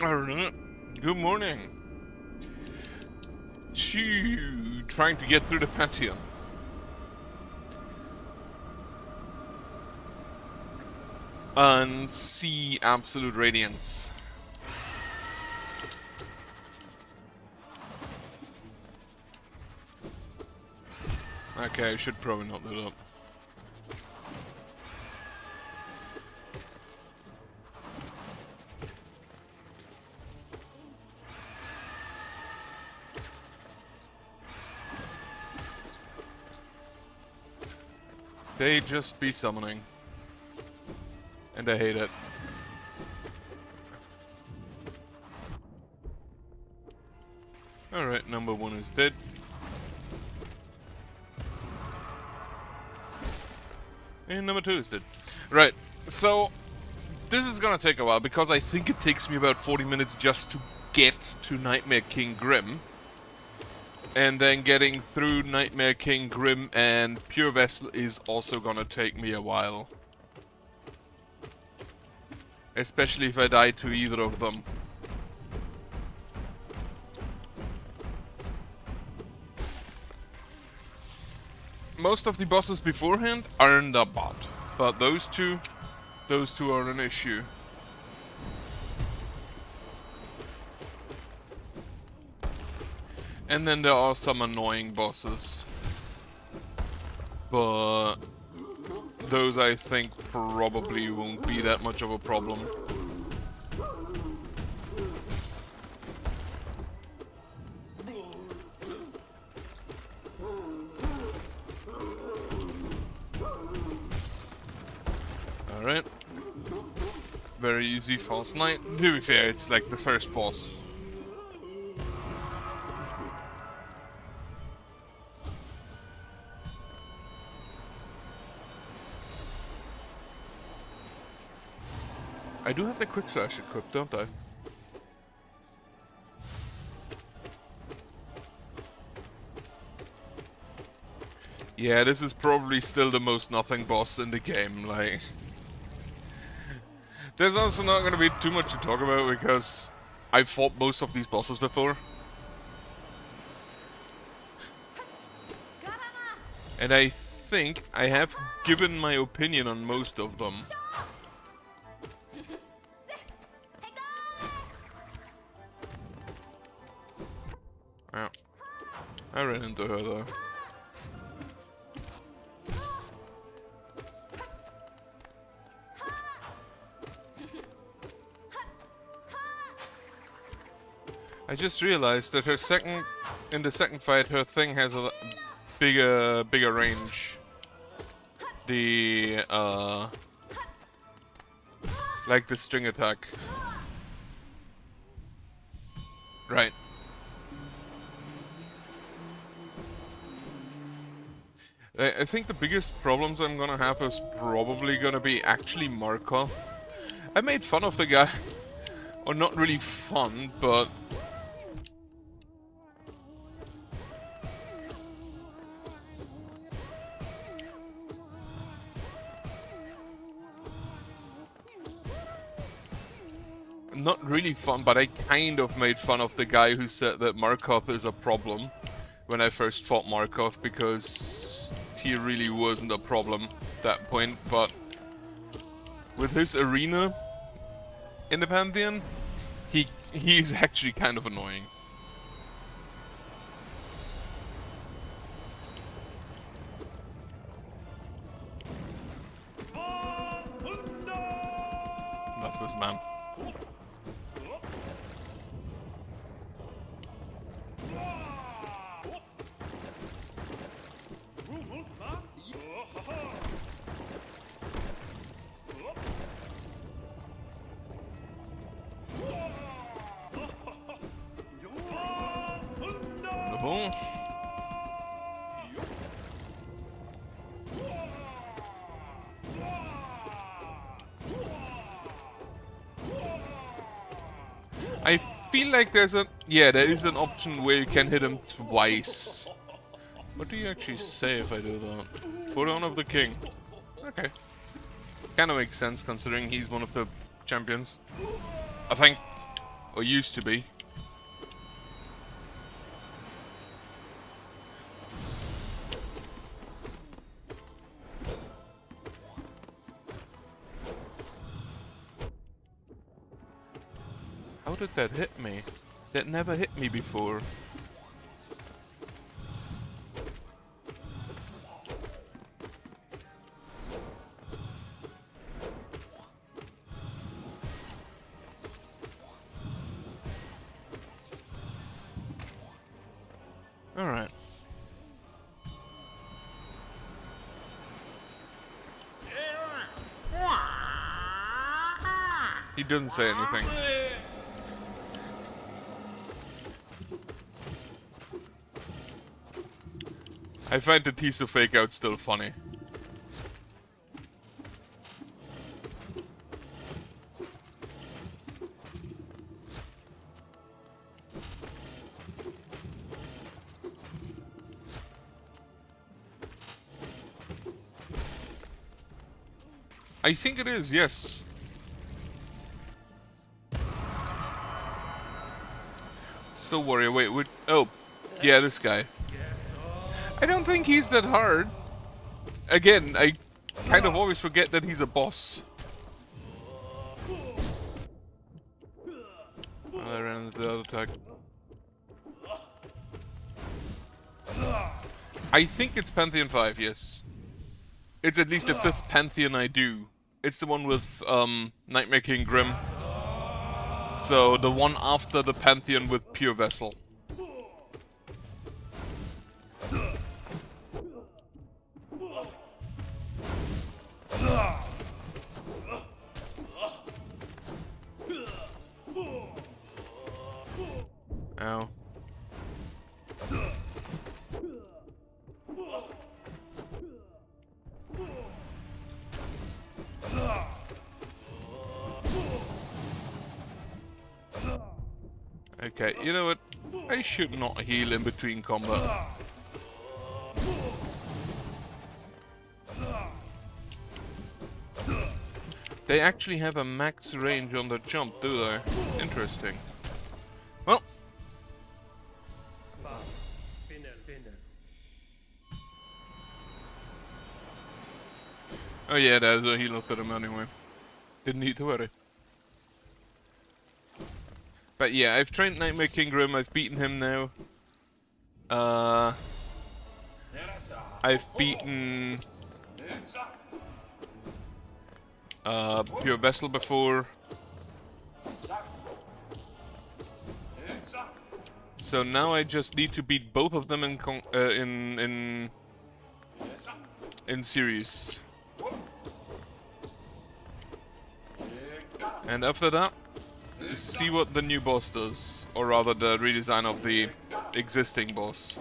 Alright, good morning. Trying to get through the Pantheon. And see absolute radiance. Okay, I should probably not do that. They just be summoning. And I hate it. Alright, number one is dead. And number two is dead. Right, so this is gonna take a while because I think it takes me about 40 minutes just to get to Nightmare King Grim. And then getting through Nightmare King Grim and Pure Vessel is also gonna take me a while. Especially if I die to either of them. Most of the bosses beforehand aren't that bad, but those two are an issue. And then there are some annoying bosses, but those I think probably won't be that much of a problem. Alright. Very easy false knight. To be fair, it's like the first boss. I do have the quick slash equipped, don't I? Yeah, this is probably still the most nothing boss in the game, like... There's also not gonna be too much to talk about because I've fought most of these bosses before. And I think I have given my opinion on most of them. Yeah. I ran into her though. I just realized that in the second fight, her thing has a bigger range. The like the string attack. Right. I think the biggest problems I'm gonna have is probably gonna be actually Markov. I made fun of the guy. Or not really fun, but... Not really fun, but I kind of made fun of the guy who said that Markov is a problem when I first fought Markov, because he really wasn't a problem at that point, but with his arena in the Pantheon, he's actually kind of annoying. Love this man. Wonderful. I feel like there's a... Yeah, there is an option where you can hit him twice. What do you actually say if I do that? For the honor of the king. Okay. Kinda makes sense considering he's one of the champions. I think. Or used to be. How did that hit me? That never hit me before. Alright. He doesn't say anything. I find the tease to fake out still funny. I think it is, yes. So warrior, wait, oh, yeah, this guy. I don't think he's that hard. Again, I kind of always forget that he's a boss. I ran into the other attack. I think it's Pantheon 5, yes. It's at least the 5th Pantheon I do. It's the one with Nightmare King Grim. So the one after the Pantheon with Pure Vessel. Ow. Okay, you know what? I should not heal in between combat. They actually have a max range on the jump, do they? Interesting. Well. Oh yeah, there's a heal after him anyway. Didn't need to worry. But yeah, I've trained Nightmare King Grim, I've beaten him now. I've beaten Pure Vessel before. So now I just need to beat both of them in series. And after that, see what the new boss does, or rather the redesign of the existing boss.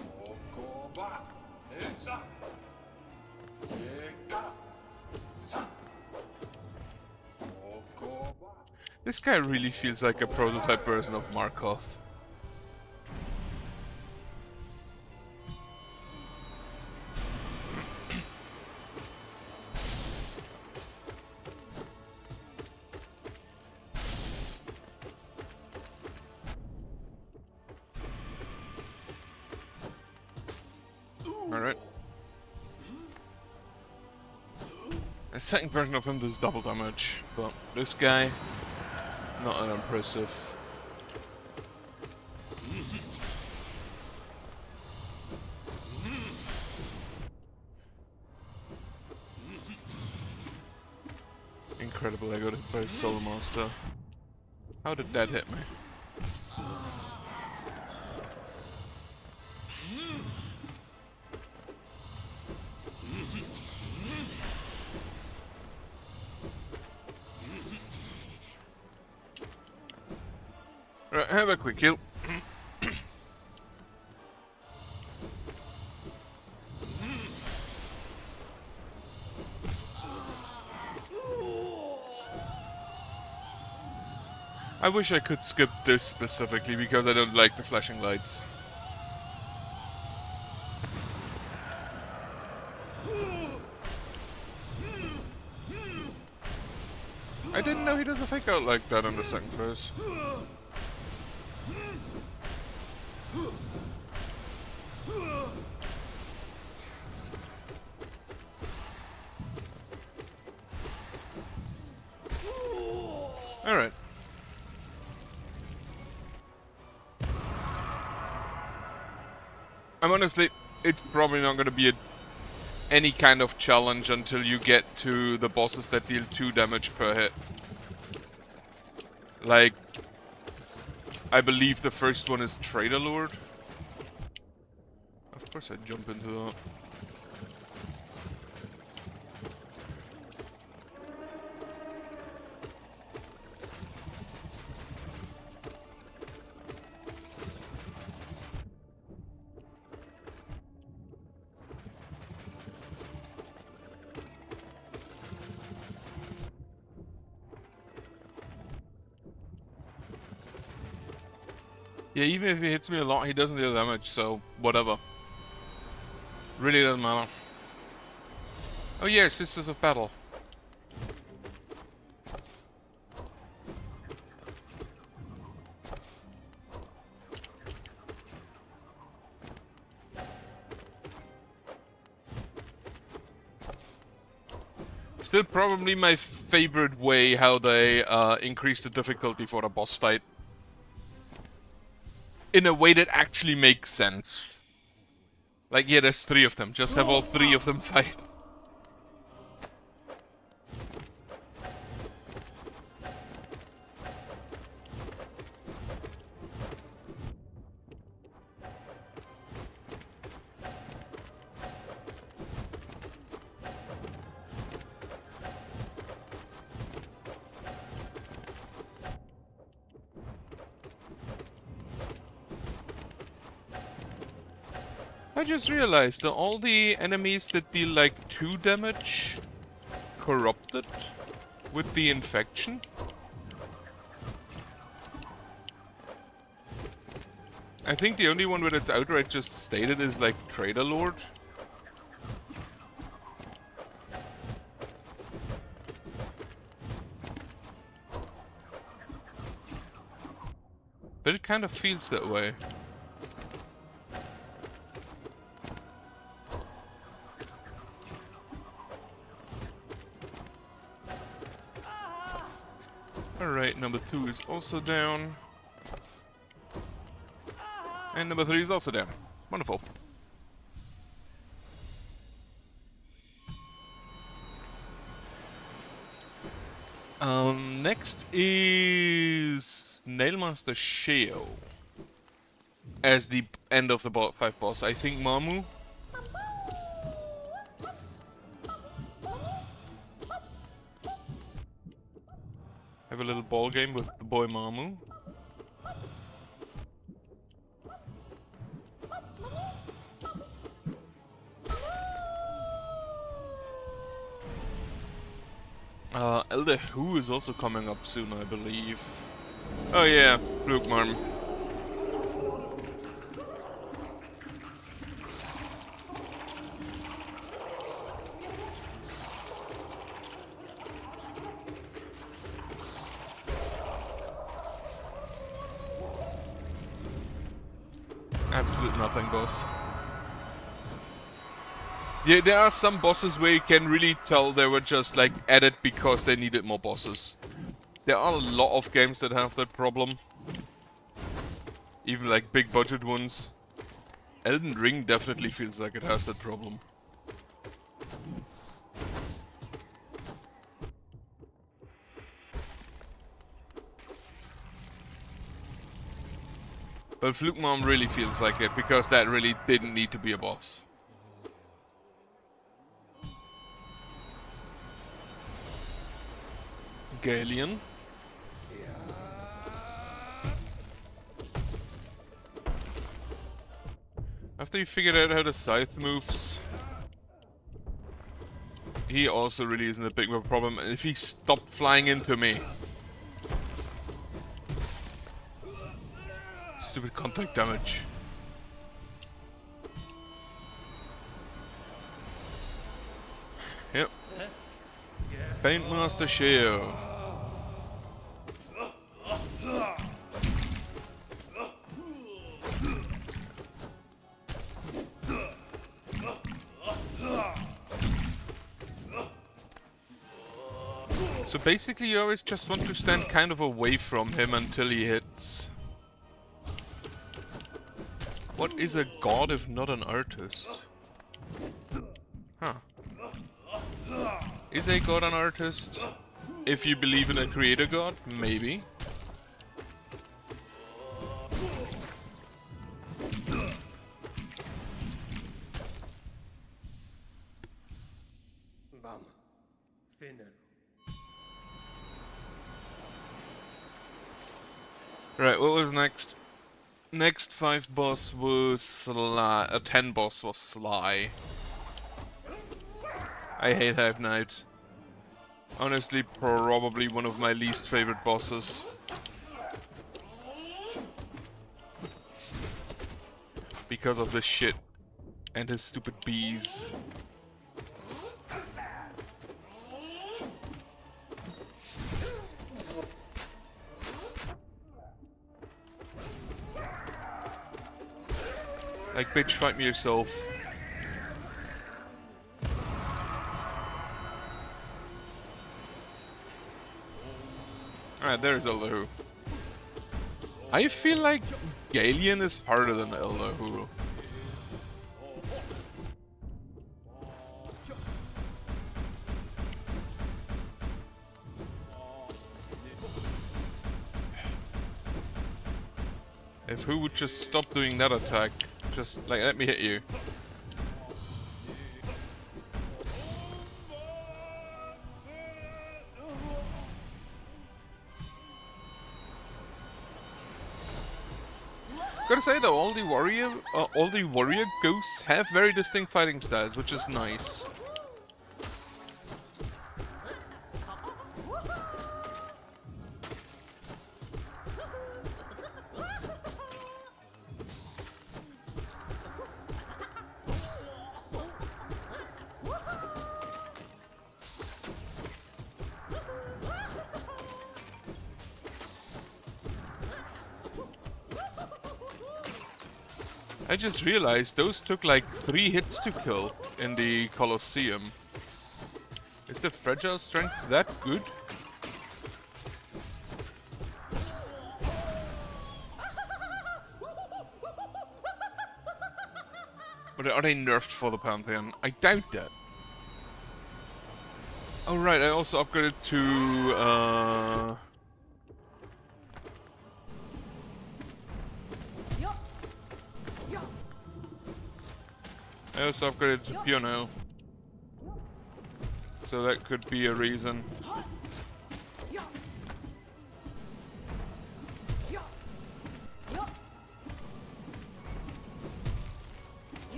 This guy really feels like a prototype version of Markov. Alright. A second version of him does double damage, but this guy, not that impressive. Incredible, I got hit by a Soul Monster. How did that hit me? Right, have a quick heal. I wish I could skip this specifically because I don't like the flashing lights. I didn't know he does a fake out like that on the second phase. Alright. I'm honestly, it's probably not going to be any kind of challenge until you get to the bosses that deal 2 damage per hit. Like, I believe the first one is Trader Lord. Of course I jump into that. Yeah, even if he hits me a lot, he doesn't deal damage, so whatever. Really doesn't matter. Oh yeah, Sisters of Battle. Still probably my favorite way how they increase the difficulty for a boss fight. In a way that actually makes sense. Like, yeah, there's 3 of them. Just have all 3 of them fight. I just realized that all the enemies that deal like 2 damage corrupted with the infection. I think the only one where it's outright just stated is like Trader Lord. But it kind of feels that way. Alright, number 2 is also down. And number 3 is also down. Wonderful. Next is Nailmaster Sheo as the end of the 5 boss. I think Mamu. Have a little ball game with the boy Mamu. Elder Who is also coming up soon, I believe. Oh yeah, Flugmarm. Absolute nothing, boss. Yeah, there are some bosses where you can really tell they were just like added because they needed more bosses. There are a lot of games that have that problem. Even like big budget ones. Elden Ring definitely feels like it has that problem. But Flugmom really feels like it because that really didn't need to be a boss. Galian. After you figured out how the scythe moves, he also really isn't a big of a problem. And if he stopped flying into me, stupid contact damage. Yep. Paintmaster Sheo. So basically you always just want to stand kind of away from him until he hits. What is a god if not an artist? Huh. Is a god an artist? If you believe in a creator god, maybe. Right, what was next? Next 5 boss was Sly. 10 boss was Sly. I hate Hive Knight. Honestly, probably one of my least favorite bosses. Because of this shit. And his stupid bees. Like, bitch, fight me yourself. Alright, there's Eldahu. I feel like Galeon is harder than Eldahu. If who would just stop doing that attack? Just, like, let me hit you. Gotta say though, all the warrior ghosts have very distinct fighting styles, which is nice. I just realized those took like 3 hits to kill in the Colosseum. Is the fragile strength that good? Or are they nerfed for the Pantheon? I doubt that. Oh right, I also upgraded to I also upgraded to Pioneer. So that could be a reason.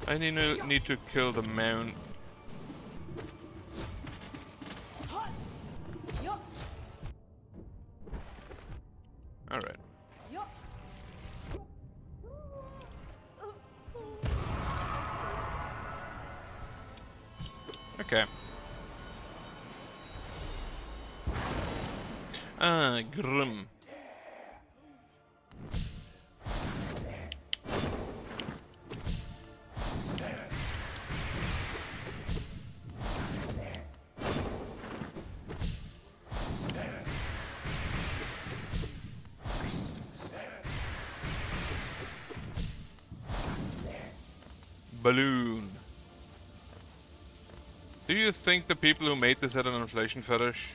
I need to kill the mount. Alright. Okay. Ah, Grim. Balloon. Do you think the people who made this had an inflation fetish?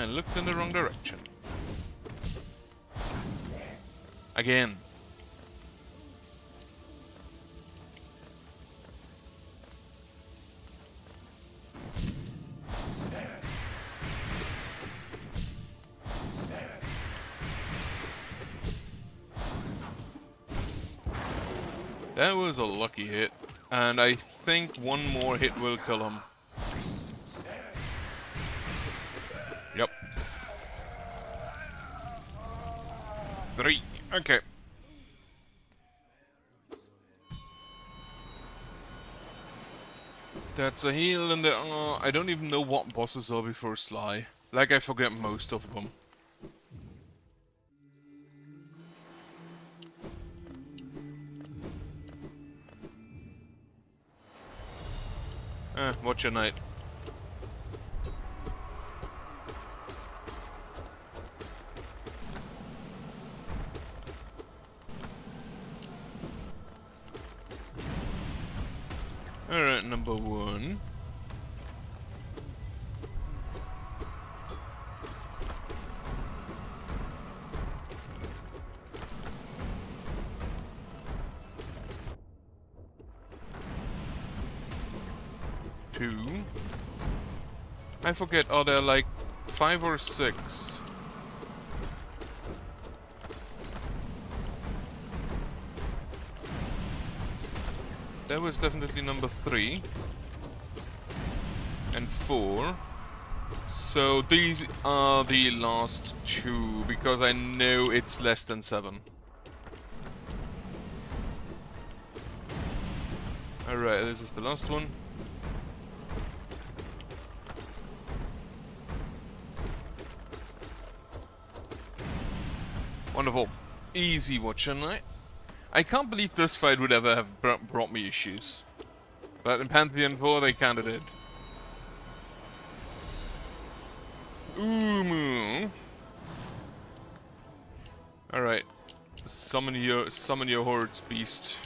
I looked in the wrong direction. Again. That was a lucky hit, and I think one more hit will kill him. Yep. 3. Okay. That's a heal, and I don't even know what bosses are before Sly. Like, I forget most of them. Watch your night. Alright, number 1. I forget, are there like 5 or 6? That was definitely number 3. And 4. So these are the last 2, because I know it's less than 7. Alright, this is the last one. Wonderful. Easy Watcher Night. I can't believe this fight would ever have brought me issues. But in Pantheon 4 they kinda did. Umu. Alright. Summon your hordes, beast.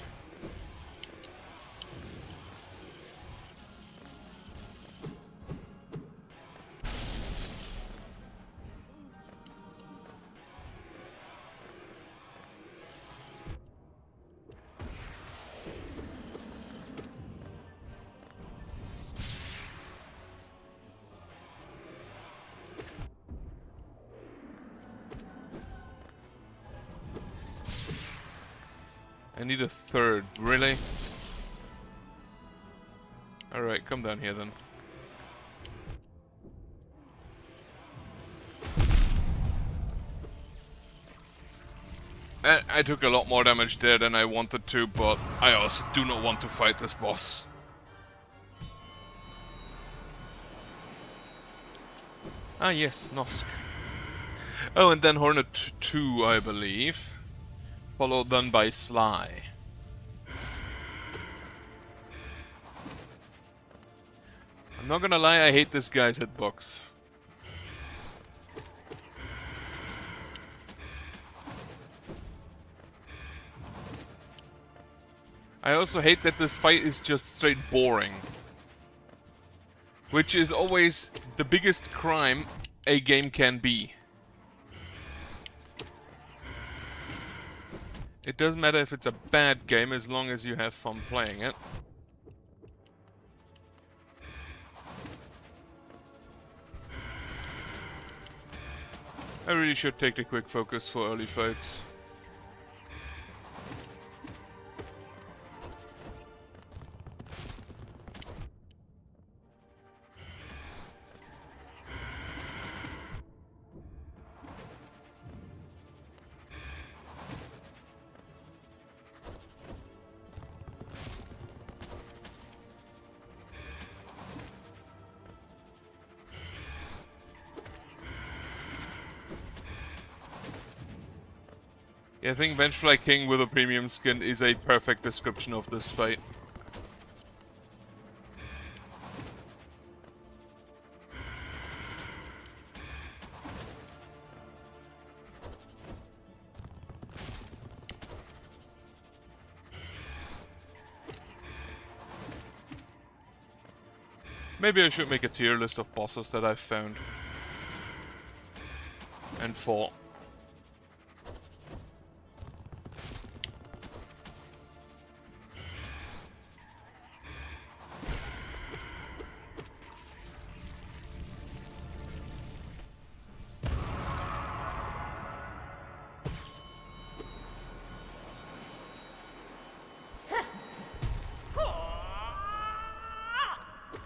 I need a 3rd, really? Alright, come down here then. I took a lot more damage there than I wanted to, but I also do not want to fight this boss. Ah yes, Nosk. Oh, and then Hornet 2, I believe. Followed then by Sly. I'm not gonna lie, I hate this guy's hitbox. I also hate that this fight is just straight boring. Which is always the biggest crime a game can be. It doesn't matter if it's a bad game as long as you have fun playing it. I really should take the quick focus for early fights. Yeah, I think Vengefly King with a premium skin is a perfect description of this fight. Maybe I should make a tier list of bosses that I've found. and fought.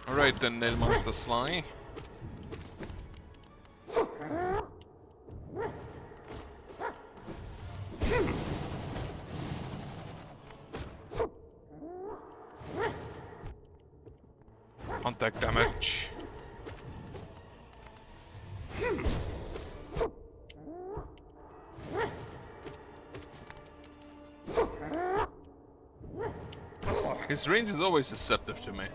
Alright then, Nail Monster Sly. Contact damage. His range is always deceptive to me.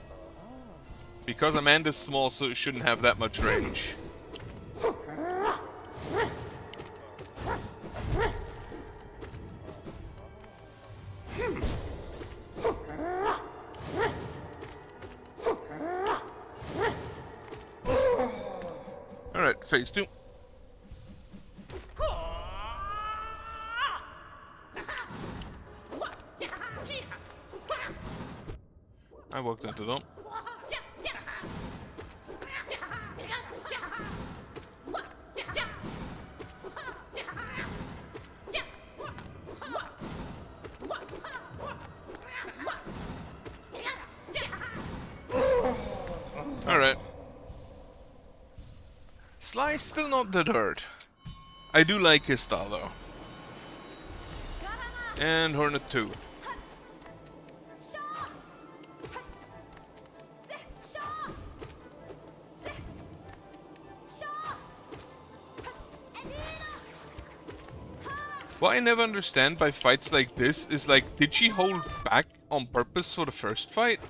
Because Amanda's small, so it shouldn't have that much range. Alright, phase 2. I walked into them. Alright. Sly's still not that hard. I do like his style though. And Hornet 2. What I never understand by fights like this is like, did she hold back on purpose for the first fight?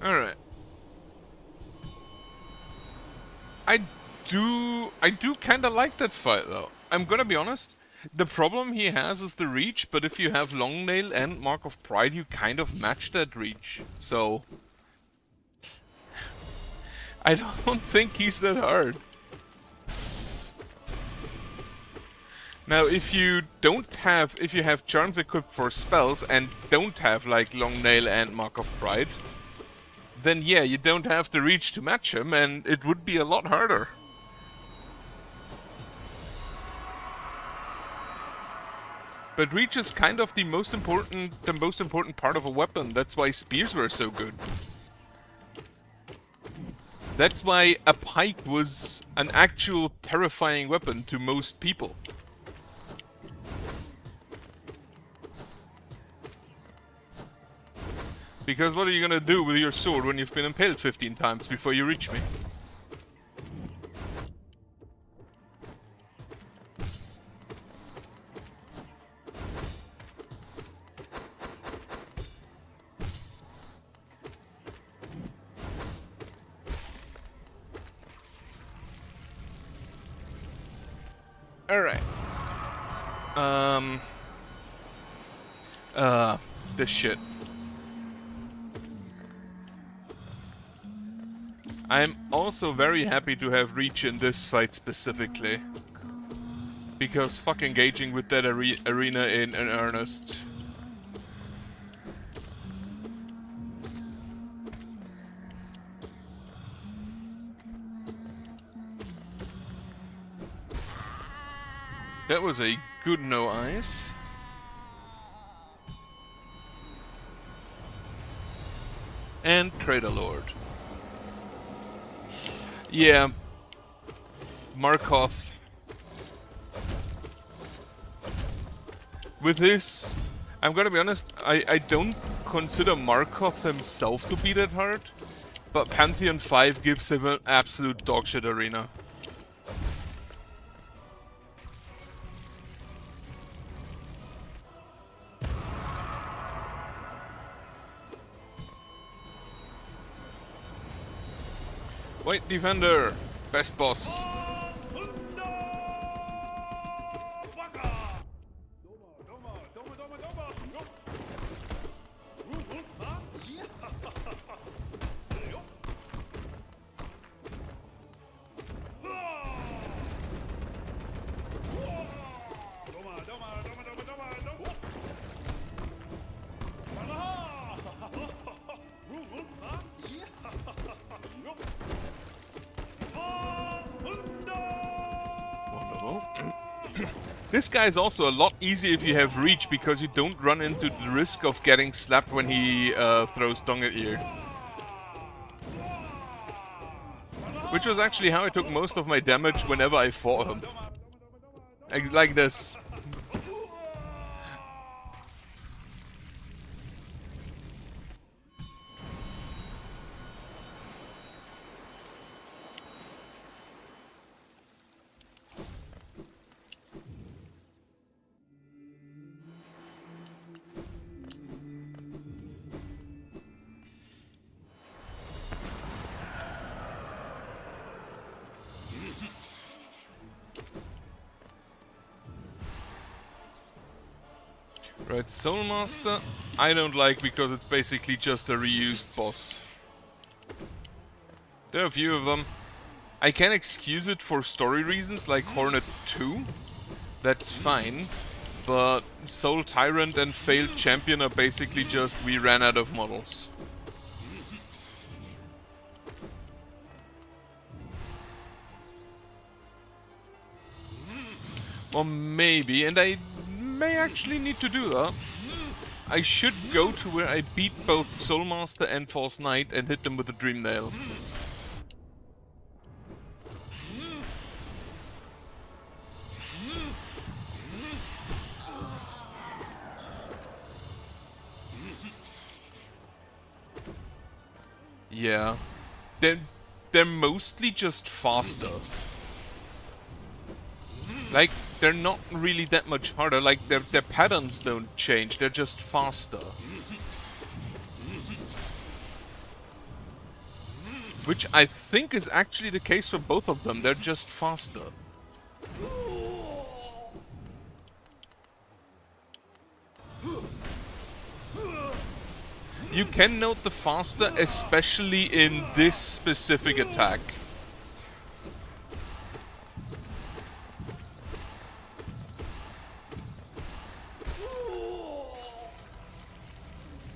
Alright. I do kinda like that fight though. I'm gonna be honest. The problem he has is the reach, but if you have Long Nail and Mark of Pride, you kind of match that reach. So I don't think he's that hard. Now if you have charms equipped for spells and don't have like Long Nail and Mark of Pride, then yeah, you don't have the reach to match him and it would be a lot harder. But reach is kind of the most important part of a weapon. That's why spears were so good. That's why a pike was an actual terrifying weapon to most people. Because what are you gonna do with your sword when you've been impaled 15 times before you reach me? Alright. This shit. I'm also very happy to have reach in this fight specifically. Because fuck engaging with that arena in earnest. That was a good no ice. And Trader Lord. Yeah. Markov. With this, I'm gonna be honest, I don't consider Markov himself to be that hard. But Pantheon 5 gives him an absolute dogshit arena. White Defender! Best boss. This guy is also a lot easier if you have reach, because you don't run into the risk of getting slapped when he throws dung at you. Which was actually how I took most of my damage whenever I fought him. Like this. Right, Soul Master, I don't like because it's basically just a reused boss. There are a few of them. I can excuse it for story reasons, like Hornet 2. That's fine. But Soul Tyrant and Failed Champion are basically just we ran out of models. Or maybe, and I may actually need to do that. I should go to where I beat both Soul Master and False Knight and hit them with a Dream Nail. Yeah. They're mostly just faster. Like, they're not really that much harder, like their patterns don't change, they're just faster. Which I think is actually the case for both of them, they're just faster. You can note the faster, especially in this specific attack.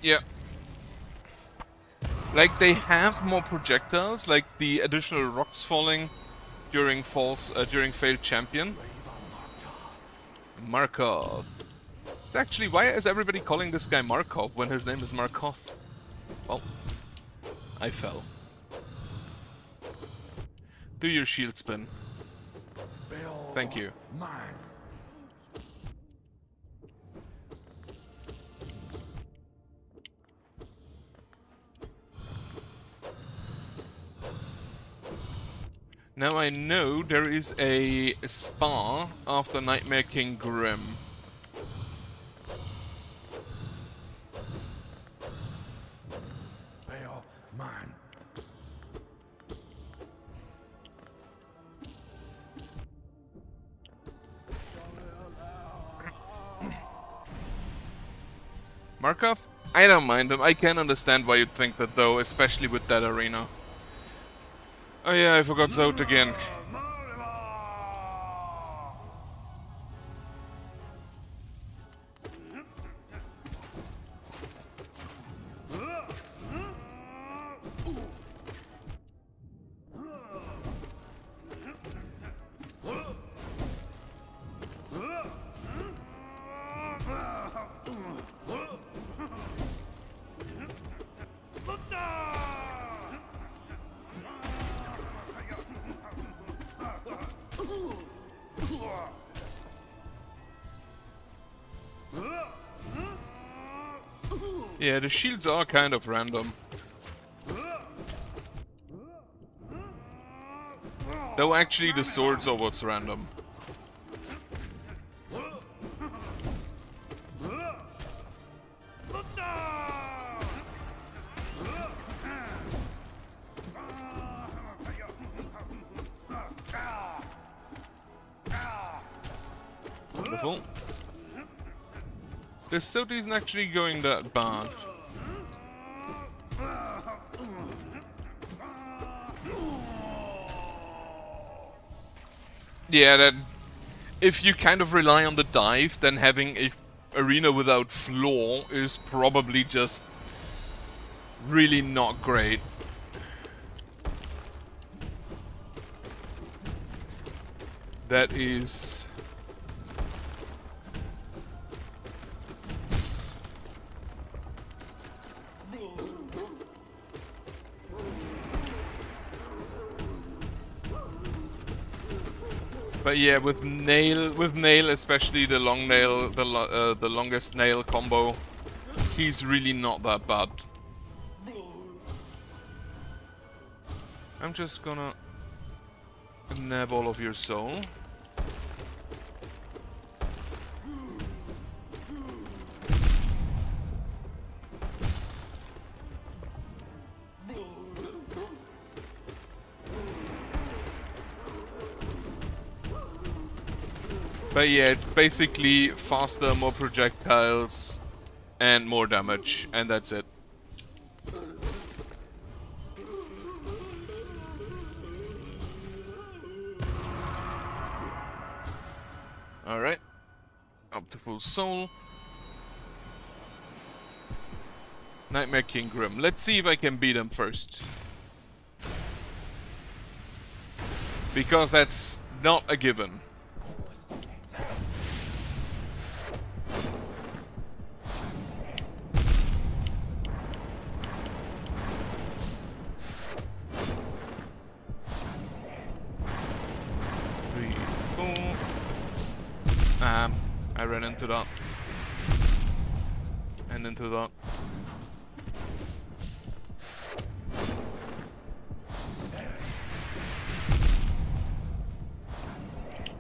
Yeah. Like, they have more projectiles, like the additional rocks falling during Failed Champion. Markov. It's actually, why is everybody calling this guy Markov when his name is Markov? Well, I fell. Do your shield spin. Thank you. Now I know there is a spa after Nightmare King Grim. Markov? I don't mind him. I can understand why you'd think that though, especially with that arena. Oh yeah, I forgot Zote again. Yeah, the shields are kind of random. Though actually the swords are what's random. Wonderful. This suit isn't actually going that bad. Yeah, that if you kind of rely on the dive, then having a arena without floor is probably just really not great. That is... But yeah, with nail, especially the long nail, the longest nail combo, he's really not that bad. I'm just gonna nab all of your soul. But yeah, it's basically faster, more projectiles, and more damage, and that's it. Alright. Up to full soul. Nightmare King Grim. Let's see if I can beat him first. Because that's not a given. I ran into that. And into that.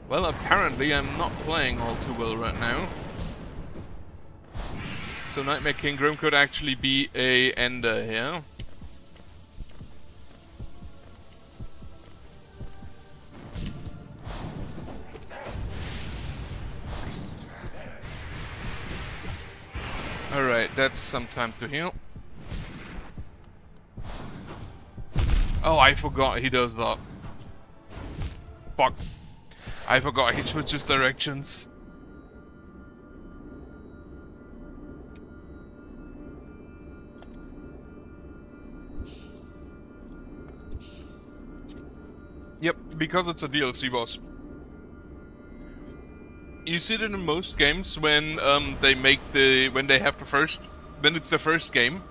Well, apparently I'm not playing all too well right now. So Nightmare King Grim could actually be a ender here. Alright, that's some time to heal. Oh, I forgot he does that. Fuck. I forgot he switches directions. Yep, because it's a DLC boss. You see it in most games when when it's the first game.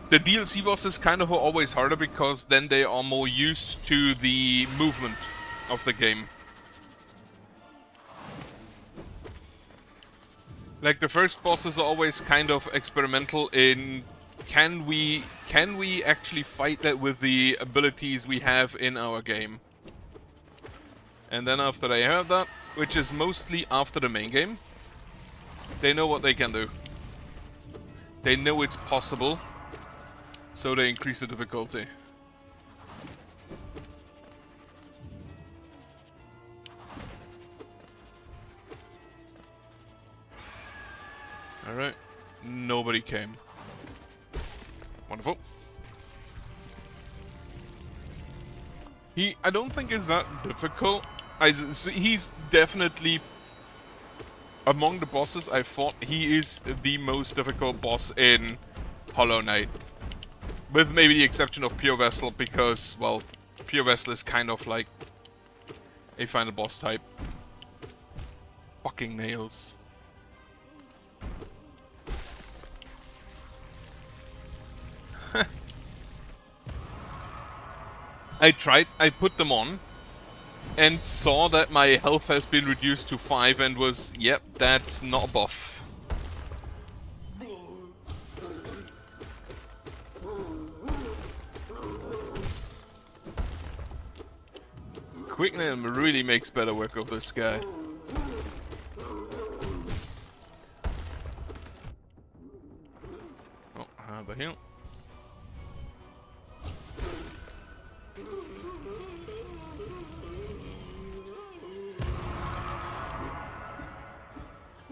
The DLC boss is kind of always harder because then they are more used to the movement of the game. Like the first boss is always kind of experimental in can we actually fight that with the abilities we have in our game. And then after they have that, which is mostly after the main game, they know what they can do. They know it's possible, so they increase the difficulty. Alright, nobody came. Wonderful. I don't think is that difficult. He's definitely, among the bosses I fought, he is the most difficult boss in Hollow Knight. With maybe the exception of Pure Vessel, because, well, Pure Vessel is kind of like a final boss type. Fucking nails. I put them on, and saw that my health has been reduced to 5 and was, yep, that's not a buff. Quickname really makes better work of this guy. Oh, have a heal.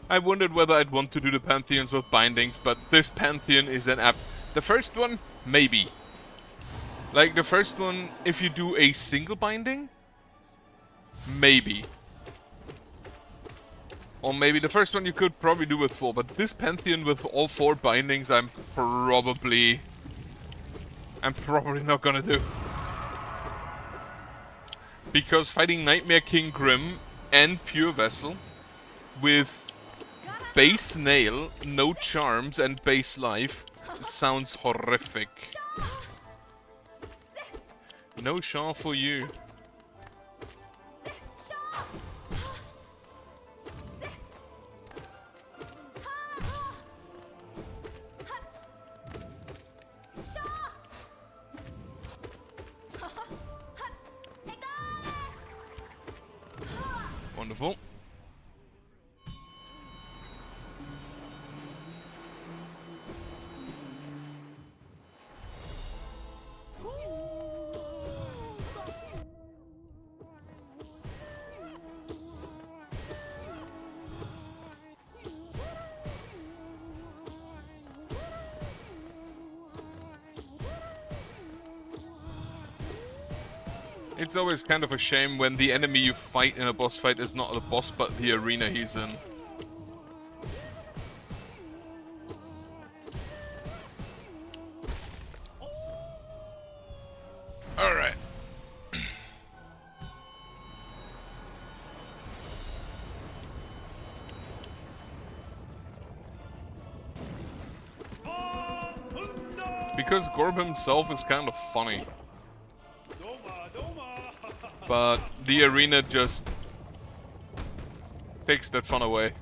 I wondered whether I'd want to do the Pantheons with bindings, but this Pantheon is an app. The first one, maybe. Like, the first one, if you do a single binding, maybe. Or maybe the first one you could probably do with 4, but this Pantheon with all 4 bindings, I'm probably not gonna do. Because fighting Nightmare King Grim and Pure Vessel with base nail, no charms, and base life sounds horrific. No Shaw for you. Wonderful. It's always kind of a shame when the enemy you fight in a boss fight is not the boss but the arena he's in. Alright. Because Gorb himself is kind of funny. But the arena just takes that fun away.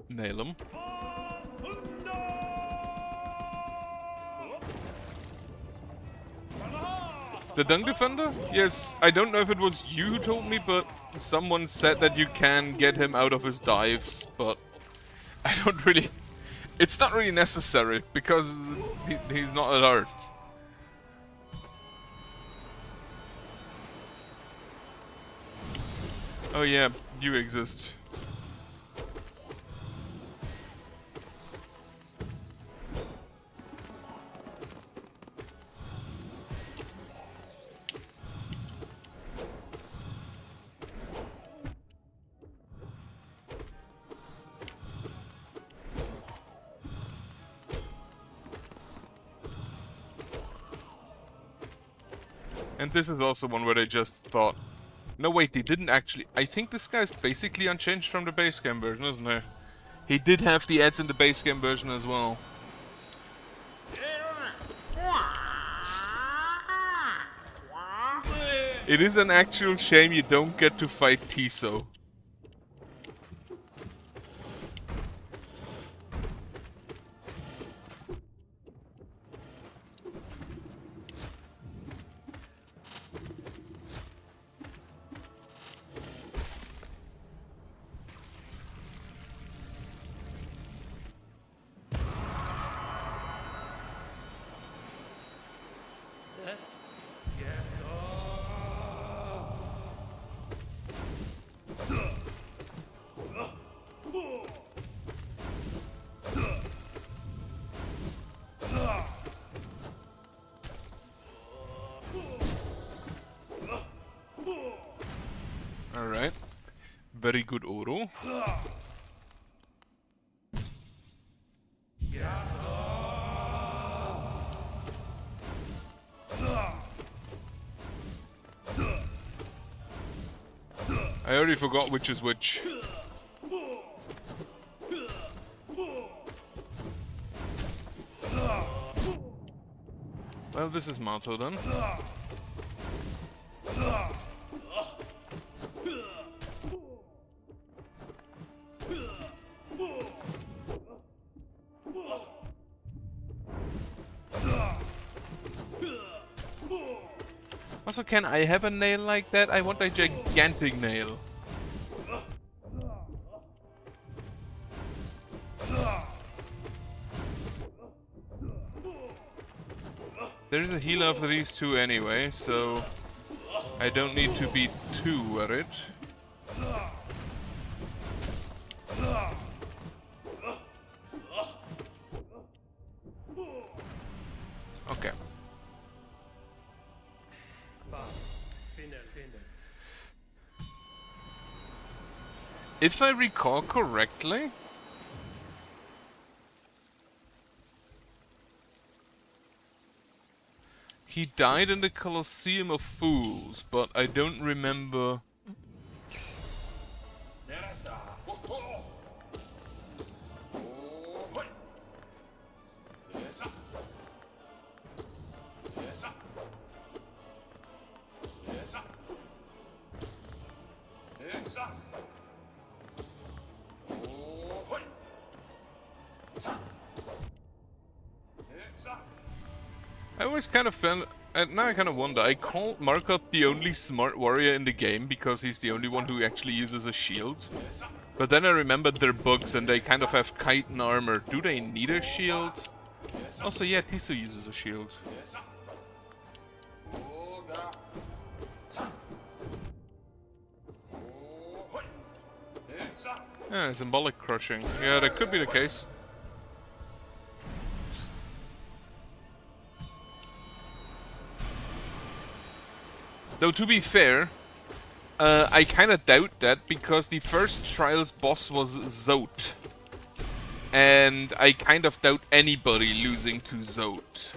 Nail him. The Dung Defender? Yes, I don't know if it was you who told me, but someone said that you can get him out of his dives, but I don't really... It's not really necessary, because he's not alert. Oh yeah, you exist. And this is also one where they just thought, no wait, they didn't actually... I think this guy's basically unchanged from the base game version, isn't he? He did have the ads in the base game version as well. It is an actual shame you don't get to fight Tiso. Alright. Very good, Oro. I already forgot which is which. Well, this is Mato then. Also, can I have a nail like that? I want a gigantic nail. There's a heal after these two anyway, so I don't need to be too worried. Okay. If I recall correctly, he died in the Colosseum of Fools, but I don't remember. I always kind of felt, and now I kind of wonder, I called Markov the only smart warrior in the game because he's the only one who actually uses a shield. But then I remembered their bugs and they kind of have chitin armor. Do they need a shield? Also, yeah, Tisu uses a shield. Yeah, symbolic crushing. Yeah, that could be the case. Though to be fair, I kinda doubt that because the first trial's boss was Zote. And I kind of doubt anybody losing to Zote.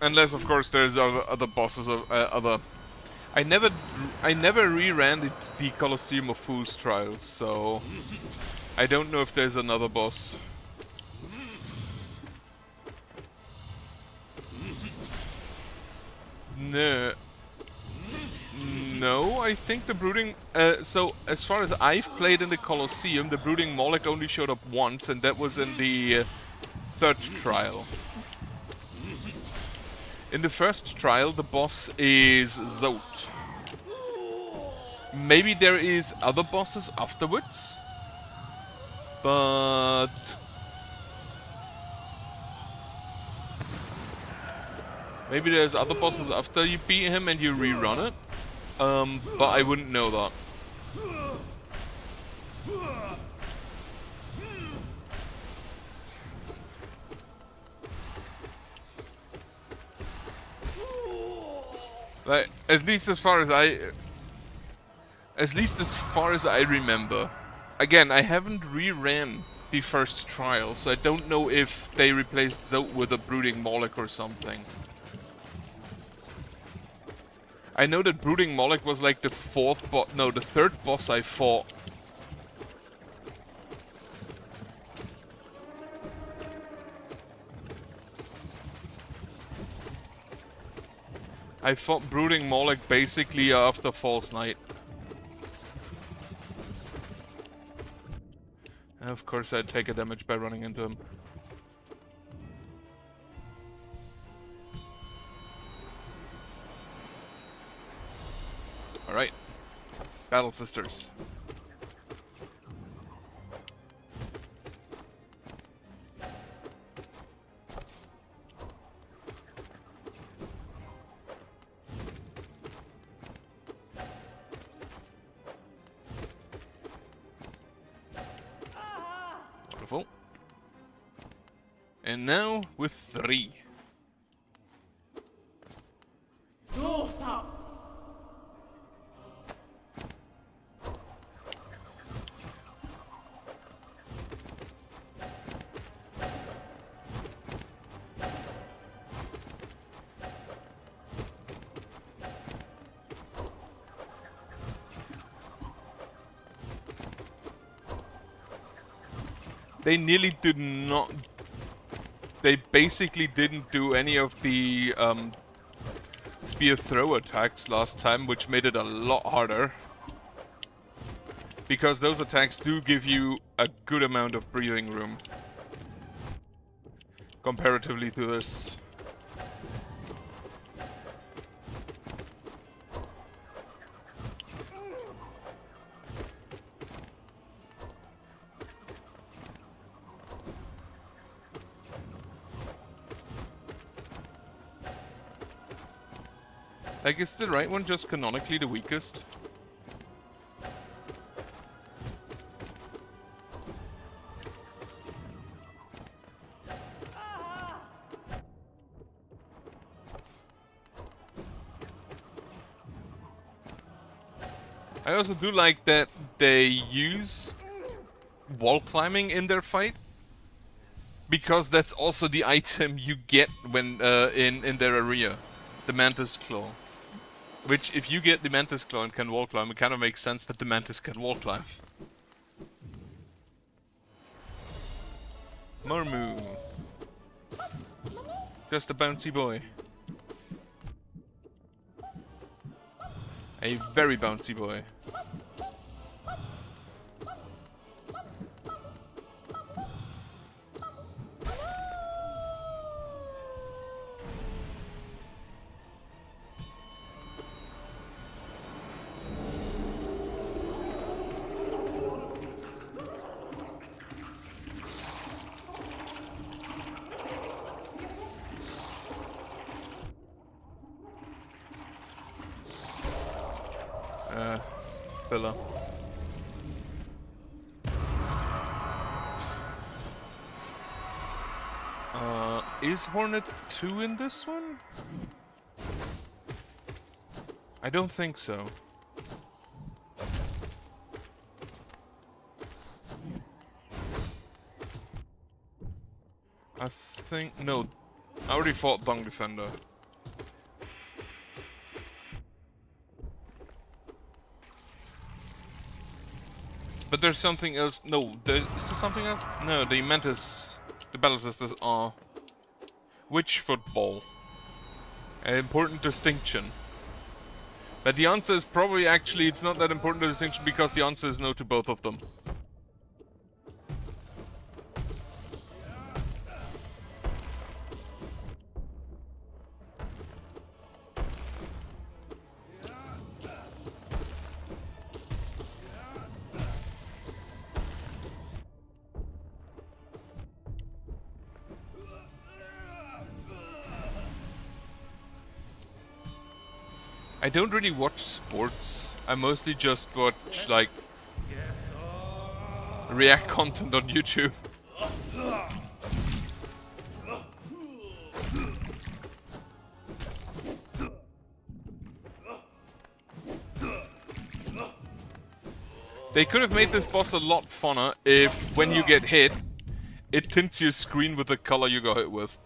Unless, of course, there's other bosses of other. I never reran the Colosseum of Fools trials, so I don't know if there's another boss. No, I think the Brooding... so, as far as I've played in the Colosseum, the Brooding Moloch only showed up once, and that was in the third trial. In the first trial, the boss is Zote. Maybe there is other bosses afterwards, but... maybe there's other bosses after you beat him and you rerun it. But I wouldn't know that. Like, at least as far as I remember. Again, I haven't reran the first trial, so I don't know if they replaced Zote with a Brooding Moloch or something. I know that Brooding Moloch was like the third boss I fought. I fought Brooding Moloch basically after False Night. And of course I'd take a damage by running into him. Alright. Battle Sisters. Wonderful. And now with 3. They nearly did not... They basically didn't do any of the spear throw attacks last time, which made it a lot harder. Because those attacks do give you a good amount of breathing room. Comparatively to this. Like, is the right one just canonically the weakest? I also do like that they use wall climbing in their fight, because that's also the item you get when in their area, the Mantis Claw. Which, if you get the Mantis Claw and can wall climb, it kind of makes sense that the Mantis can wall climb. Marmu. Just a bouncy boy. A very bouncy boy. Filler. Is Hornet 2 in this one? I don't think so. I think... no. I already fought Dung Defender. But there's something else. No, is there something else? No, the Mantis, the Battle Sisters are Witch Football. An important distinction. But the answer is probably actually it's not that important a distinction because the answer is no to both of them. I don't really watch sports. I mostly just watch, like, React content on YouTube. They could have made this boss a lot funner if, when you get hit, it tints your screen with the color you got hit with.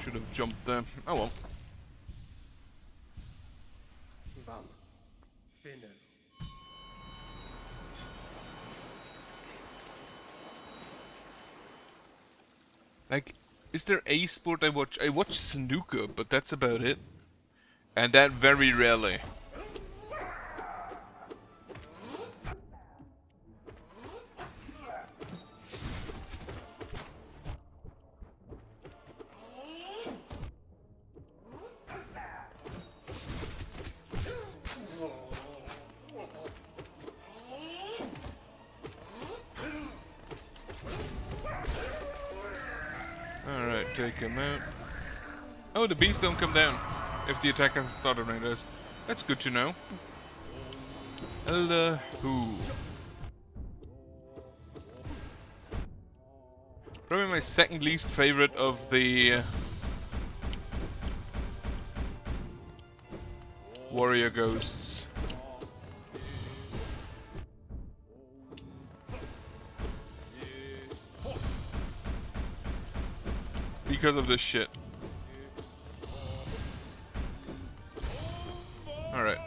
Should have jumped there. Oh well. Like, is there a sport I watch? I watch snooker, but that's about it. And that very rarely. Alright, take him out. Oh, the bees don't come down if the attack hasn't started when it does. That's good to know. Hello. Probably my second least favorite of the warrior ghosts. Because of this shit. Alright.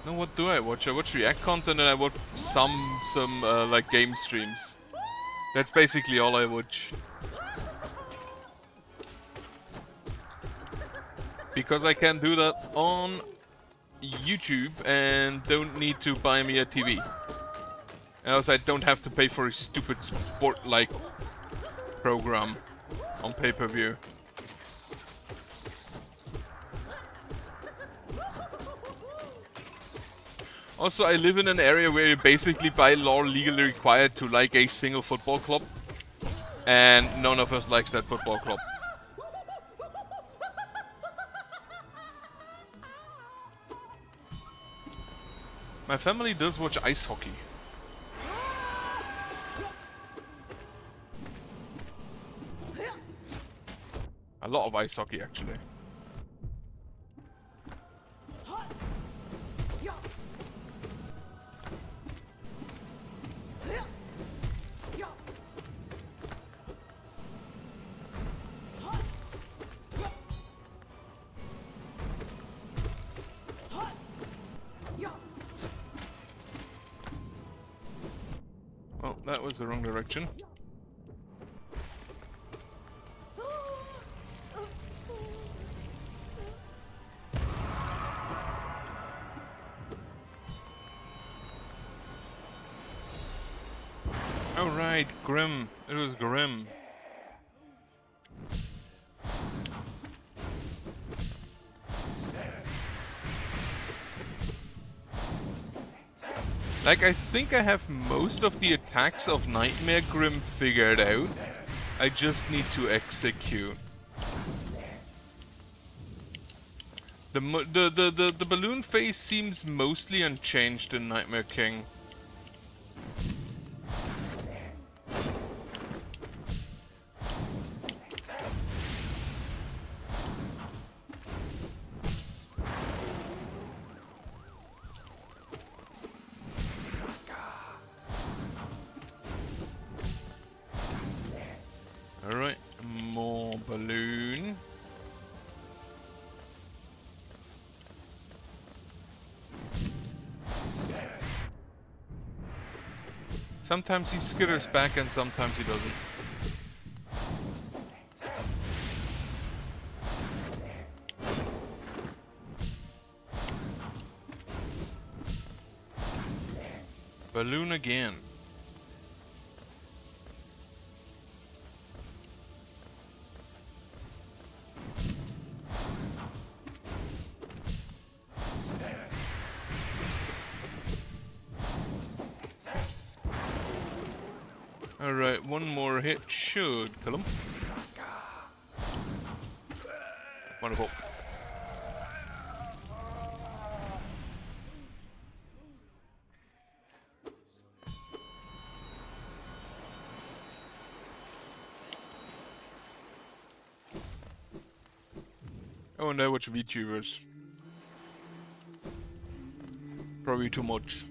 Now what do I watch? I watch React content and I watch some like game streams. That's basically all I watch. Because I can do that on YouTube and don't need to buy me a TV. And also, I don't have to pay for a stupid sport-like program on pay-per-view. Also, I live in an area where you're basically by law legally required to like a single football club. And none of us likes that football club. My family does watch ice hockey. A lot of ice hockey, actually. Well, that was the wrong direction. Oh right, Grim. It was Grim. Like, I think I have most of the attacks of Nightmare Grim figured out. I just need to execute. The balloon phase seems mostly unchanged in Nightmare King. Alright, more balloon. Sometimes he skitters back and sometimes he doesn't. Balloon again. Alright, one more hit should kill him. Wonderful. Oh, and I watch VTubers. Probably too much.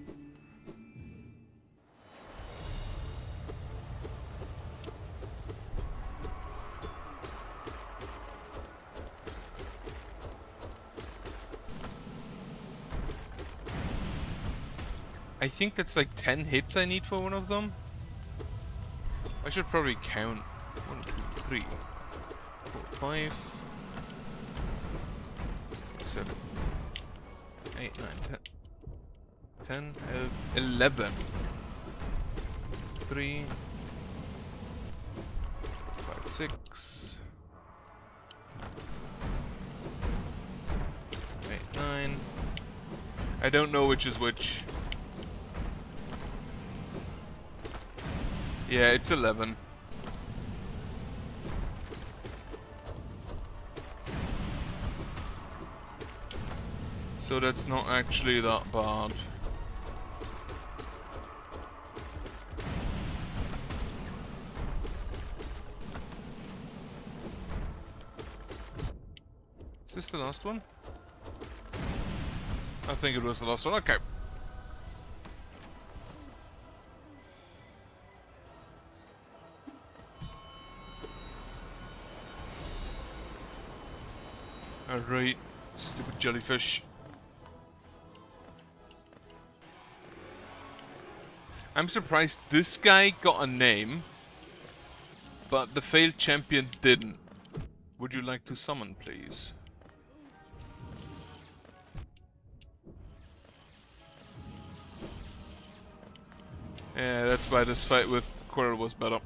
I think that's like 10 hits I need for one of them. I should probably count. 1, 2, 3, 4, 5, 7, 8, 9, 10, 11. 3, 5, 6, 8, 9. I don't know which is which. Yeah, it's 11. So that's not actually that bad. Is this the last one? I think it was the last one. Okay. Alright, stupid jellyfish. I'm surprised this guy got a name, but the failed champion didn't. Would you like to summon, please? Yeah, that's why this fight with Quirrell was better.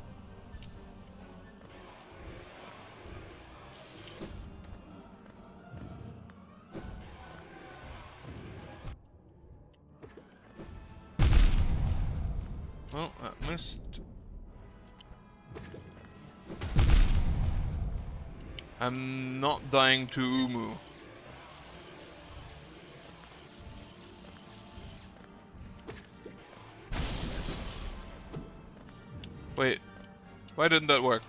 Well, that missed. I'm not dying to Umu. Wait, why didn't that work?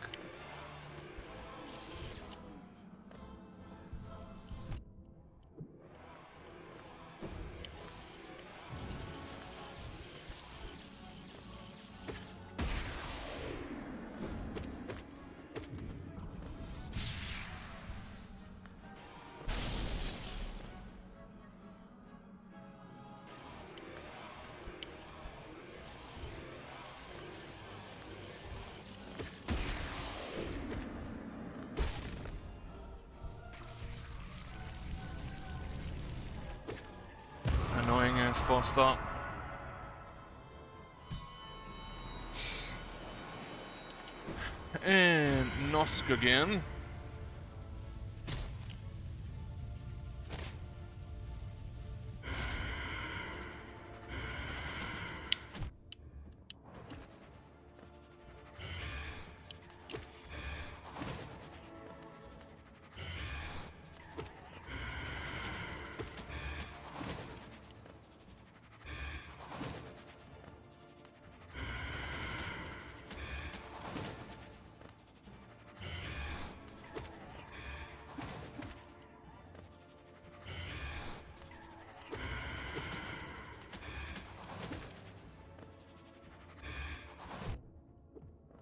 Annoying ass boss that. And Nosk again.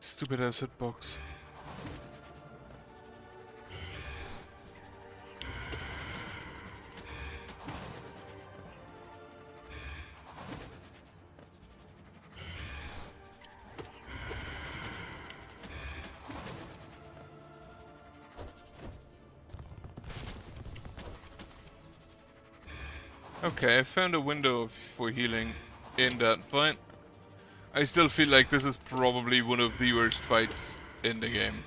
Stupid ass hitbox. Okay, I found a window for healing in that fight. I still feel like this is probably one of the worst fights in the game.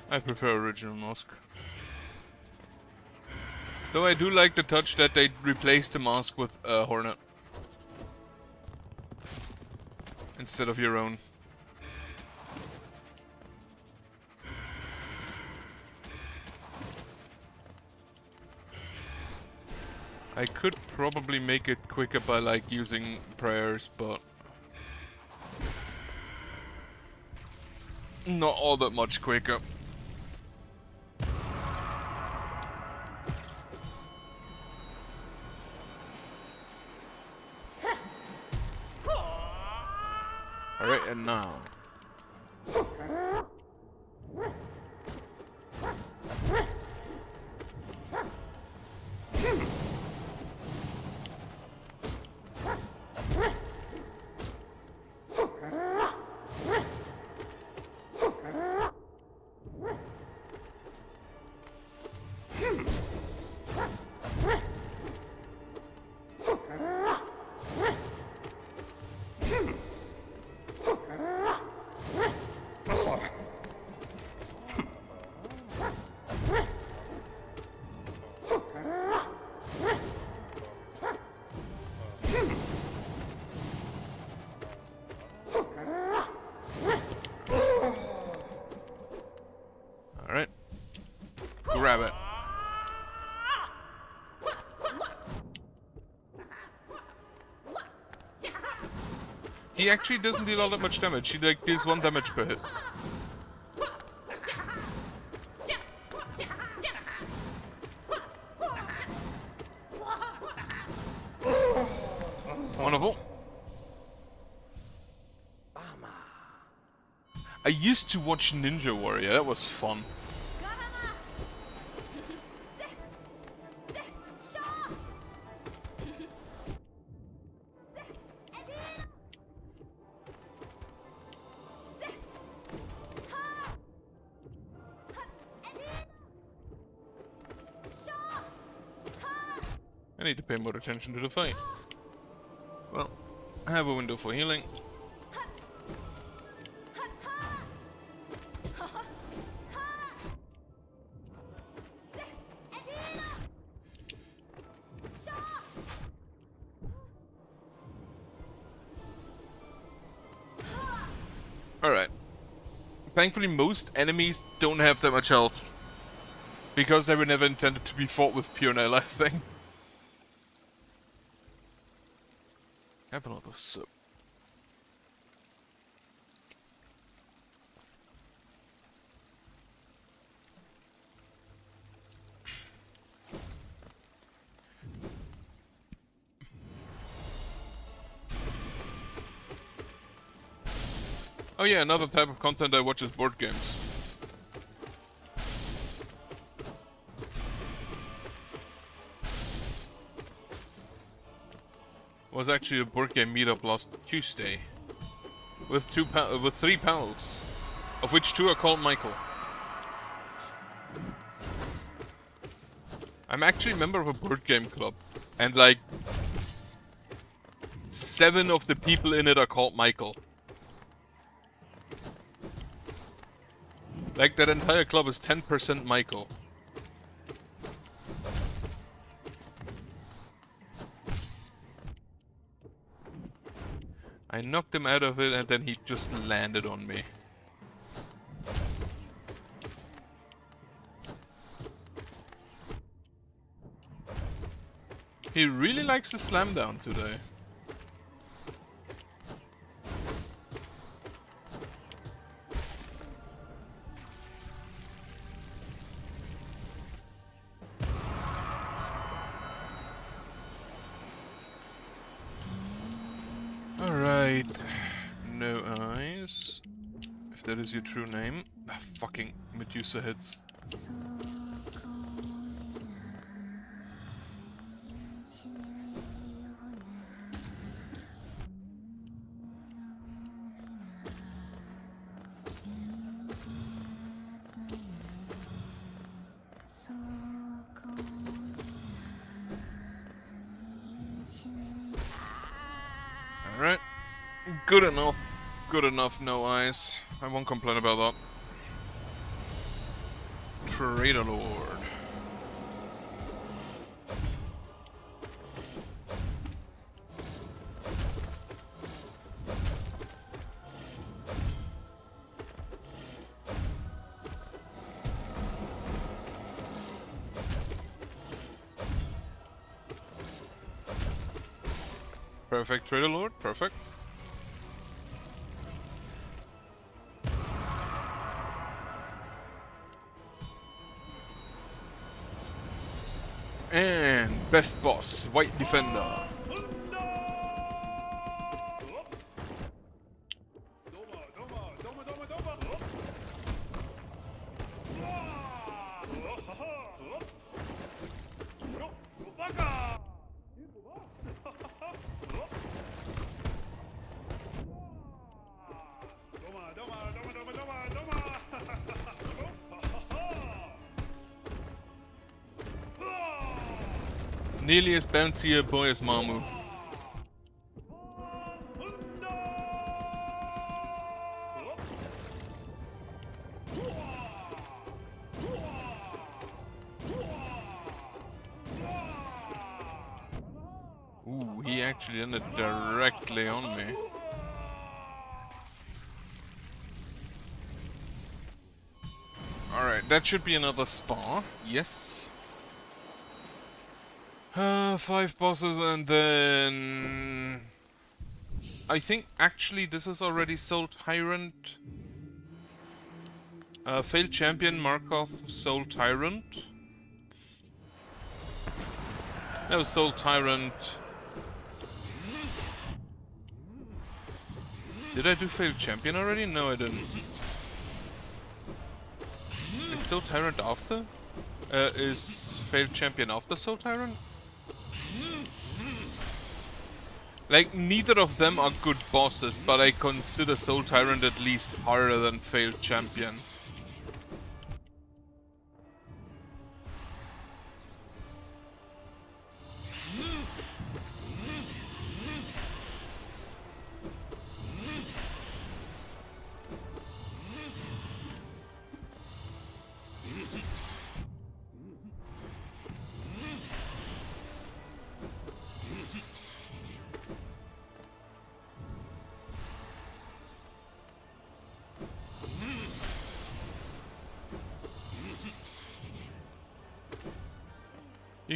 I prefer original mask. Though I do like the touch that they replaced the mask with a hornet. Instead of your own. I could probably make it quicker by like using prayers, but not all that much quicker. Alright, and now. Alright. Grab it. He actually doesn't deal all that much damage. He like deals 1 damage per hit. Wonderful. I used to watch Ninja Warrior. That was fun. need to pay more attention to the fight. Well, I have a window for healing. Alright. Thankfully, most enemies don't have that much health. Because they were never intended to be fought with pure nail, I think. Have another sip. Oh yeah, another type of content I watch is board games. Was actually a board game meetup last Tuesday with three pals, of which 2 are called Michael. I'm actually a member of a board game club, and like 7 of the people in it are called Michael. Like that entire club is 10% Michael. I knocked him out of it and then he just landed on me. He really likes to slam down today. Alright. No eyes. If that is your true name. Ah, fucking Medusa hits. Alright. Good enough. Good enough, no eyes. I won't complain about that. Trader Lord. Perfect, Trader Lord. Perfect. And best boss, White Defender. Nearly as bouncy a boy as Mamu. Ooh, he actually ended directly on me. Alright, that should be another spa. Yes. 5 bosses and then... I think actually this is already Soul Tyrant. Failed Champion, Markov, Soul Tyrant. No, Soul Tyrant. Did I do Failed Champion already? No, I didn't. Is Soul Tyrant after? Is Failed Champion after Soul Tyrant? Like, neither of them are good bosses, but I consider Soul Tyrant at least harder than Failed Champion.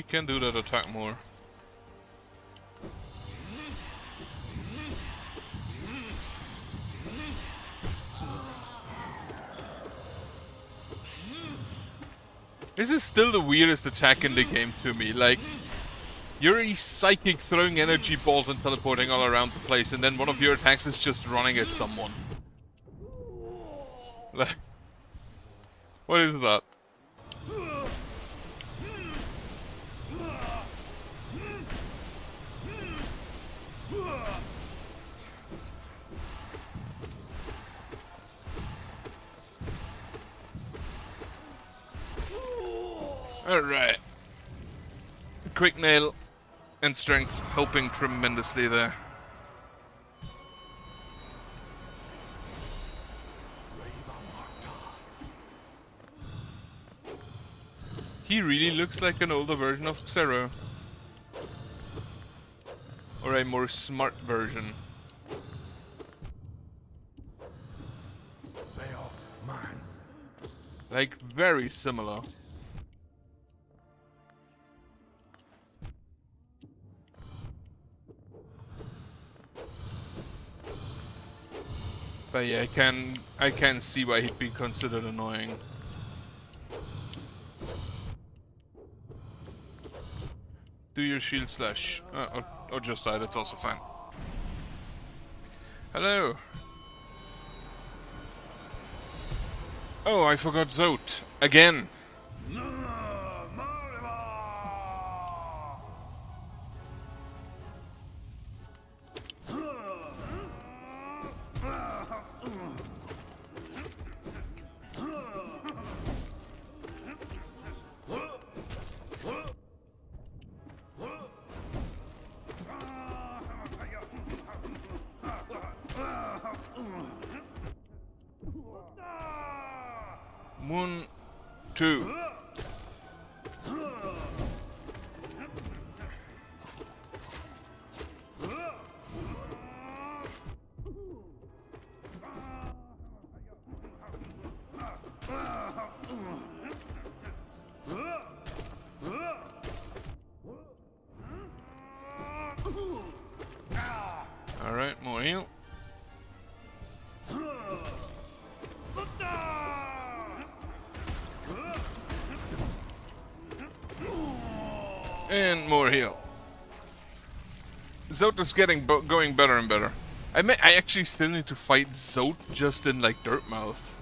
he can do that attack more. This is still the weirdest attack in the game to me. Like, you're a psychic throwing energy balls and teleporting all around the place, and then one of your attacks is just running at someone. Like, what is that? Alright. Quick nail and strength helping tremendously there. He really looks like an older version of Zero. Or a more smart version. Like, very similar. But yeah, I can see why he'd be considered annoying. Do your shield slash. Or just die, that's also fine. Hello! Oh, I forgot Zote. Again! One, two. Alright, more heal. And more heal. Zote is going better and better. I actually still need to fight Zote just in like Dirtmouth.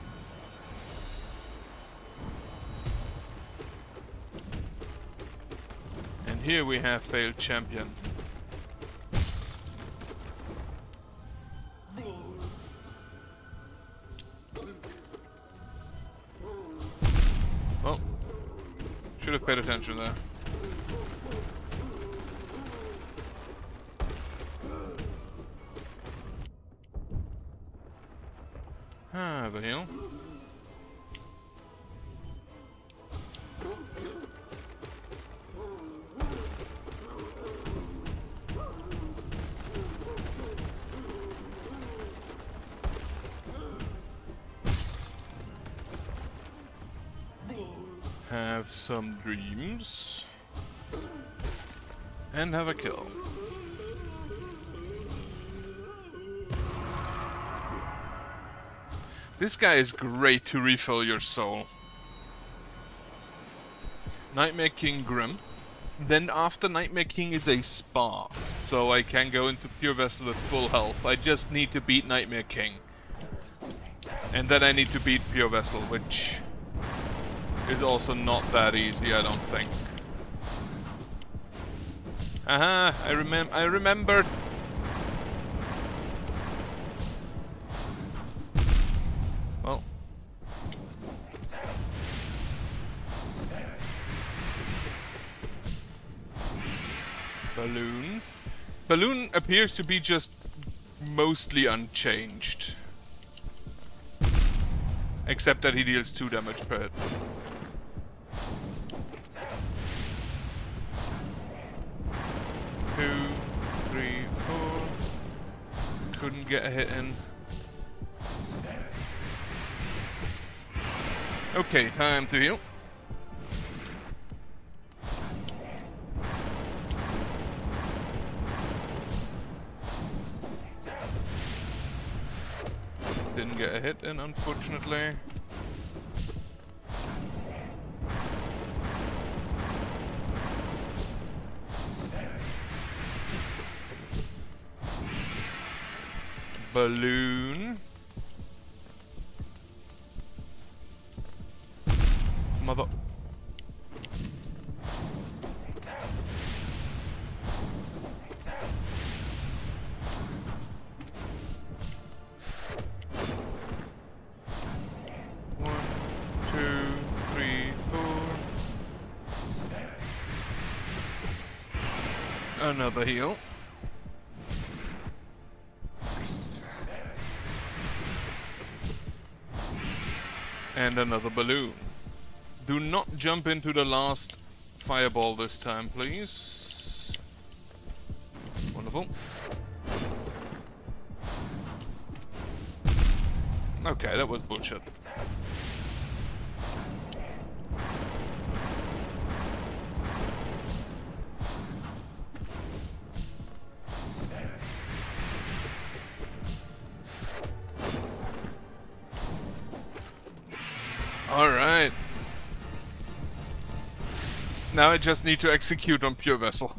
And here we have failed champion. Well, should have paid attention there. Have a heal. Have some dreams. And have a kill. This guy is great to refill your soul. Nightmare King Grim. Then after Nightmare King is a spa. So I can go into Pure Vessel with full health. I just need to beat Nightmare King. And then I need to beat Pure Vessel, which is also not that easy, I don't think. Aha, I remembered. Well. Balloon. Balloon appears to be just mostly unchanged. Except that he deals 2 damage per hit. Two, three, four. Couldn't get a hit in. Okay, time to heal. Didn't get a hit in, unfortunately. Balloon. Mother... Another heal. And another balloon. Do not jump into the last fireball this time, please. Wonderful. Okay, that was bullshit. Alright. Now I just need to execute on Pure Vessel.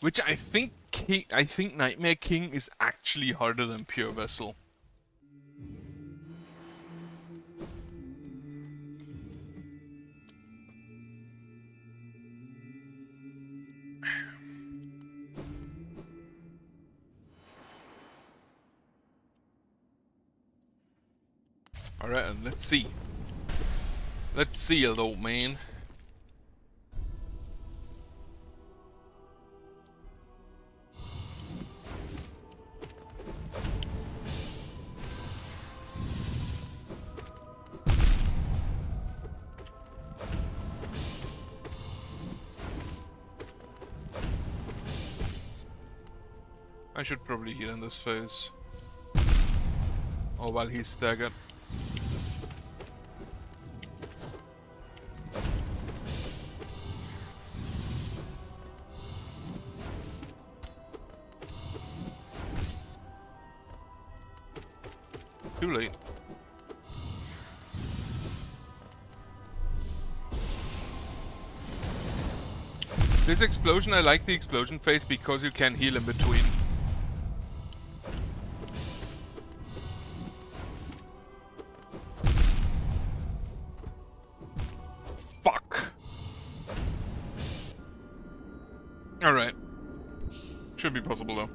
Which I think Nightmare King is actually harder than Pure Vessel. Alright, and let's see. Let's see, old man. I should probably heal in this phase. Or while he's staggered. Too late. This explosion, I like the explosion phase because you can heal in between. Fuck. Alright. Should be possible though.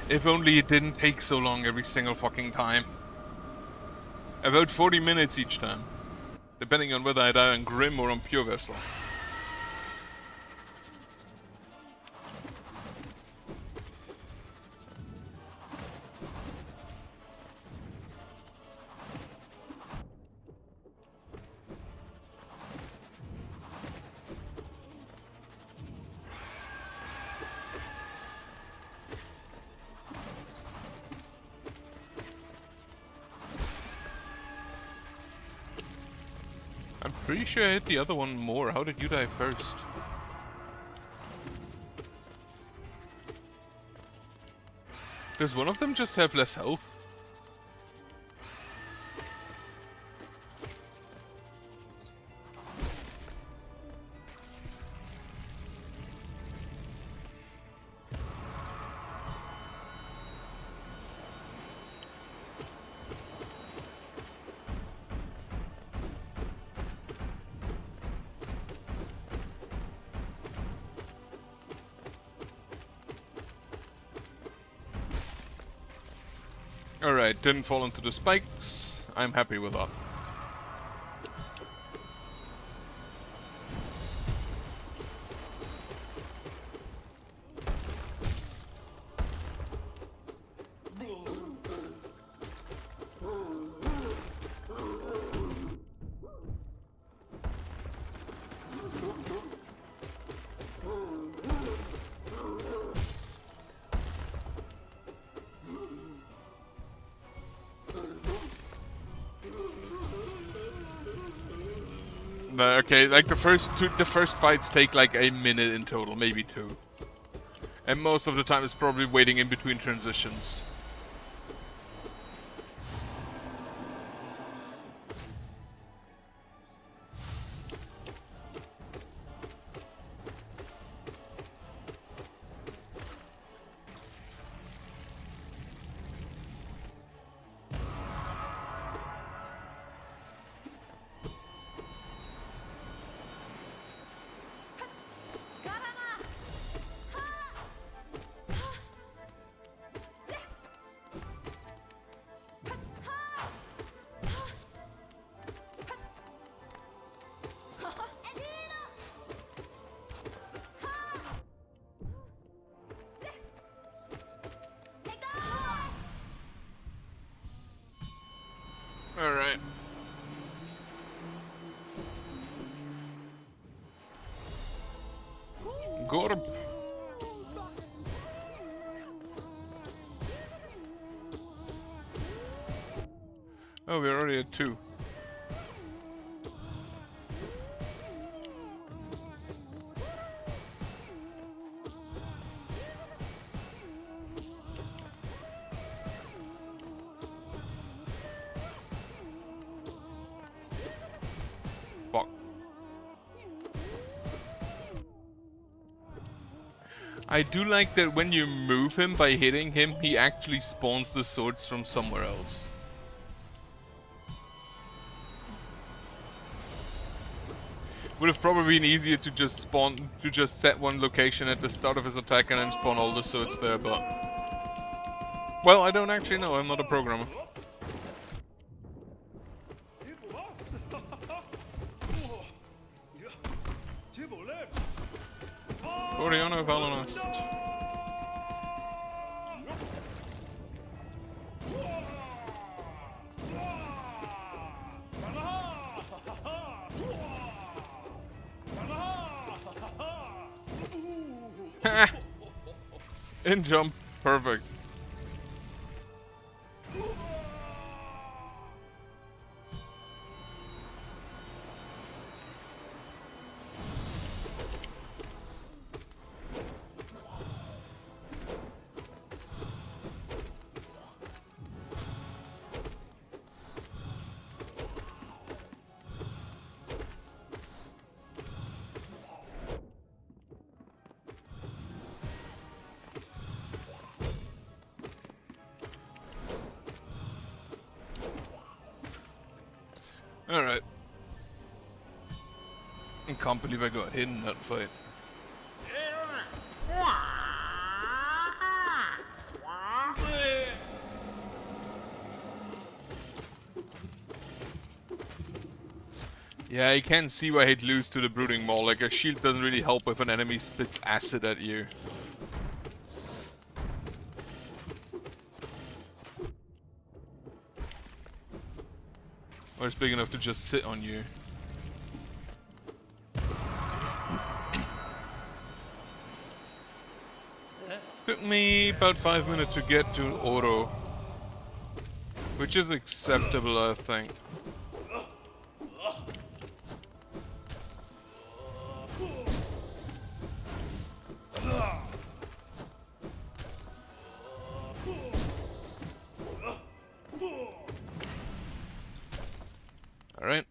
If only it didn't take so long every single fucking time. About 40 minutes each time. Depending on whether I die on Grim or on Pure Vessel. I'm pretty sure I hit the other one more. How did you die first? Does one of them just have less health? Alright, didn't fall into the spikes. I'm happy with that. No, okay, like the first fights take like a minute in total, maybe 2. And most of the time it's probably waiting in between transitions. Alright. Gorb. Oh, we're already at 2. Fuck. I do like that when you move him by hitting him, he actually spawns the swords from somewhere else. Would have probably been easier to just set one location at the start of his attack and then spawn all the swords there, but... Well, I don't actually know, I'm not a programmer. Oriana Valanast. In jump, perfect. Alright. I can't believe I got hit in that fight. Yeah, you can see why he'd lose to the Brooding Maul. Like, a shield doesn't really help if an enemy spits acid at you. Or it's big enough to just sit on you. Took me about 5 minutes to get to Oro. Which is acceptable, I think. Alright.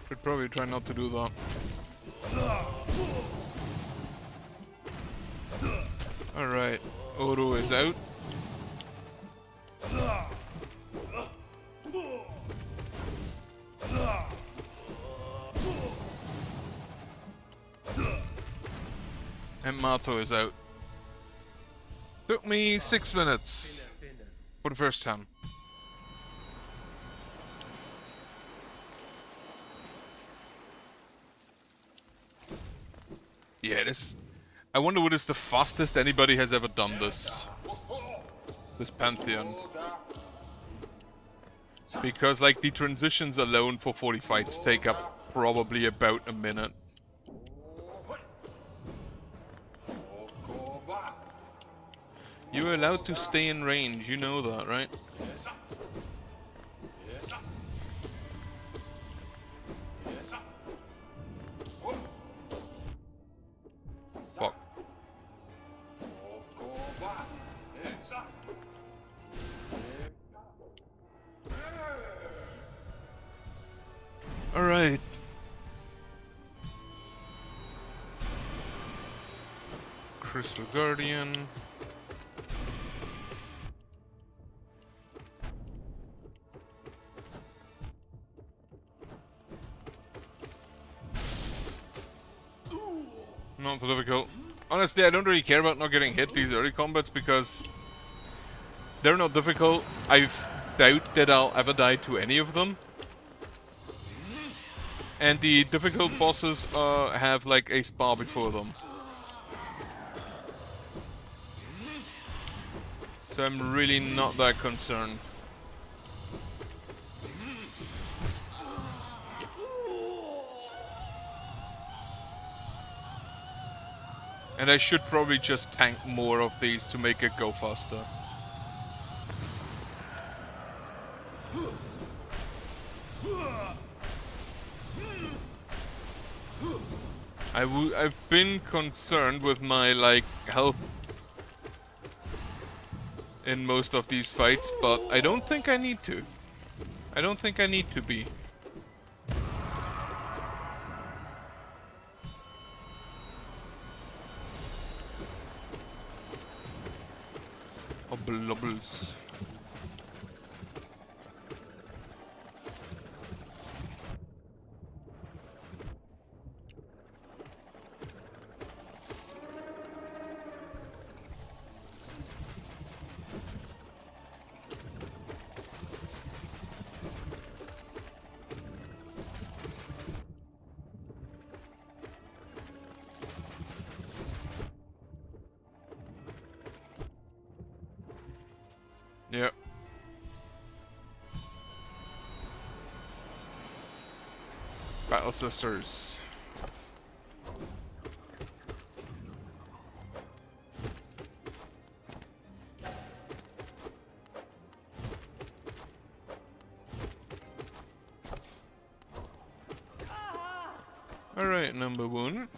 Should probably try not to do that. Alright, Oro is out. And Mato is out. Took me 6 minutes for the first time. Yeah, this... I wonder what is the fastest anybody has ever done this. This Pantheon. Because, like, the transitions alone for 40 fights take up probably about a minute. You're allowed to stay in range, you know that, right? Fuck. Alright. Crystal Guardian. Not so difficult. Honestly, I don't really care about not getting hit these early combats because they're not difficult. I doubt that I'll ever die to any of them. And the difficult bosses have like a spa before them. So I'm really not that concerned. And I should probably just tank more of these to make it go faster. I've been concerned with my, like, health in most of these fights, but I don't think I need to. I don't think I need to be. Obblobbles. Yep. Battle Sisters. Alright, number one.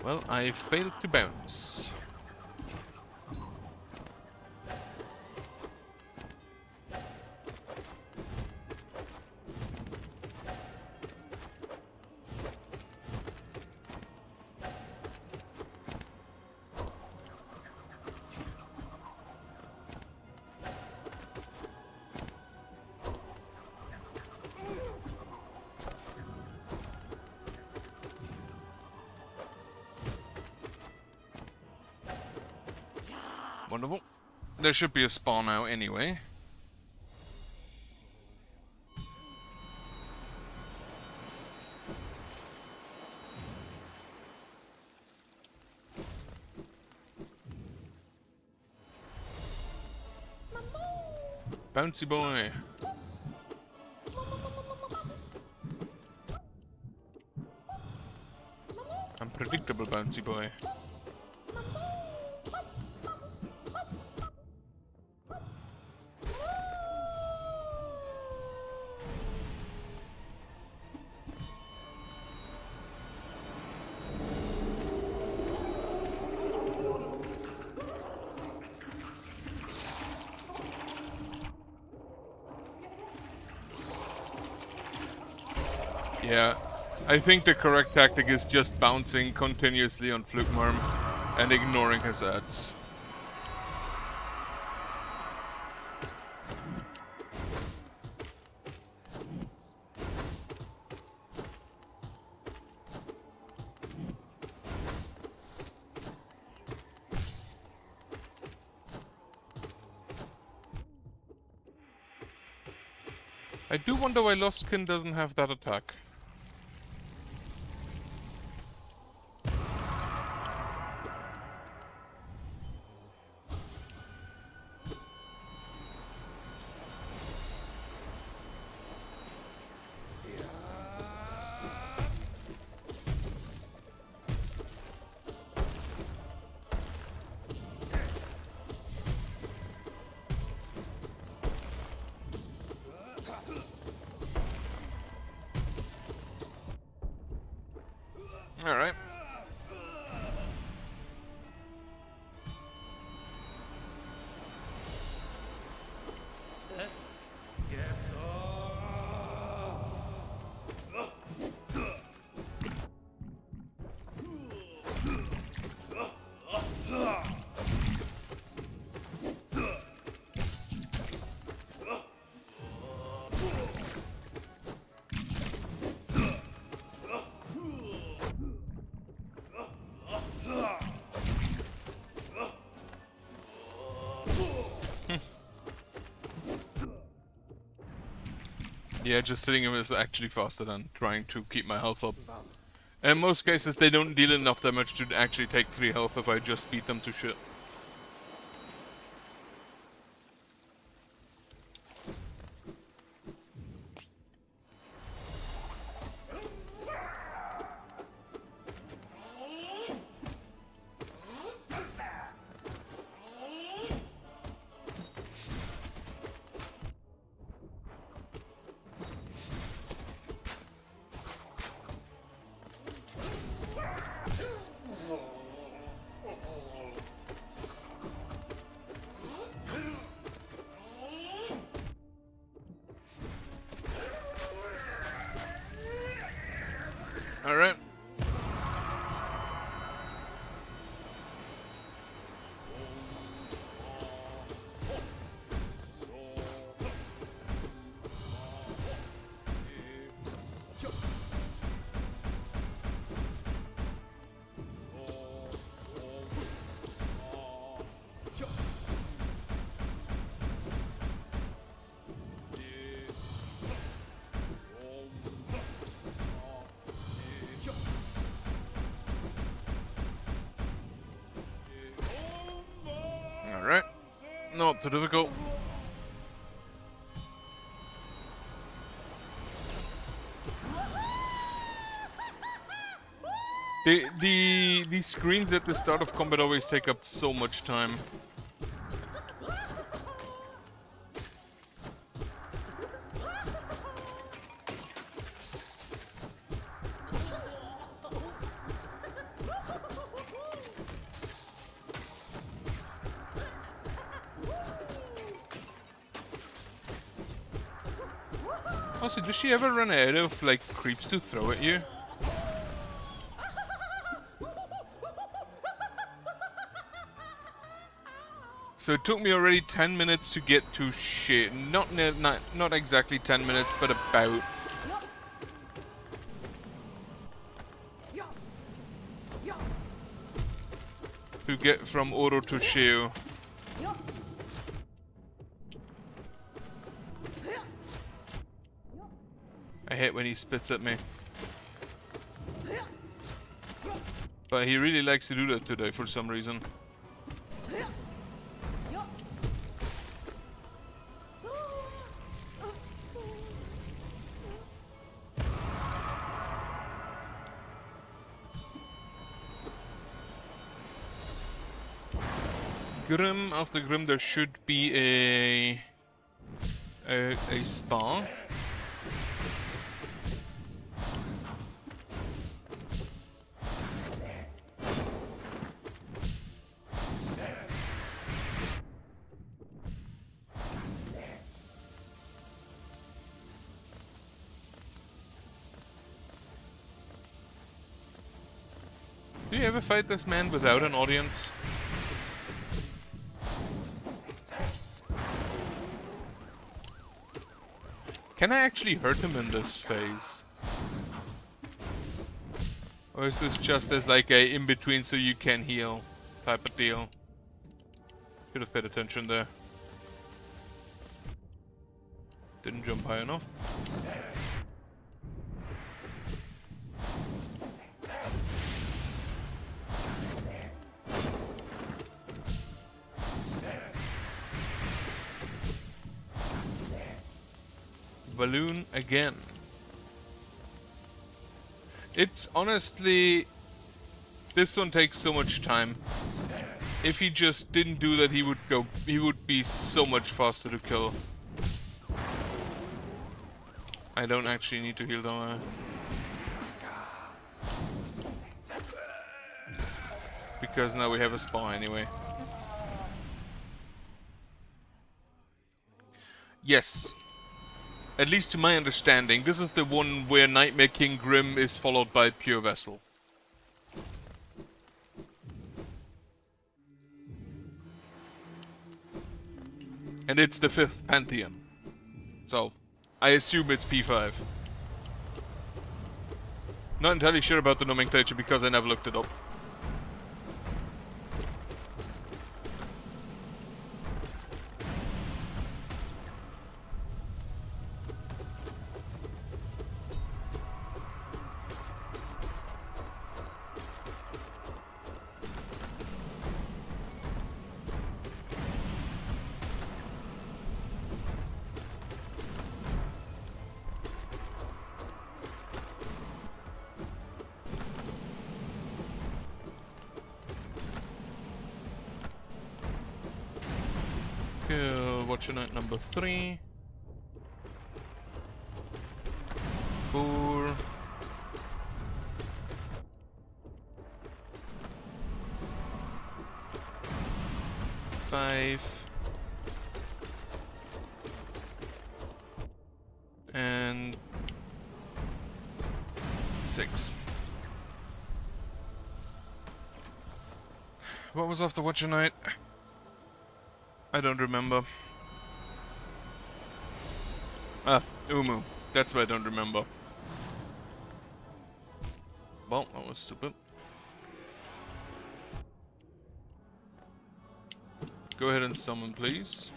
Well, I failed to bounce. Wonderful. There should be a spawn now anyway. Bouncy boy. Unpredictable bouncy boy. Yeah, I think the correct tactic is just bouncing continuously on Flugmarm and ignoring his ads. I do wonder why Lostkin doesn't have that attack. Alright. Yeah, just hitting him is actually faster than trying to keep my health up. And in most cases, they don't deal enough damage to actually take 3 health if I just beat them to shit. Alright. Alright. Not too difficult. The screens at the start of combat always take up so much time. Also, does she ever run out of, like, creeps to throw at you? So it took me already 10 minutes to get to shit. Not exactly 10 minutes, but about. To get from Oro to Sheo. I hate when he spits at me. But he really likes to do that today for some reason. Grim, after Grim there should be a spa. we ever fight this man without an audience? Can I actually hurt him in this phase? Or is this just as like a in-between so you can heal type of deal? Should have paid attention there. Didn't jump high enough. Balloon again. It's honestly... This one takes so much time. If he just didn't do that, he would be so much faster to kill. I don't actually need to heal, don't I? Because now we have a spa anyway. Yes. At least to my understanding, this is the one where Nightmare King Grim is followed by Pure Vessel. And it's the 5th Pantheon. So, I assume it's P5. Not entirely sure about the nomenclature because I never looked it up. Watcher Knight number 3. 4. 5. And 6. What was after Watcher Knight? I don't remember. Ah, Umu. That's what I don't remember. Well, that was stupid. Go ahead and summon, please.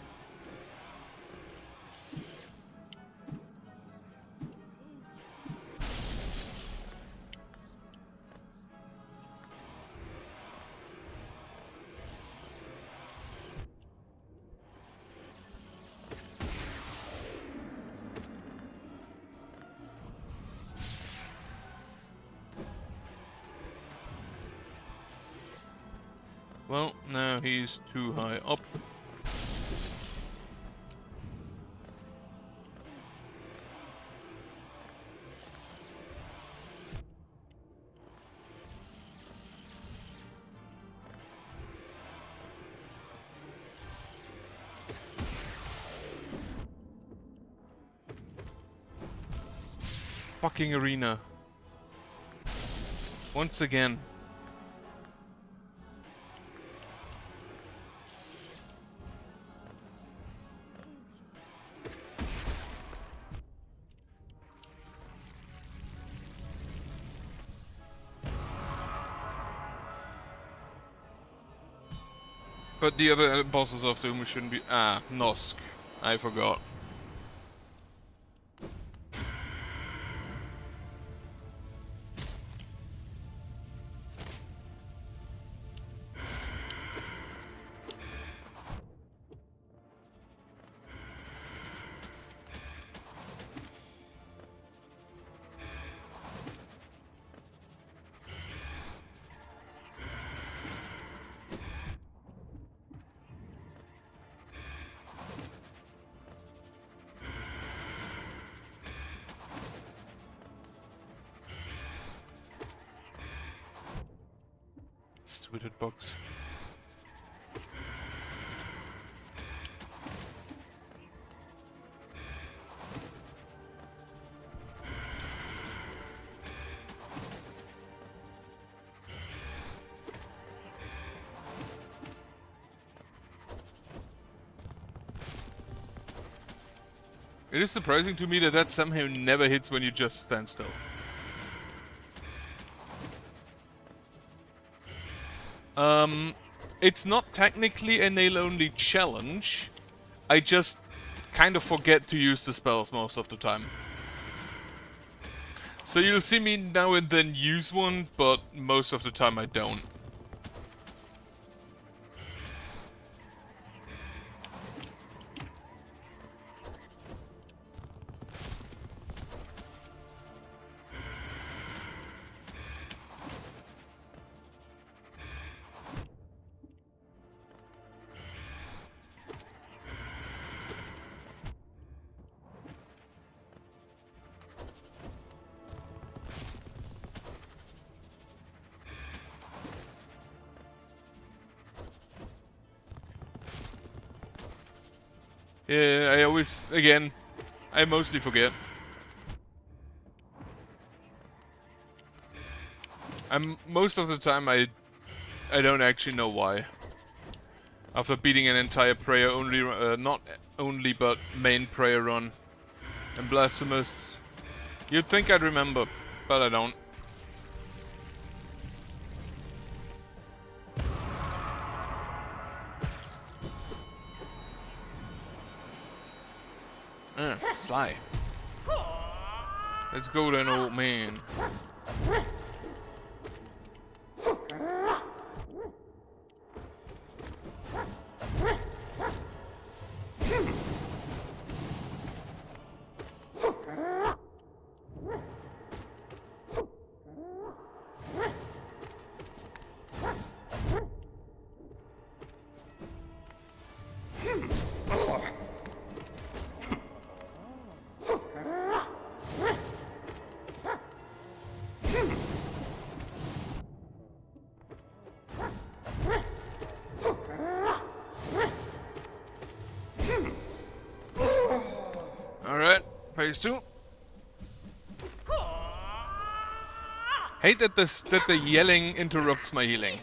Well, now he's too high up. Fucking arena. Once again. But the other bosses of Doom shouldn't be... Ah, Nosk. I forgot. Stupid hitbox. It is surprising to me that that somehow never hits when you just stand still. It's not technically a nail-only challenge. I just kind of forget to use the spells most of the time. So you'll see me now and then use one, but most of the time I don't. Yeah, I always, again, I mostly forget. Most of the time I don't actually know why. After beating an entire prayer only, not only but main prayer run and Blasphemous, you'd think I'd remember, but I don't. Sly. Let's go then, old man. Alright, phase 2. Hate that the yelling interrupts my healing.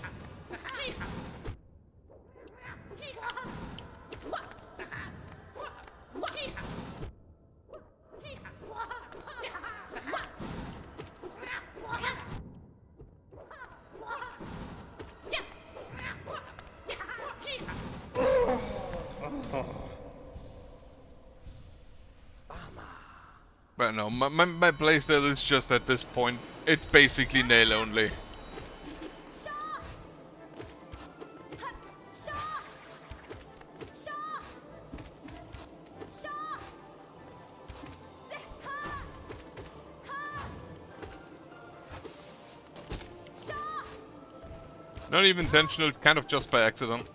But no, my playstyle is just at this point, it's basically nail only. Not even intentional, kind of just by accident.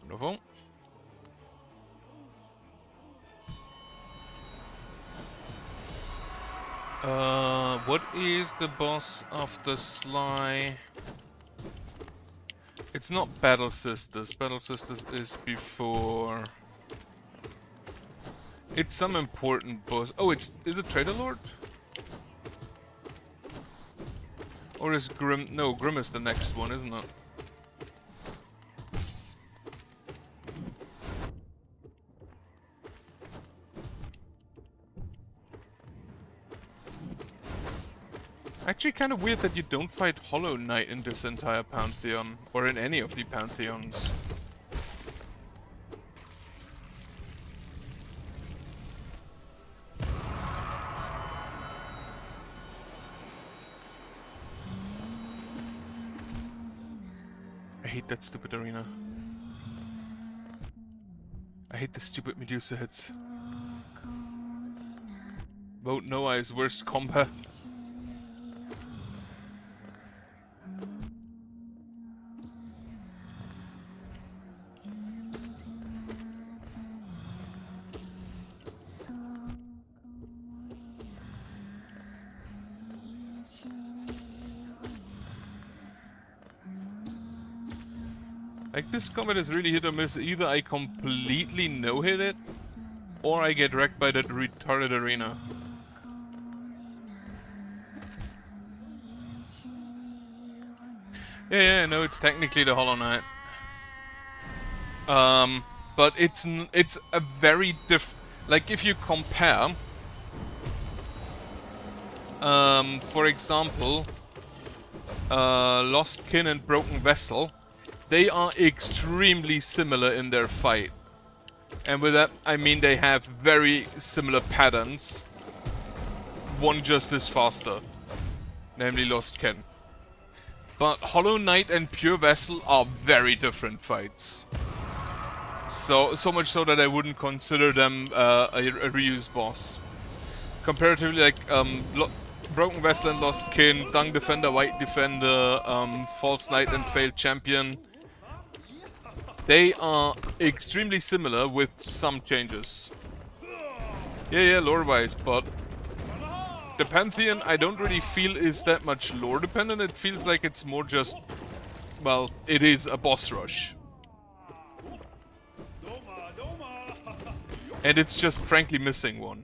Wonderful. What is the boss of the Sly? It's not Battle Sisters. Battle Sisters is before. It's some important boss. Oh, is it Trader Lord? Or is Grim? No, Grim is the next one, isn't it? Actually, kind of weird that you don't fight Hollow Knight in this entire Pantheon, or in any of the Pantheons. I hate that stupid arena. I hate the stupid Medusa hits. Vote No Eye's worst combat. Like, this combat is really hit or miss. Either I completely no-hit it, or I get wrecked by that retarded arena. Yeah, no, it's technically the Hollow Knight. But it's a very like, if you compare, for example, Lost Kin and Broken Vessel, they are extremely similar in their fight. And with that, I mean they have very similar patterns. One just is faster, namely Lost Kin. But Hollow Knight and Pure Vessel are very different fights. So much so that I wouldn't consider them a reused boss. Comparatively, like Broken Vessel and Lost Kin, Dung Defender, White Defender, False Knight and Failed Champion, they are extremely similar with some changes. Yeah, lore-wise, but the Pantheon I don't really feel is that much lore dependent. It feels like it's more just, well, it is a boss rush. And it's just frankly missing one.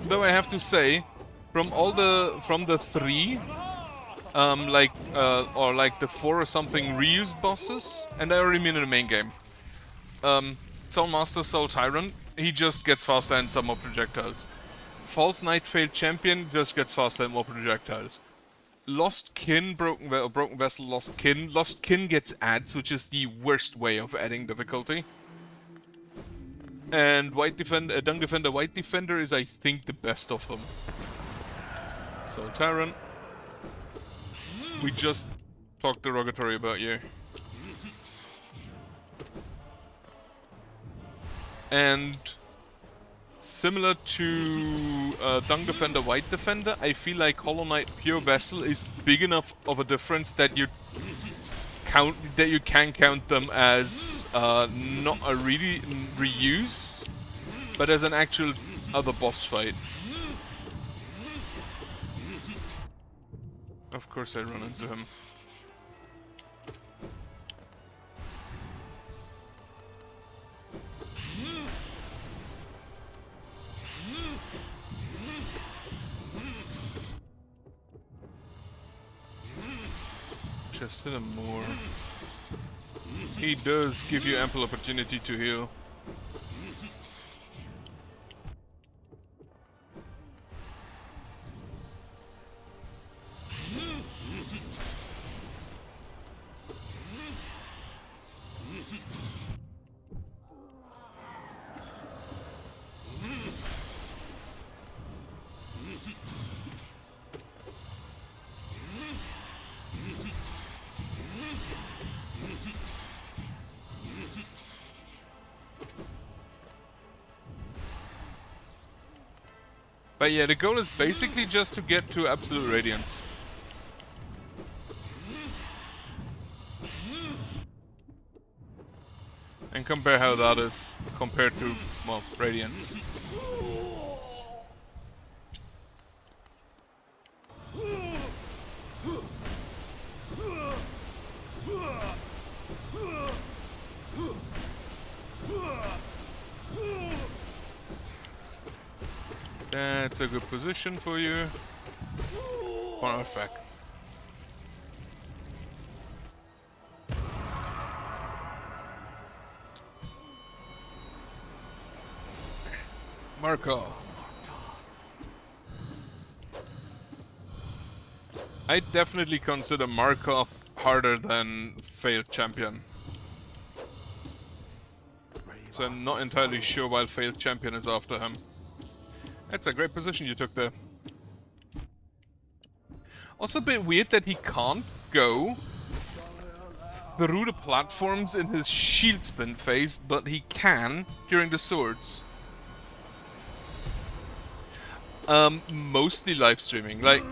Though I have to say, from the three, or like the 4 or something reused bosses, and I already mean in the main game. Soul Master, Soul Tyrant, he just gets faster and some more projectiles. False Knight, Failed Champion just gets faster and more projectiles. Lost Kin, Broken Vessel, Lost Kin. Lost Kin gets adds, which is the worst way of adding difficulty. And Dung Defender, White Defender is, I think, the best of them. So, Tyrant, we just talked derogatory about you. And similar to Dung Defender, White Defender, I feel like Hollow Knight Pure Vessel is big enough of a difference that you can count them as not a really reuse, but as an actual other boss fight. Of course I run into him. Just a more. He does give you ample opportunity to heal. But yeah, the goal is basically just to get to absolute radiance. And compare how that is compared to, well, radiance. That's a good position for you. Perfect. Markov. I definitely consider Markov harder than Failed Champion. So I'm not entirely sure why Failed Champion is after him. That's a great position you took there. Also a bit weird that he can't go through the platforms in his shield spin phase, but he can during the swords. Mostly live streaming. Like,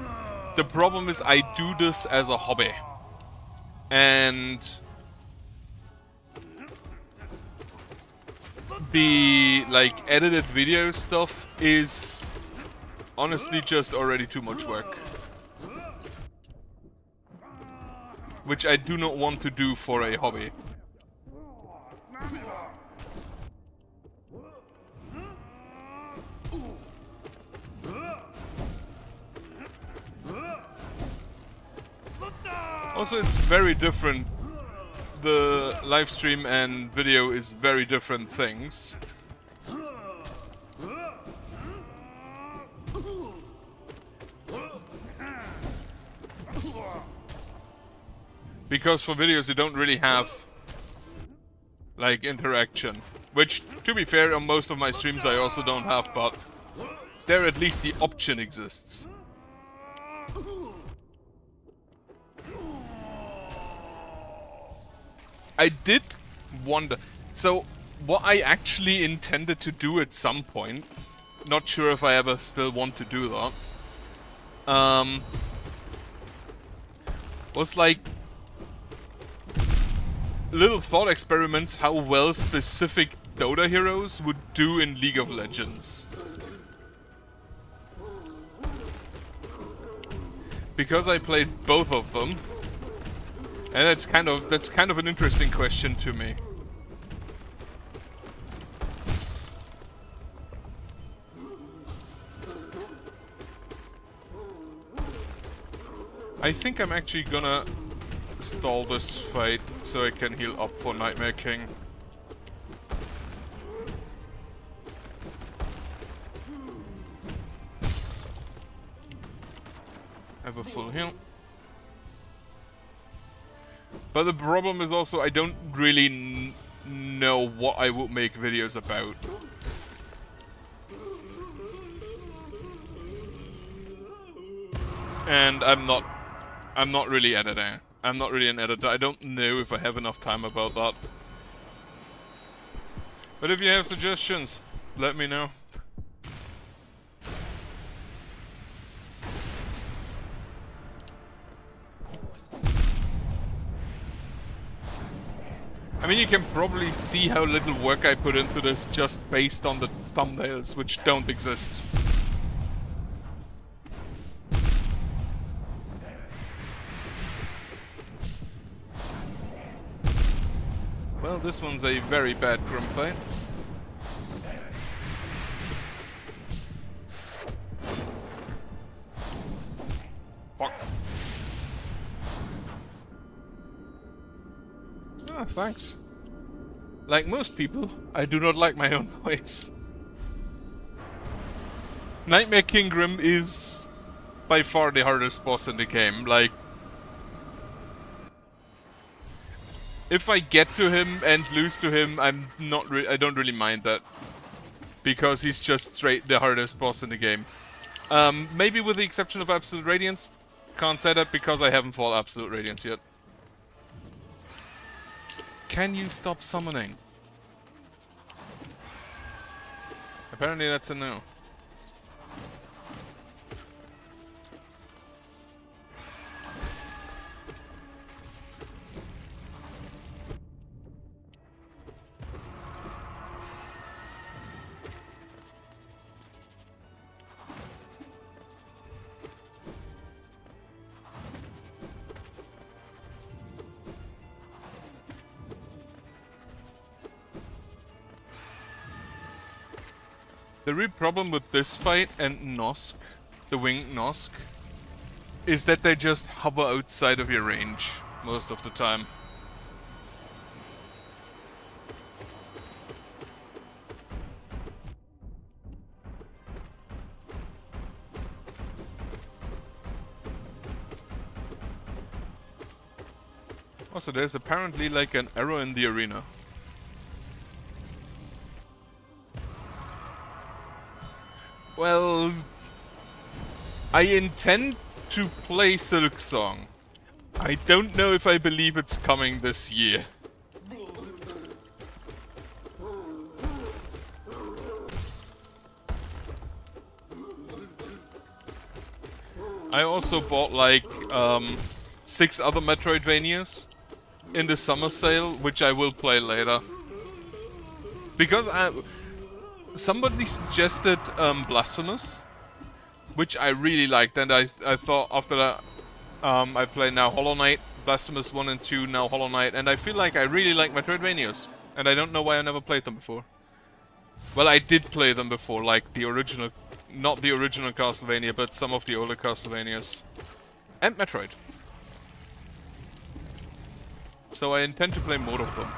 The problem is I do this as a hobby. And the like edited video stuff is honestly just already too much work. Which I do not want to do for a hobby. Also, it's very different. The live stream and video is very different things. Because for videos you don't really have like interaction. Which, to be fair, on most of my streams I also don't have, but there at least the option exists. I did wonder... So, what I actually intended to do at some point, not sure if I ever still want to do that, was like little thought experiments how well specific Dota heroes would do in League of Legends. Because I played both of them, and that's kind of an interesting question to me. I think I'm actually gonna stall this fight so I can heal up for Nightmare King. Have a full heal. But the problem is also I don't really know what I would make videos about. And I'm not really editing. I'm not really an editor. I don't know if I have enough time about that. But if you have suggestions, let me know. I mean, you can probably see how little work I put into this just based on the thumbnails, which don't exist. Well, this one's a very bad Grim fight. Fuck. Ah, thanks. Like most people, I do not like my own voice. Nightmare King Grim is by far the hardest boss in the game. Like, if I get to him and lose to him, I don't really mind that. Because he's just straight the hardest boss in the game. Maybe with the exception of Absolute Radiance. Can't say that because I haven't fought Absolute Radiance yet. Can you stop summoning? Apparently that's a no. The real problem with this fight and Nosk, the winged Nosk, is that they just hover outside of your range most of the time. Also, there's apparently like an arrow in the arena. Well, I intend to play Silk Song. I don't know if I believe it's coming this year. I also bought like 6 other Metroidvanias in the summer sale, which I will play later. Because somebody suggested Blasphemous, which I really liked, and I thought after that I play now Hollow Knight, Blasphemous 1 and 2, now Hollow Knight, and I feel like I really like Metroidvanias, and I don't know why I never played them before. Well, I did play them before, like the original, not the original Castlevania, but some of the older Castlevanias. And Metroid. So I intend to play more of them.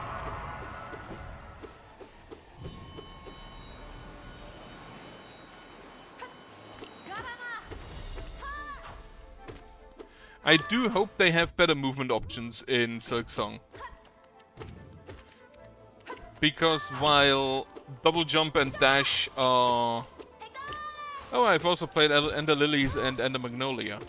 I do hope they have better movement options in Silksong. Because while double jump and dash are... Oh, I've also played Ender Lilies and Ender Magnolia.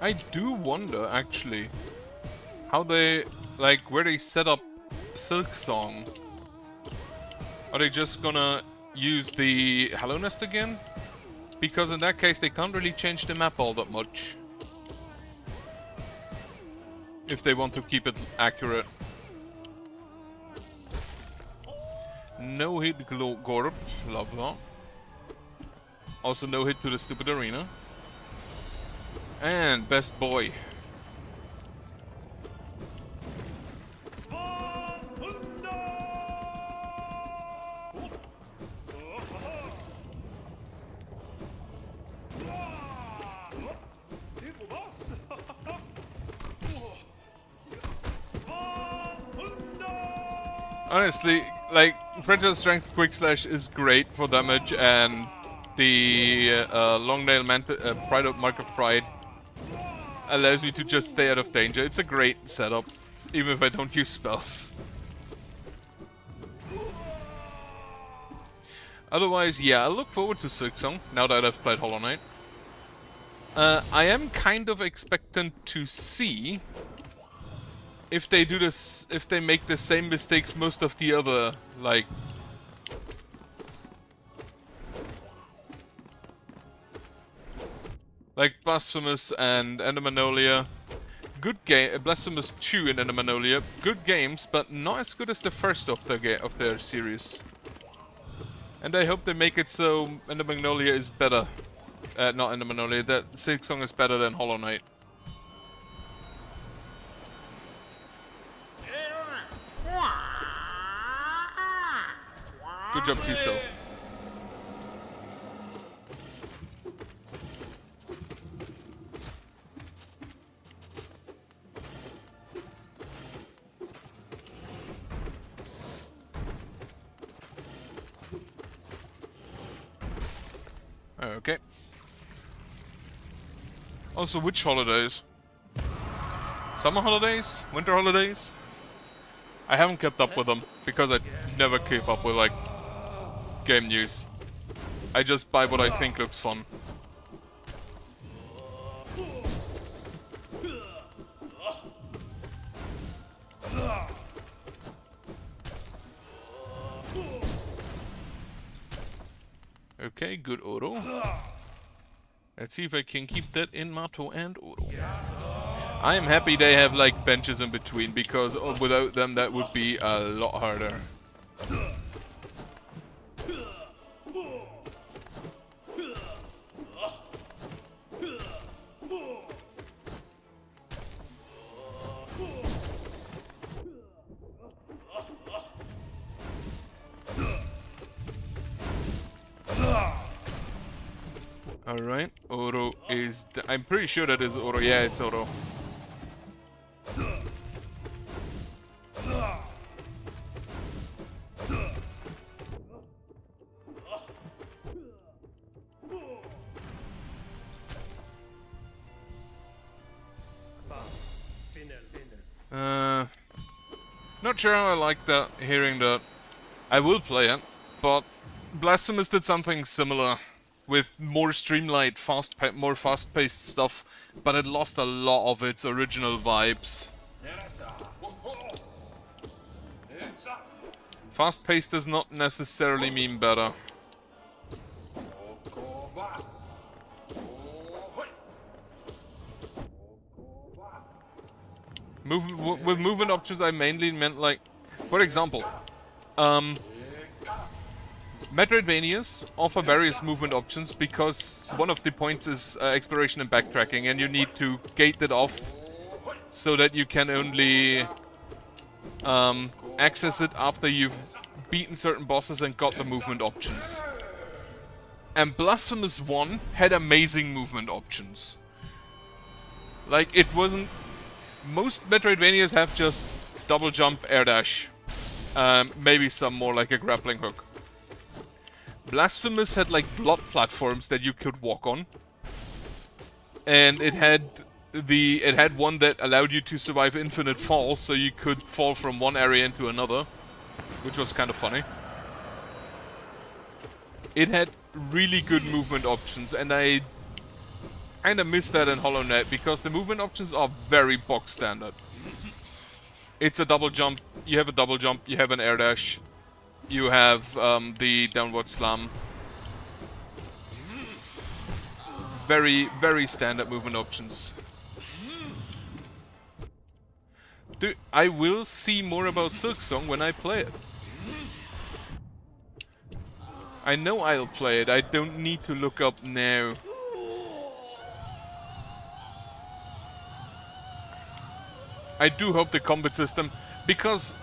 I do wonder, actually, how they, like, where they set up Silksong. Are they just gonna use the Hallow Nest again? Because in that case, they can't really change the map all that much. If they want to keep it accurate. No hit Gorb, love that. Also no hit to the stupid arena. And best boy. Honestly, like, Fragile Strength Quick Slash is great for damage, and the Long Nail Mark of Pride allows me to just stay out of danger. It's a great setup, even if I don't use spells. Otherwise, yeah, I look forward to Silksong, now that I've played Hollow Knight. I am kind of expectant to see if they do this, if they make the same mistakes most of the other, like... Like Blasphemous and Ender Magnolia. Good game, Blasphemous 2 and Ender Magnolia. Good games, but not as good as the first of their series. And I hope they make it so Ender Magnolia is better. Not Ender Magnolia, that Silksong is better than Hollow Knight. Good job, T-Cell. Okay. Also, which holidays? Summer holidays? Winter holidays? I haven't kept up with them, because I never keep up with, like, game news. I just buy what I think looks fun. Okay, good auto. Let's see if I can keep that in Mato and auto. I am happy they have like benches in between, because without them that would be a lot harder. Alright, Oro is... I'm pretty sure that is Oro. Yeah, it's Oro. Not sure how I like that, hearing that. I will play it, but Blasphemous did something similar with more streamlined, more fast-paced stuff, but it lost a lot of its original vibes. Fast-paced does not necessarily mean better. With movement options, I mainly meant, like, for example, Metroidvanias offer various movement options because one of the points is exploration and backtracking, and you need to gate it off so that you can only access it after you've beaten certain bosses and got the movement options. And Blasphemous 1 had amazing movement options. Like, it wasn't... Most Metroidvanias have just double jump, air dash. Maybe some more like a grappling hook. Blasphemous had like blood platforms that you could walk on. And it had one that allowed you to survive infinite falls, so you could fall from one area into another, which was kind of funny. It had really good movement options, and I kind of miss that in Hollow Knight because the movement options are very box standard. It's a double jump, you have a double jump, you have an air dash, you have the downward slam. Very, very standard movement options. Dude, I will see more about Silksong when I play it. I know I'll play it, I don't need to look up now. I do hope the combat system, because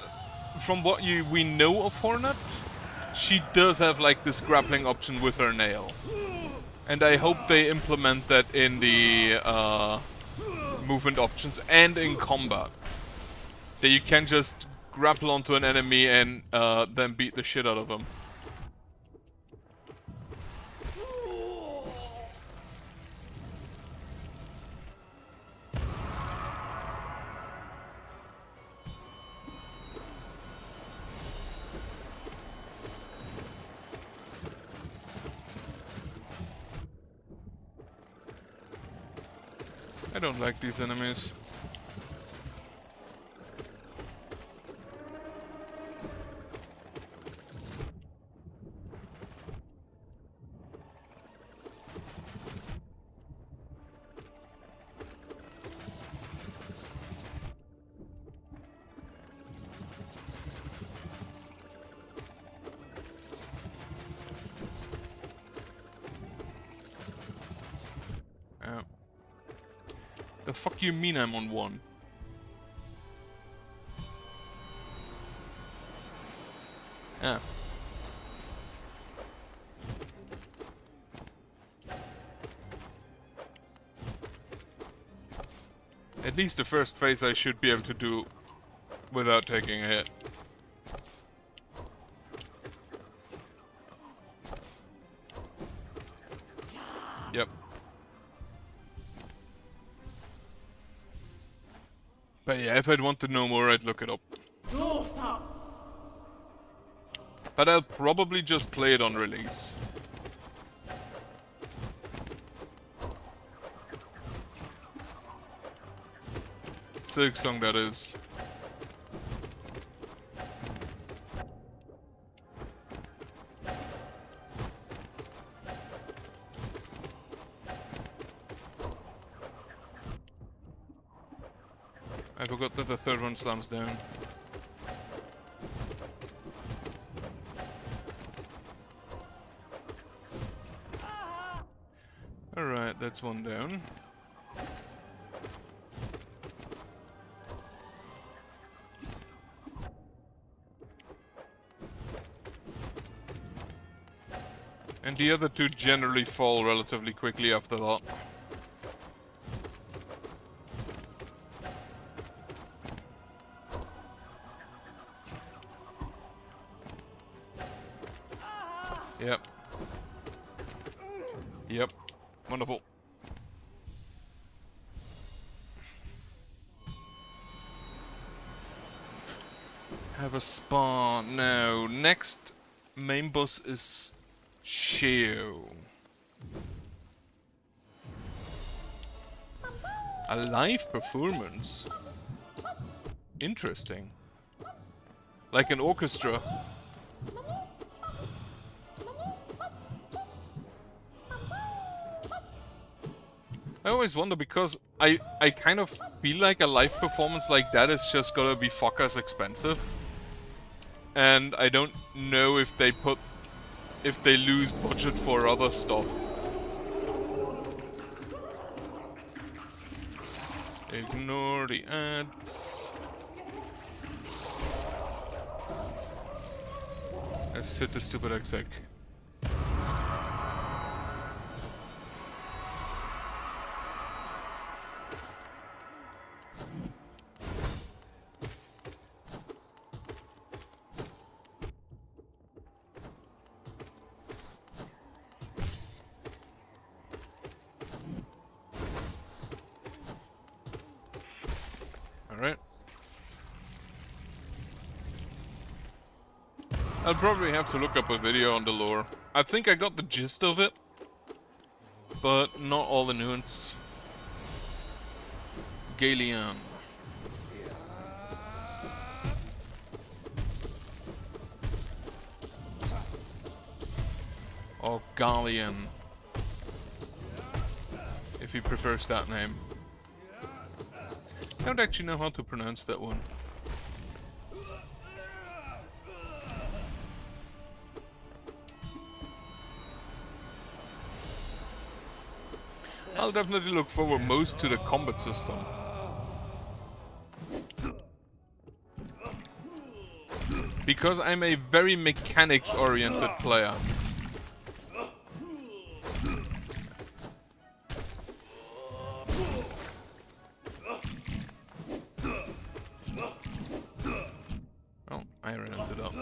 from what we know of Hornet, she does have like this grappling option with her nail. And I hope they implement that in the movement options and in combat. That you can just grapple onto an enemy and then beat the shit out of them. I don't like these enemies. The fuck you mean I'm on 1? Yeah. At least the first phase I should be able to do without taking a hit. Yep. But yeah, if I'd want to know more, I'd look it up. But I'll probably just play it on release. Silksong, that is. I forgot that the third one slams down. Alright, that's one down. And the other two generally fall relatively quickly after that. Yep. Yep. Wonderful. have a spawn now. Next main boss is Sheo. A live performance. Interesting. Like an orchestra. I always wonder because I kind of feel like a live performance like that is just gonna be fuckers expensive. And I don't know if they lose budget for other stuff. Ignore the ads. Let's hit the stupid exec. Alright. I'll probably have to look up a video on the lore. I think I got the gist of it, but not all the nuance. Galeon. Or Galeon, if he prefers that name. I don't actually know how to pronounce that one. I'll definitely look forward most to the combat system. Because I'm a very mechanics-oriented player. Oh, I ramped it up.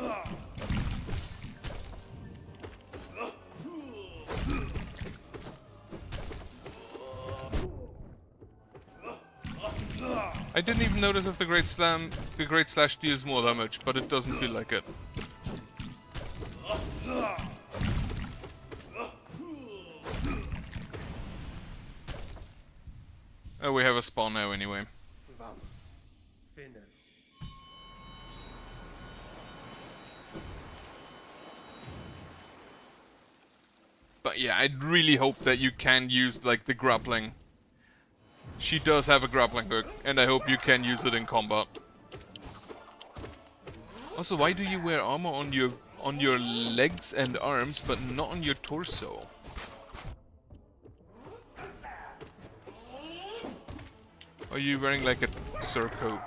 I didn't even notice if the Great Slash deals more damage, but it doesn't feel like it. Oh, we have a spawn now anyway. But yeah, I really hope that you can use like the grappling. She does have a grappling hook, and I hope you can use it in combat. Also, why do you wear armor on your legs and arms, but not on your torso? Are you wearing like a surcoat?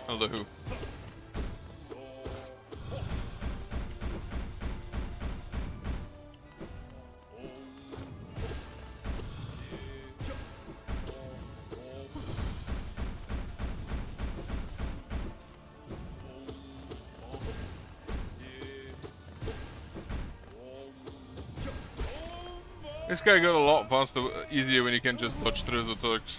Hello. This guy got a lot faster, easier when you can just dodge through the turks.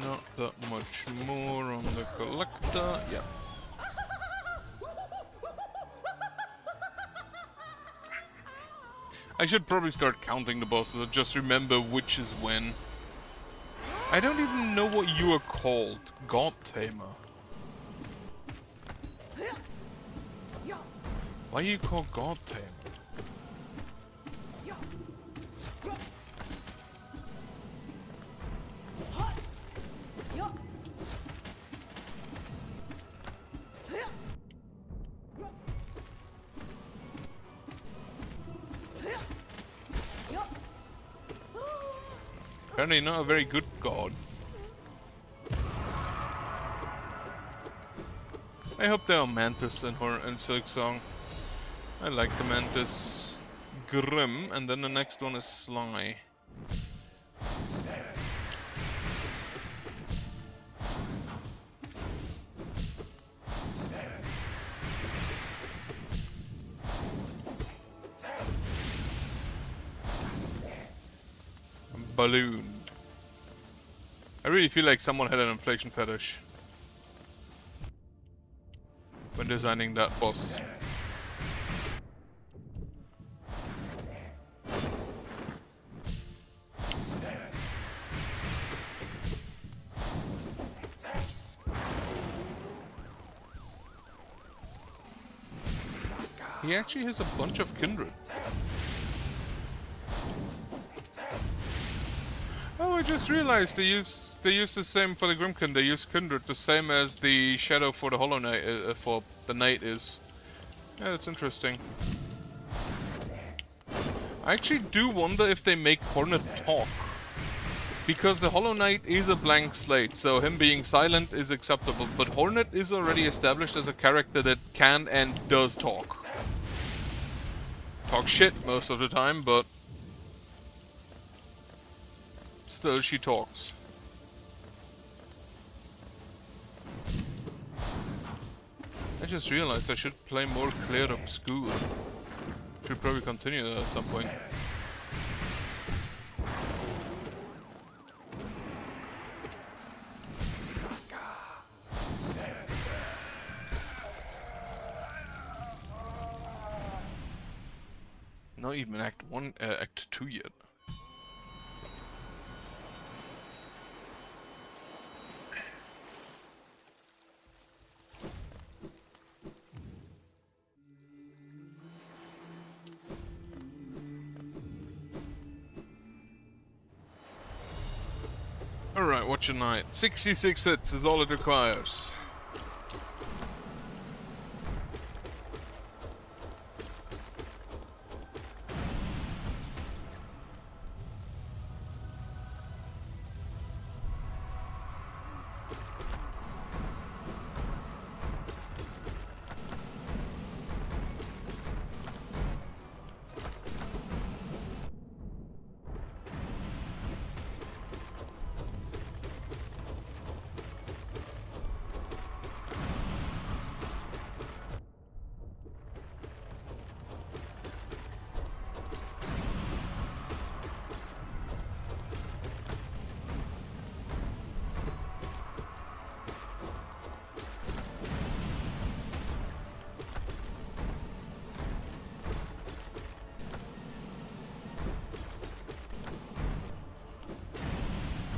Not that much more on the collector. Yeah. I should probably start counting the bosses and just remember which is when. I don't even know what you are called. God Tamer. Why are you called God Tamer? Apparently not a very good god. I hope there are Mantis in Silksong. I like the Mantis. Grim, and then the next one is Sly. Balloon. I really feel like someone had an inflation fetish when designing that boss. He actually has a bunch of kindred. Oh, I just realized they use the same for the Grimkin. They use kindred the same as the shadow for the Hollow Knight for the Knight is. Yeah, that's interesting. I actually do wonder if they make Hornet talk. Because the Hollow Knight is a blank slate, so him being silent is acceptable. But Hornet is already established as a character that can and does talk. Talk shit most of the time, but still she talks. I just realized I should play more Clear Obscure. Should probably continue that at some point. Not even Act 2 yet. Alright, watch your knight. 66 hits is all it requires.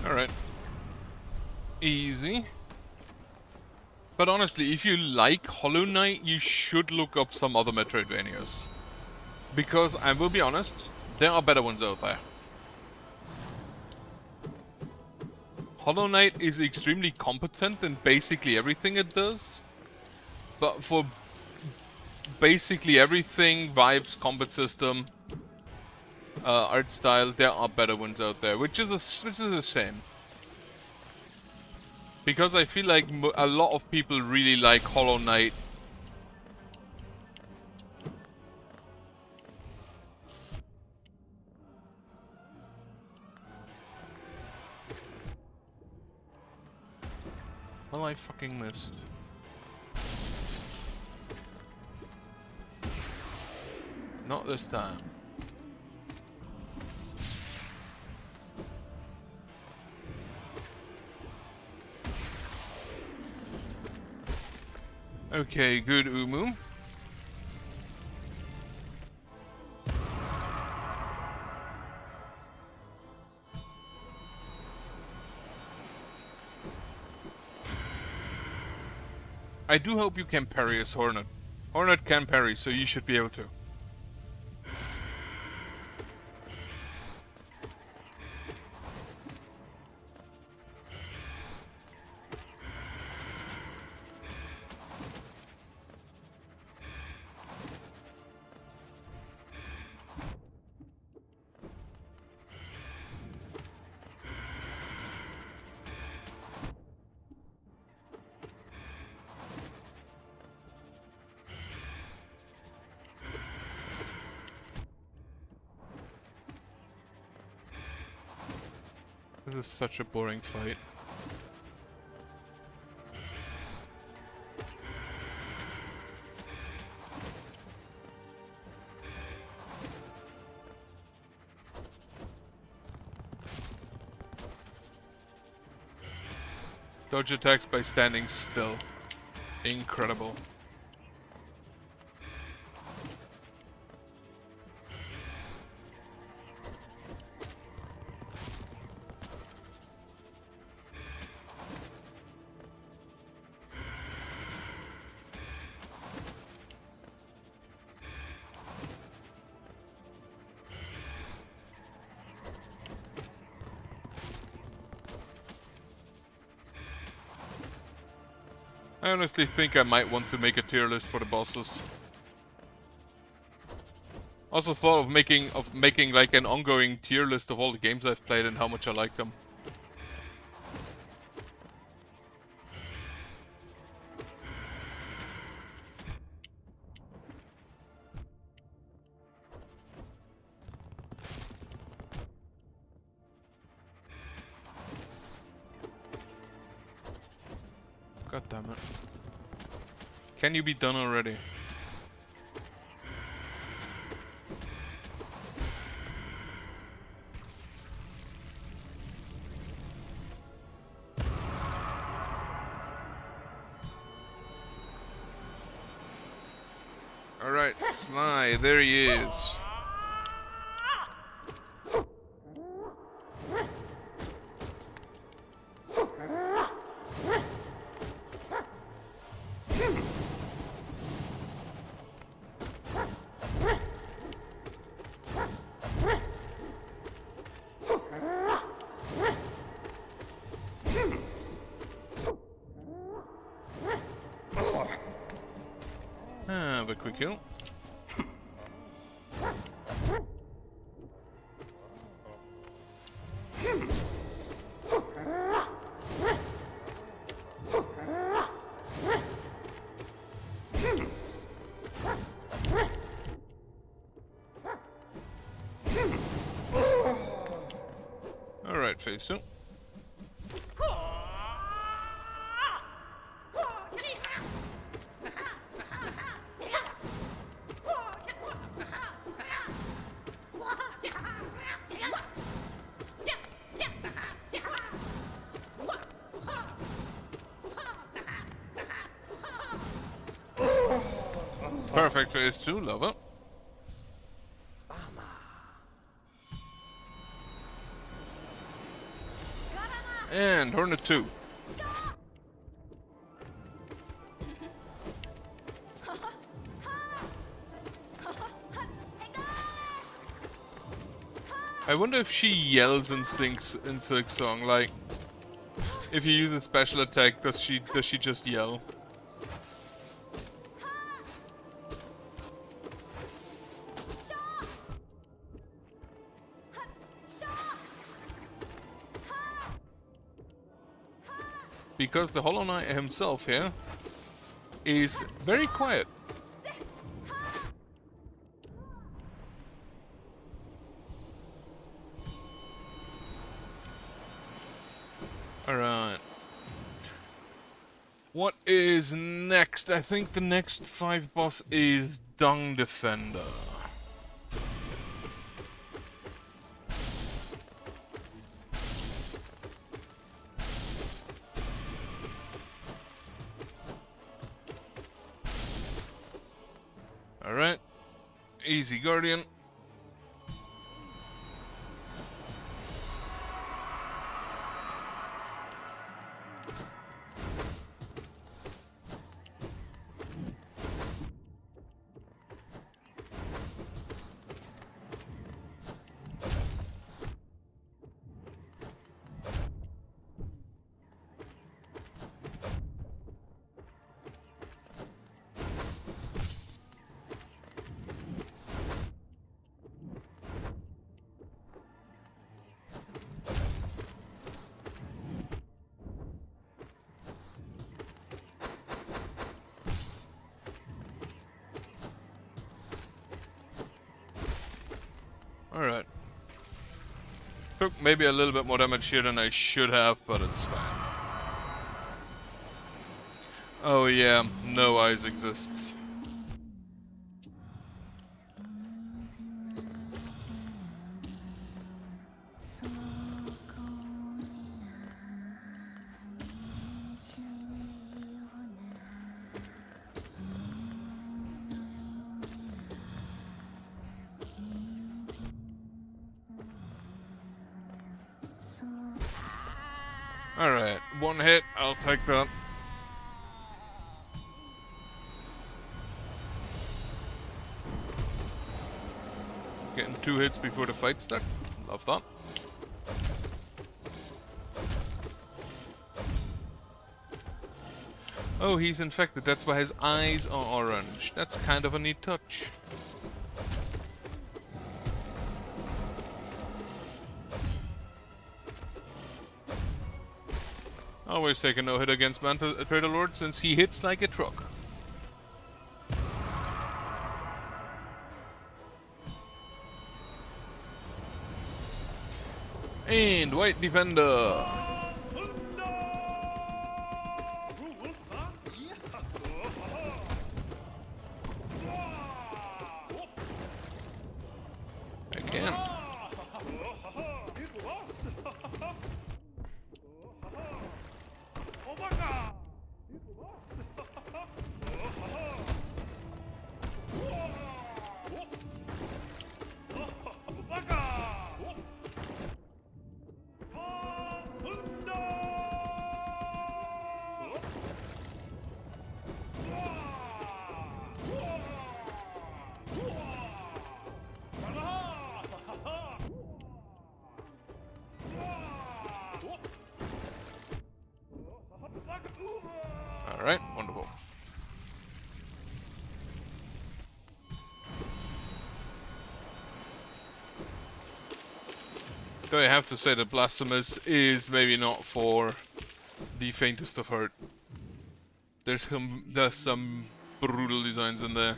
Alright. Easy. But honestly, if you like Hollow Knight, you should look up some other Metroidvanias. Because, I will be honest, there are better ones out there. Hollow Knight is extremely competent in basically everything it does. But for basically everything, vibes, combat system, art style, there are better ones out there, which is a shame. Because I feel like a lot of people really like Hollow Knight. Well, I fucking missed. Not this time. Okay, good Umu. I do hope you can parry as Hornet. Hornet can parry, so you should be able to. This is such a boring fight. Dodge attacks by standing still. Incredible. I honestly think I might want to make a tier list for the bosses. Also thought of making like an ongoing tier list of all the games I've played and how much I like them. God damn it. Can you be done already? Alright, Sly, there he is. Have a quick heal. Alright, phase 2. Perfect phase 2, love it. And Hornet 2. I wonder if she yells and sings in Silk Song, like if you use a special attack, does she just yell? Because the Hollow Knight himself here is very quiet. Alright. What is next? I think the next 5 boss is Dung Defender. Alright. Easy Guardian. Alright. Took maybe a little bit more damage here than I should have, but it's fine. Oh yeah, no eyes exists. Alright, one hit, I'll take that. Getting 2 hits before the fight starts. Love that. Oh, he's infected. That's why his eyes are orange. That's kind of a neat touch. Always take a no-hit against Trader Lord since he hits like a truck. And White Defender. Again. Alright, wonderful. Though I have to say that Blasphemous is maybe not for the faintest of heart. There's some brutal designs in there.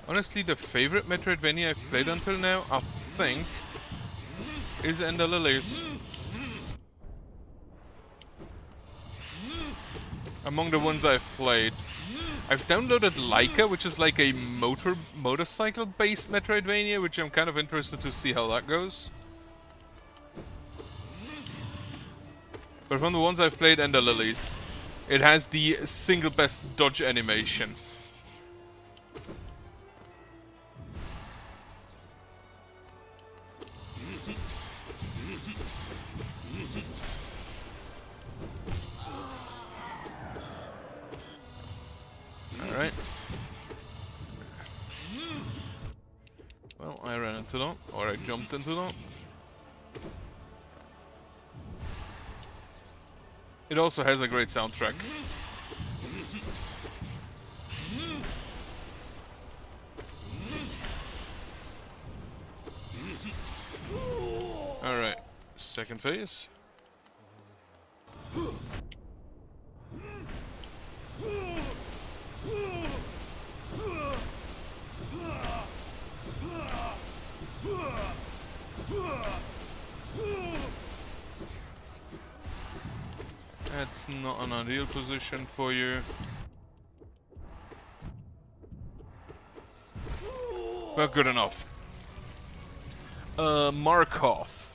Honestly, the favorite Metroidvania I've played until now, I think, is Ender Lilies. Among the ones I've played. I've downloaded Laika, which is like a motorcycle-based Metroidvania, which I'm kind of interested to see how that goes. But from the ones I've played, Ender Lilies, it has the single best dodge animation. Alright. Well, I ran into that, or I jumped into that. It also has a great soundtrack. Alright, second phase. That's not an ideal position for you. But good enough. Markov.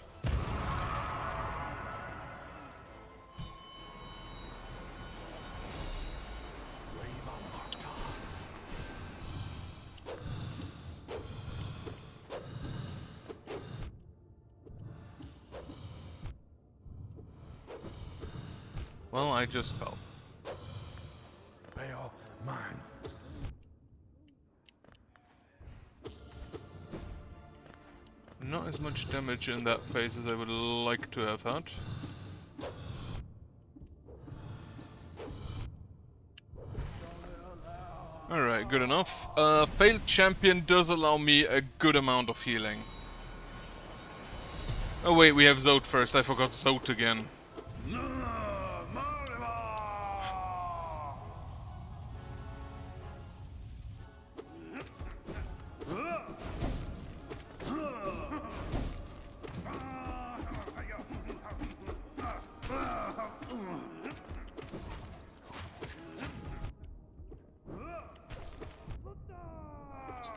Well, I just fell. Bail mine. Not as much damage in that phase as I would like to have had. Alright, good enough. Failed Champion does allow me a good amount of healing. Oh wait, we have Zote first. I forgot Zote again.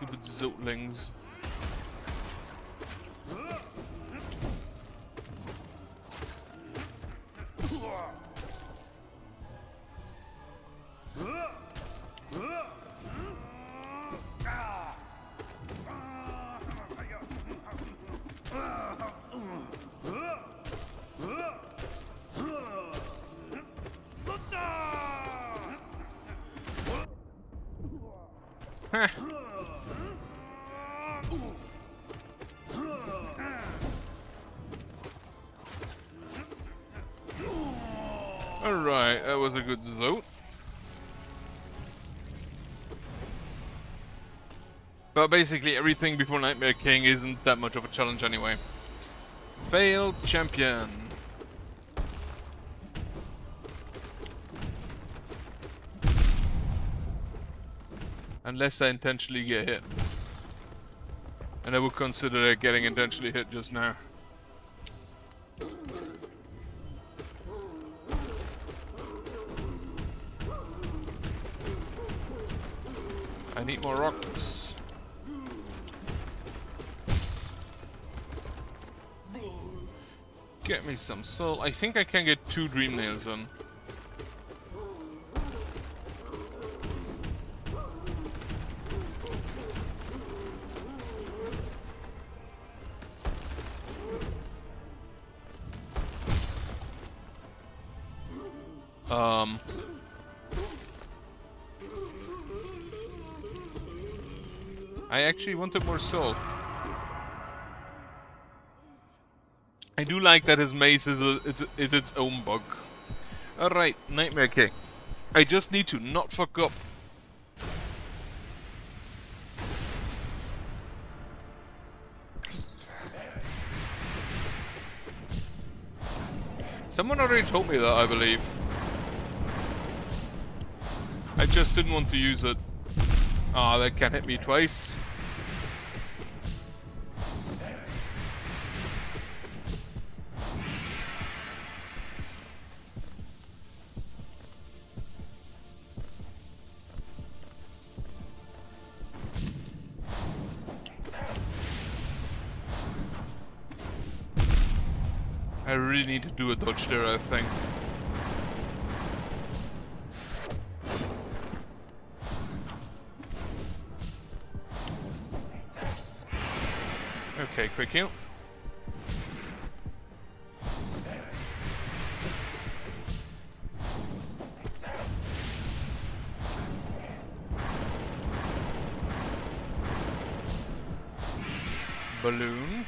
Stupid zotlings. Heh. Alright, that was a good zote. But basically everything before Nightmare King isn't that much of a challenge anyway. Failed champion. Unless I intentionally get hit. And I would consider getting intentionally hit just now. I need more rocks. Get me some soul. I think I can get 2 dream nails on. I actually wanted more soul. I do like that his mace is its own bug. Alright, Nightmare King. I just need to not fuck up. Someone already told me that, I believe. I just didn't want to use it. Ah, that can hit me twice. I really need to do a dodge there, I think. Okay, quick heal. Balloon.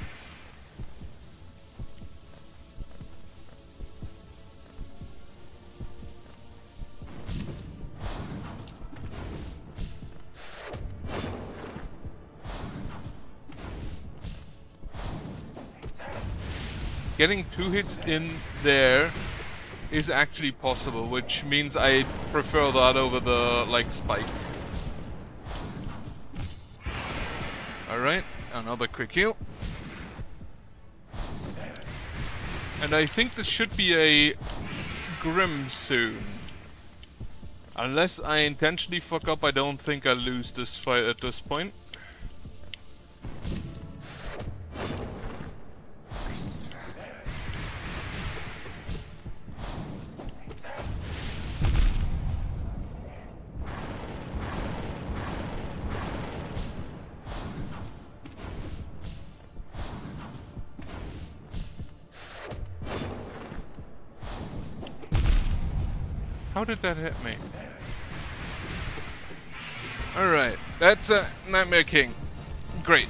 Getting 2 hits in there is actually possible, which means I prefer that over the, like, spike. Alright, another quick heal. And I think this should be a Grim soon. Unless I intentionally fuck up, I don't think I'll lose this fight at this point. How did that hit me? Alright, that's a Nightmare King. Great.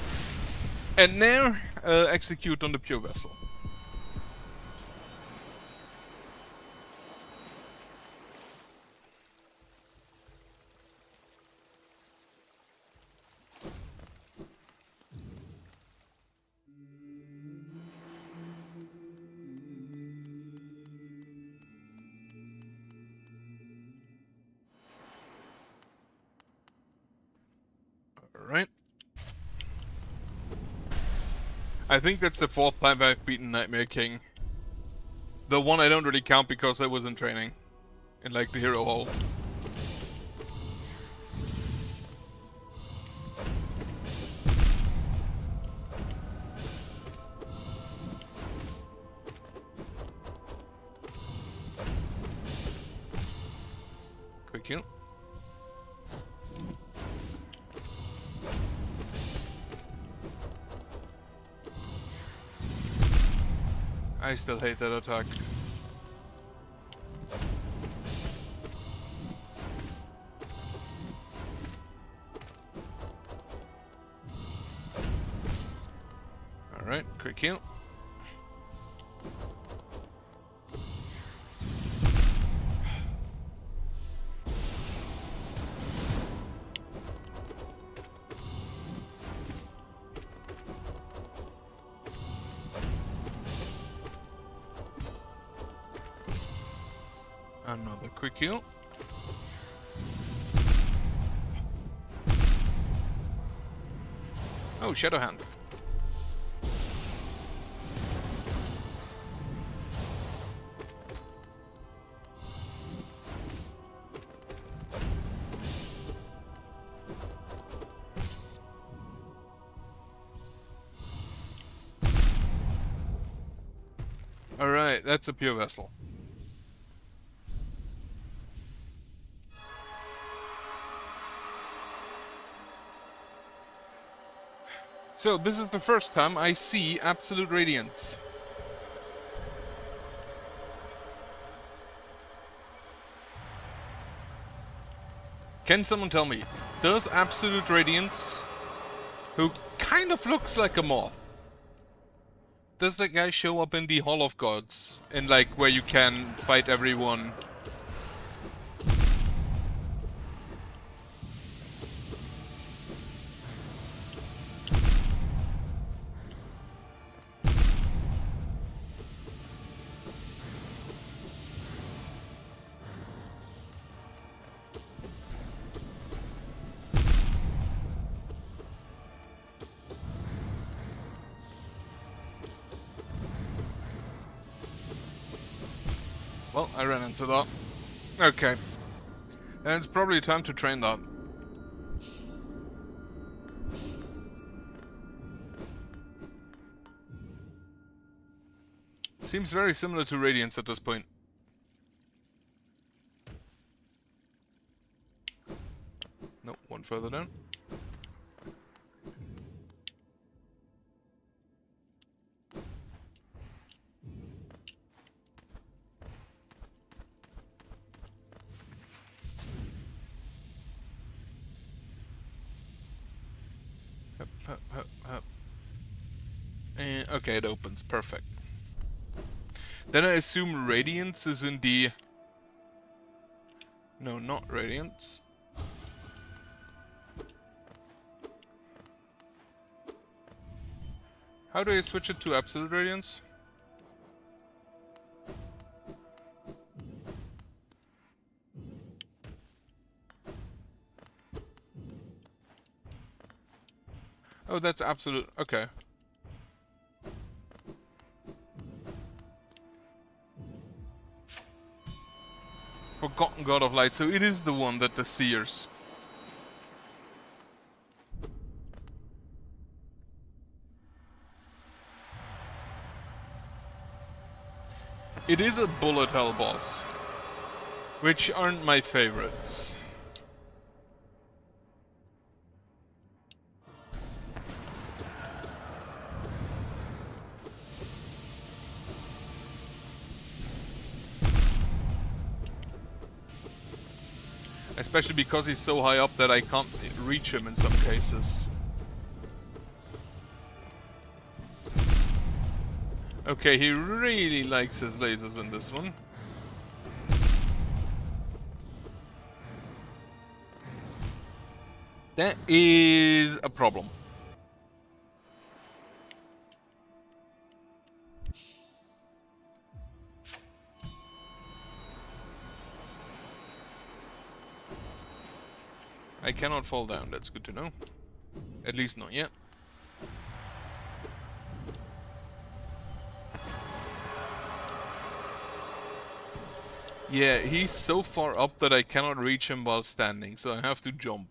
And now, execute on the Pure Vessel. Alright. I think that's the 4th time I've beaten Nightmare King. The one I don't really count because I was in training. In like the Hero Hall. quick heal. I still hate that attack. Alright, quick heal. Another quick heal. Oh, Shadow Hand. Alright, that's a pure vessel. So, this is the first time I see absolute radiance. Can someone tell me, does absolute radiance, who kind of looks like a moth, does that guy show up in the Hall of Gods? In like where you can fight everyone? Well, I ran into that. Okay. Then it's probably time to train that. Seems very similar to Radiance at this point. Nope, one further down. And, okay, it opens. Perfect. Then I assume Radiance is in the... No, not Radiance. How do I switch it to Absolute Radiance? Oh, that's Absolute. Okay. Forgotten God of Light, so it is the one that the Seers. It is a bullet hell boss, which aren't my favorites. Especially because he's so high up that I can't reach him in some cases. Okay, he really likes his lasers in this one. That is a problem. I cannot fall down, that's good to know. At least not yet. Yeah, he's so far up that I cannot reach him while standing, so I have to jump.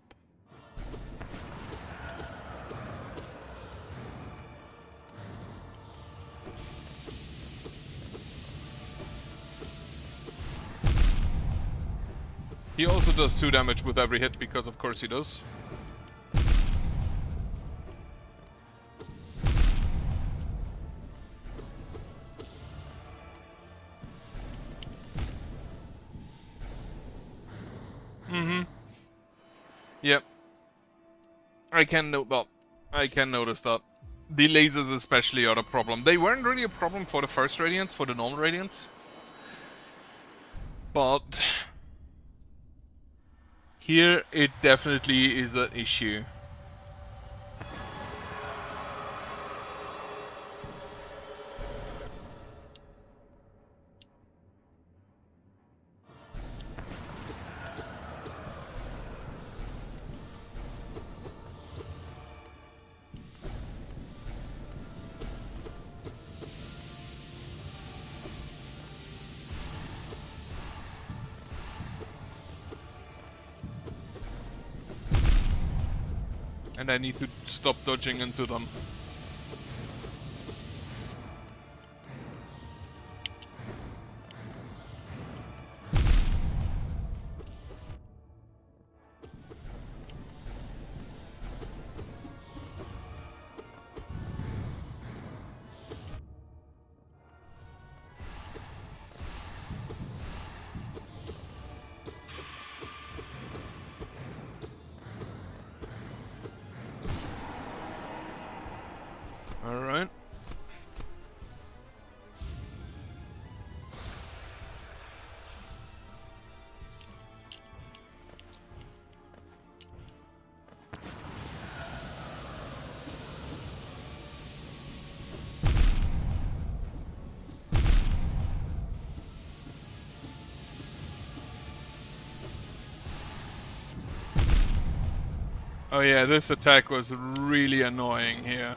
He also does 2 damage with every hit, because of course he does. Yep. I can note that. I can notice that. The lasers especially are a problem. They weren't really a problem for the first Radiance, for the normal Radiance. But here it definitely is an issue. And I need to stop dodging into them. Alright. Oh yeah, this attack was really annoying here.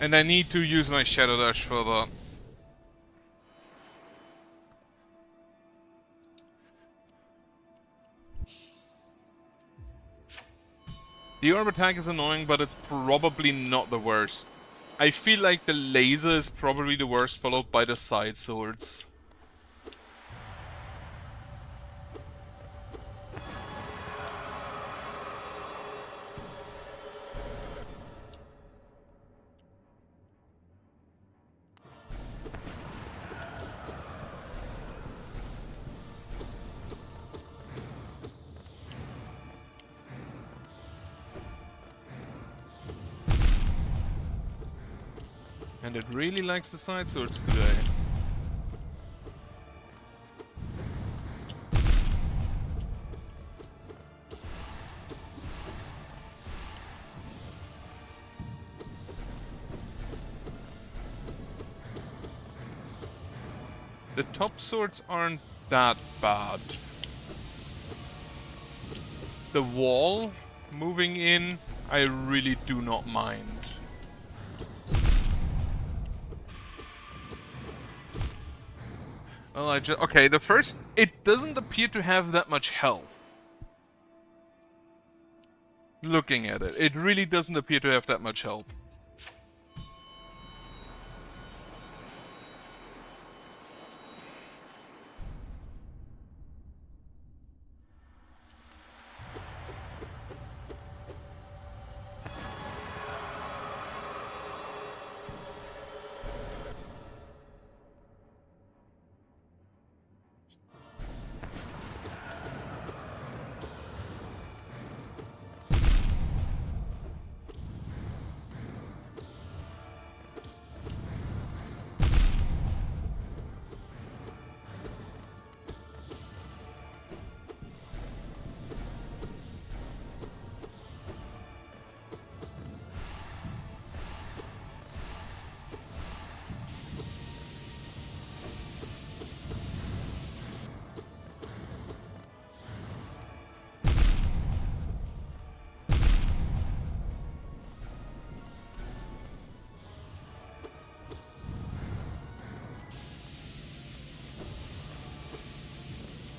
And I need to use my Shadow Dash for that. The orb attack is annoying, but it's probably not the worst. I feel like the laser is probably the worst, followed by the side swords. And it really likes the side swords today. The top swords aren't that bad. The wall moving in, I really do not mind. Well, okay, the first, it doesn't appear to have that much health. Looking at it, it really doesn't appear to have that much health.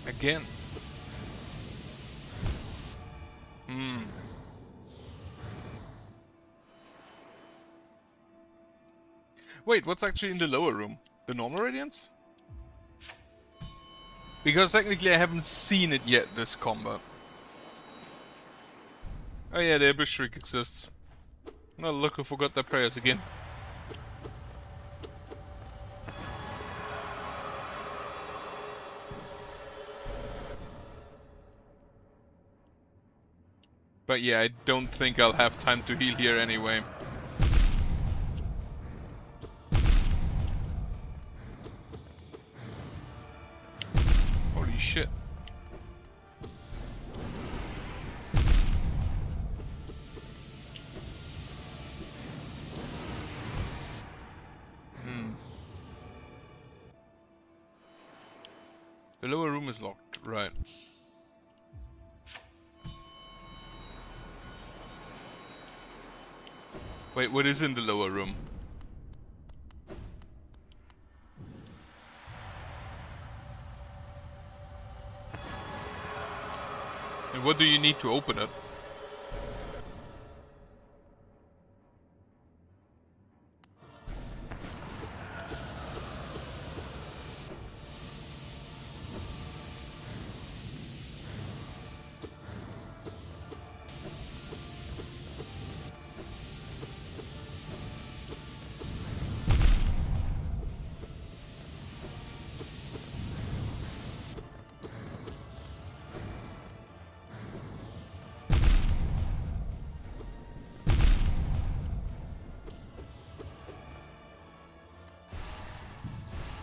Again. Wait, what's actually in the lower room? The normal radiance? Because technically I haven't seen it yet, this combat. Oh yeah, the Abyss Shriek exists. Oh look, who forgot their prayers again. But yeah, I don't think I'll have time to heal here anyway. Holy shit. The lower room is locked, right. Wait, what is in the lower room? And what do you need to open it?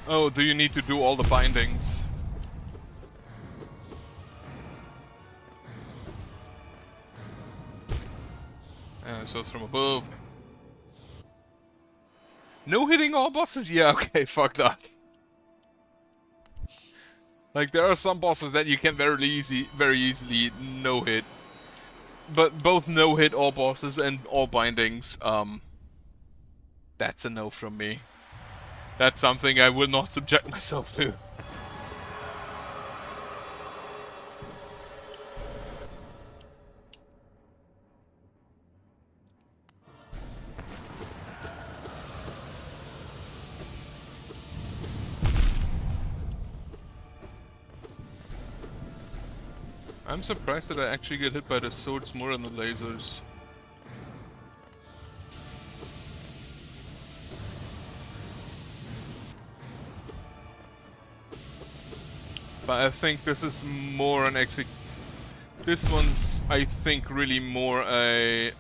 Oh, do you need to do all the bindings? So it's from above. No hitting all bosses? Yeah, okay, fuck that. Like, there are some bosses that you can very easily no-hit. But both no-hit all bosses and all bindings, that's a no from me. That's something I will not subject myself to. I'm surprised that I actually get hit by the swords more than the lasers. But I think this is more an this one's, I think, really more a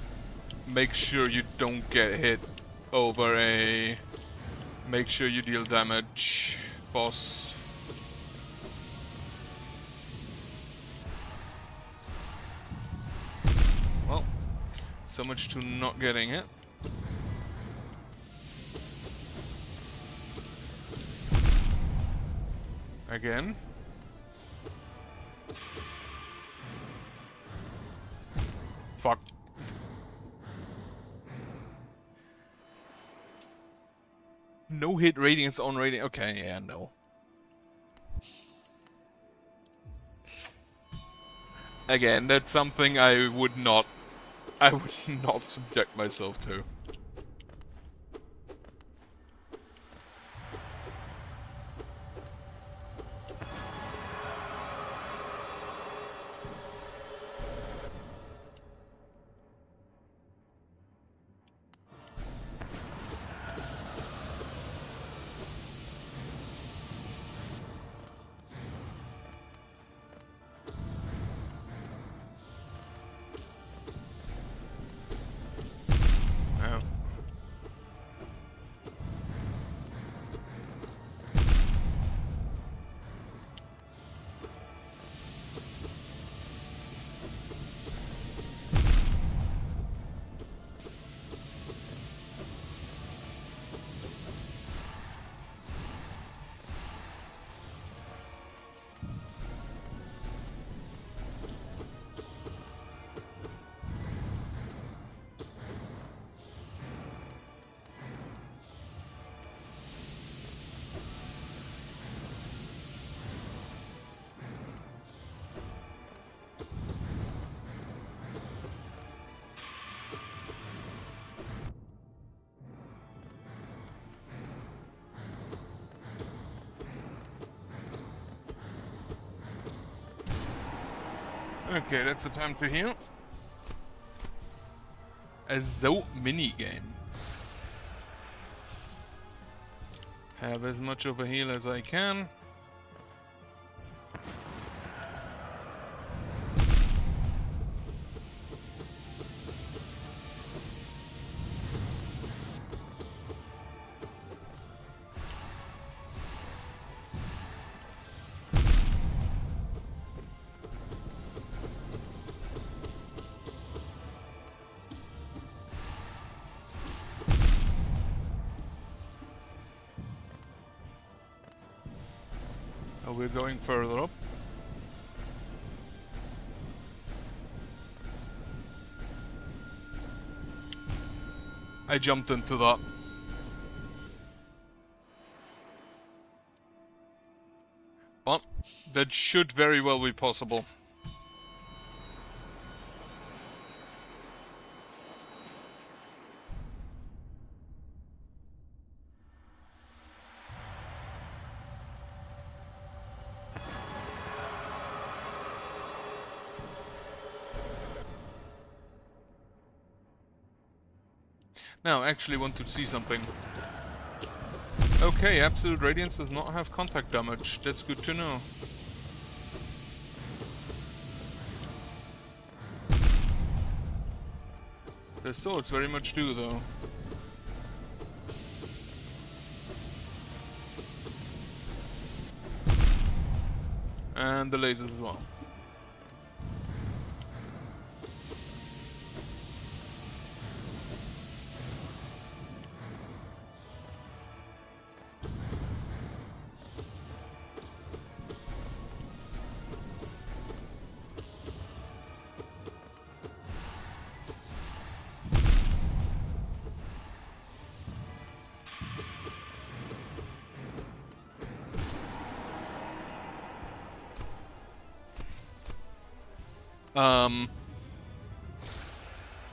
make sure you don't get hit over a make sure you deal damage boss. Well, so much to not getting it. Again. Fuck. No hit radiance on radiance. Okay, yeah, no. Again, that's something I would not subject myself to. Okay, that's the time to heal. As though minigame. Have as much of a heal as I can. Oh, we're going further up. I jumped into that. But that should very well be possible. Now, I actually want to see something. Okay, Absolute Radiance does not have contact damage. That's good to know. The swords very much do, though. And the lasers as well.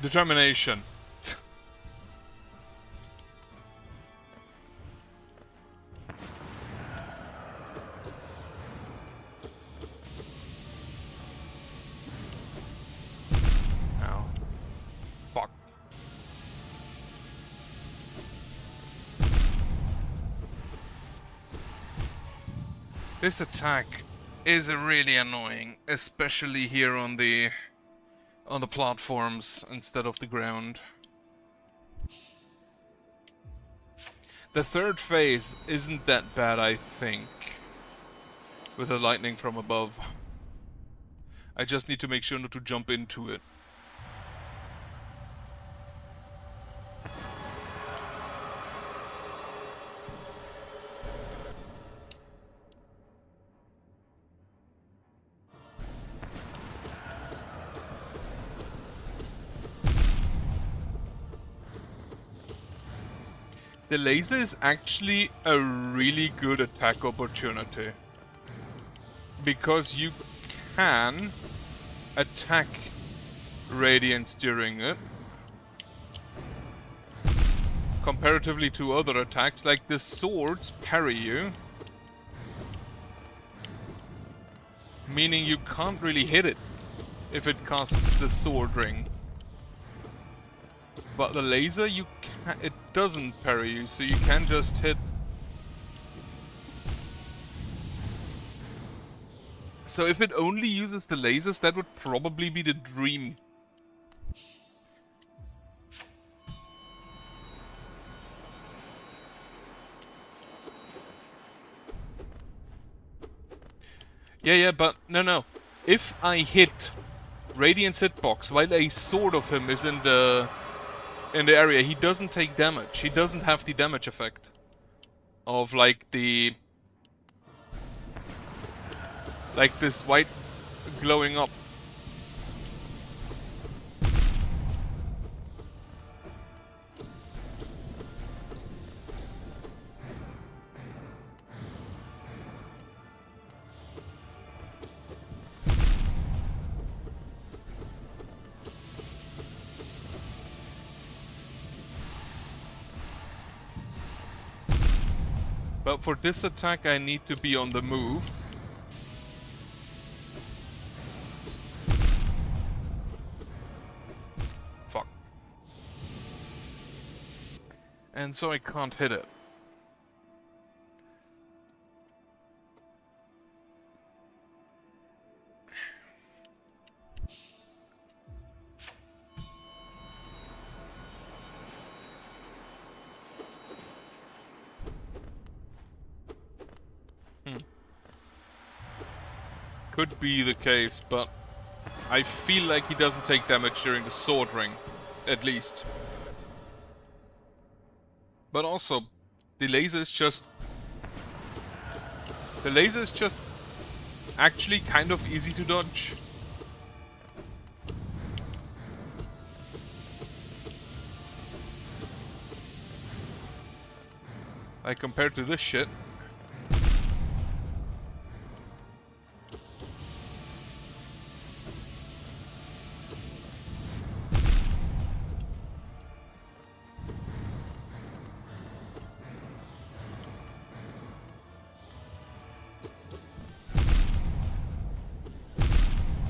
Determination. Ow. Fuck. This attack is really annoying, especially here on the platforms instead of the ground. The third phase isn't that bad, I think, with the lightning from above. I just need to make sure not to jump into it. The laser is actually a really good attack opportunity, because you can attack radiance during it, comparatively to other attacks. Like the swords parry you, meaning you can't really hit it if it casts the sword ring. But the laser, it doesn't parry you, so you can just hit. So if it only uses the lasers, that would probably be the dream. Yeah, but no. If I hit Radiant's hitbox while a sword of him is in the area, he doesn't take damage. He doesn't have the damage effect of like this white glowing up. But for this attack I need to be on the move. And so I can't hit it. Could be the case, but I feel like he doesn't take damage during the sword ring, at least. But also, the laser is just actually kind of easy to dodge. Like compared to this shit.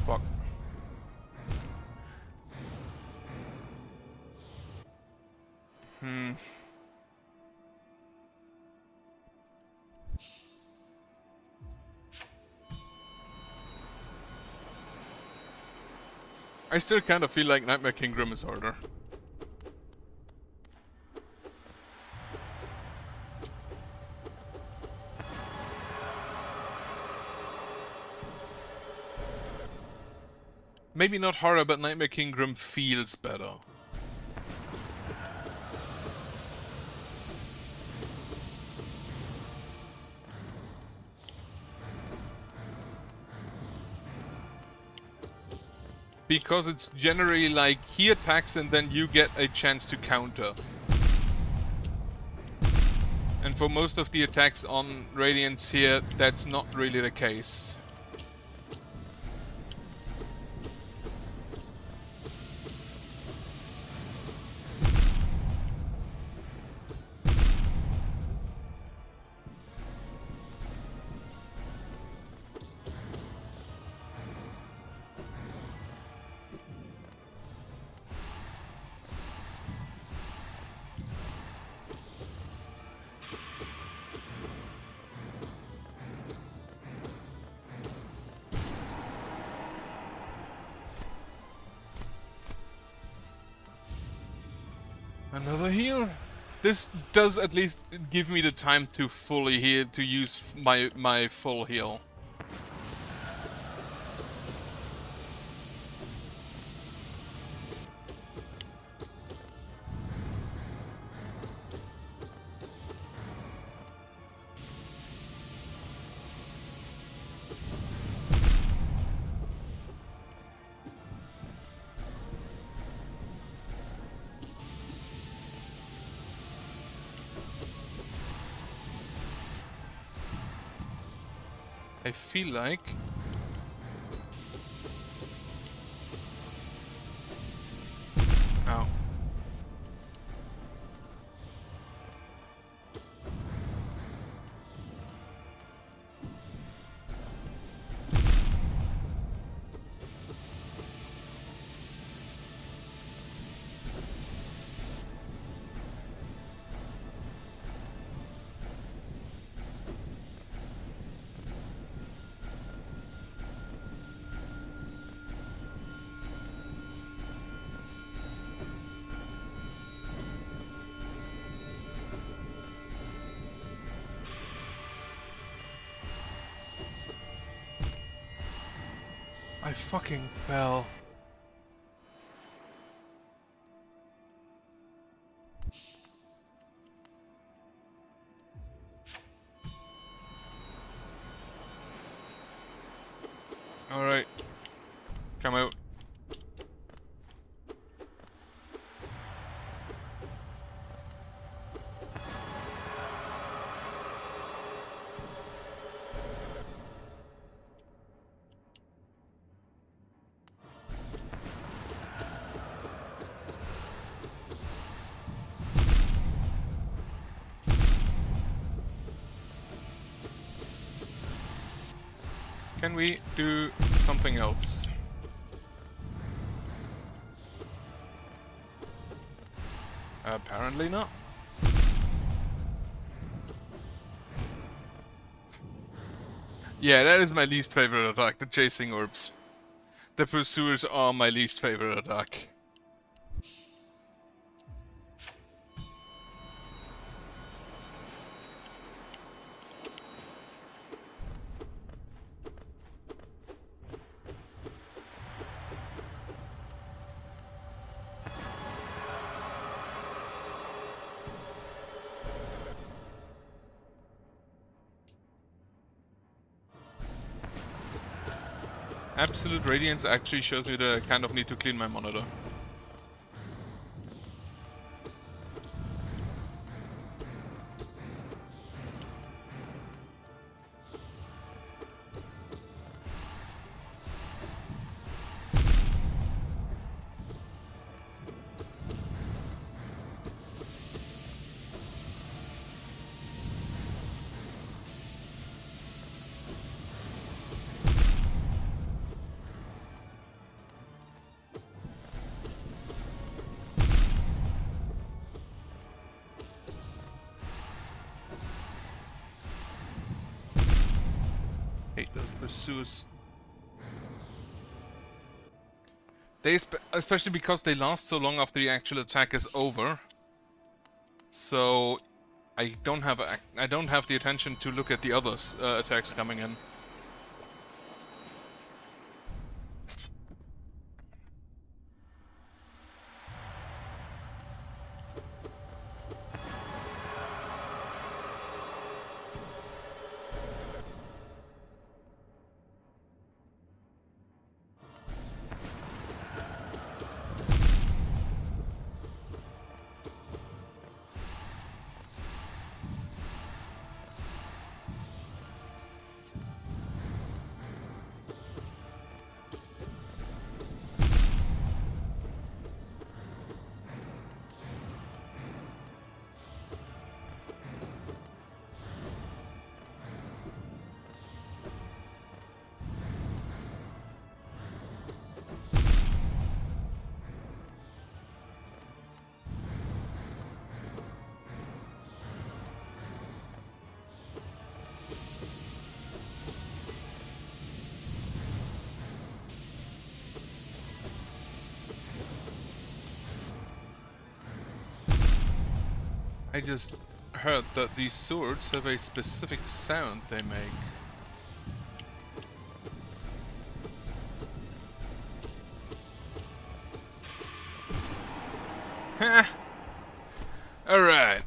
Fuck. I still kind of feel like Nightmare King Grim is harder. Maybe not harder, but Nightmare King Grim feels better. Because it's generally like, he attacks and then you get a chance to counter. And for most of the attacks on Radiance here, that's not really the case. Another heal. This does at least give me the time to fully heal, to use my full heal. I feel like... Ow. I fucking fell. Alright. Come out. Can we do something else? Apparently not. Yeah, that is my least favorite attack, the chasing orbs. The pursuers are my least favorite attack. Absolute radiance actually shows me that I kind of need to clean my monitor. Hate those pursuers. Especially because they last so long after the actual attack is over. So I don't have the attention to look at the others attacks coming in. I just heard that these swords have a specific sound they make. Ha! Alright.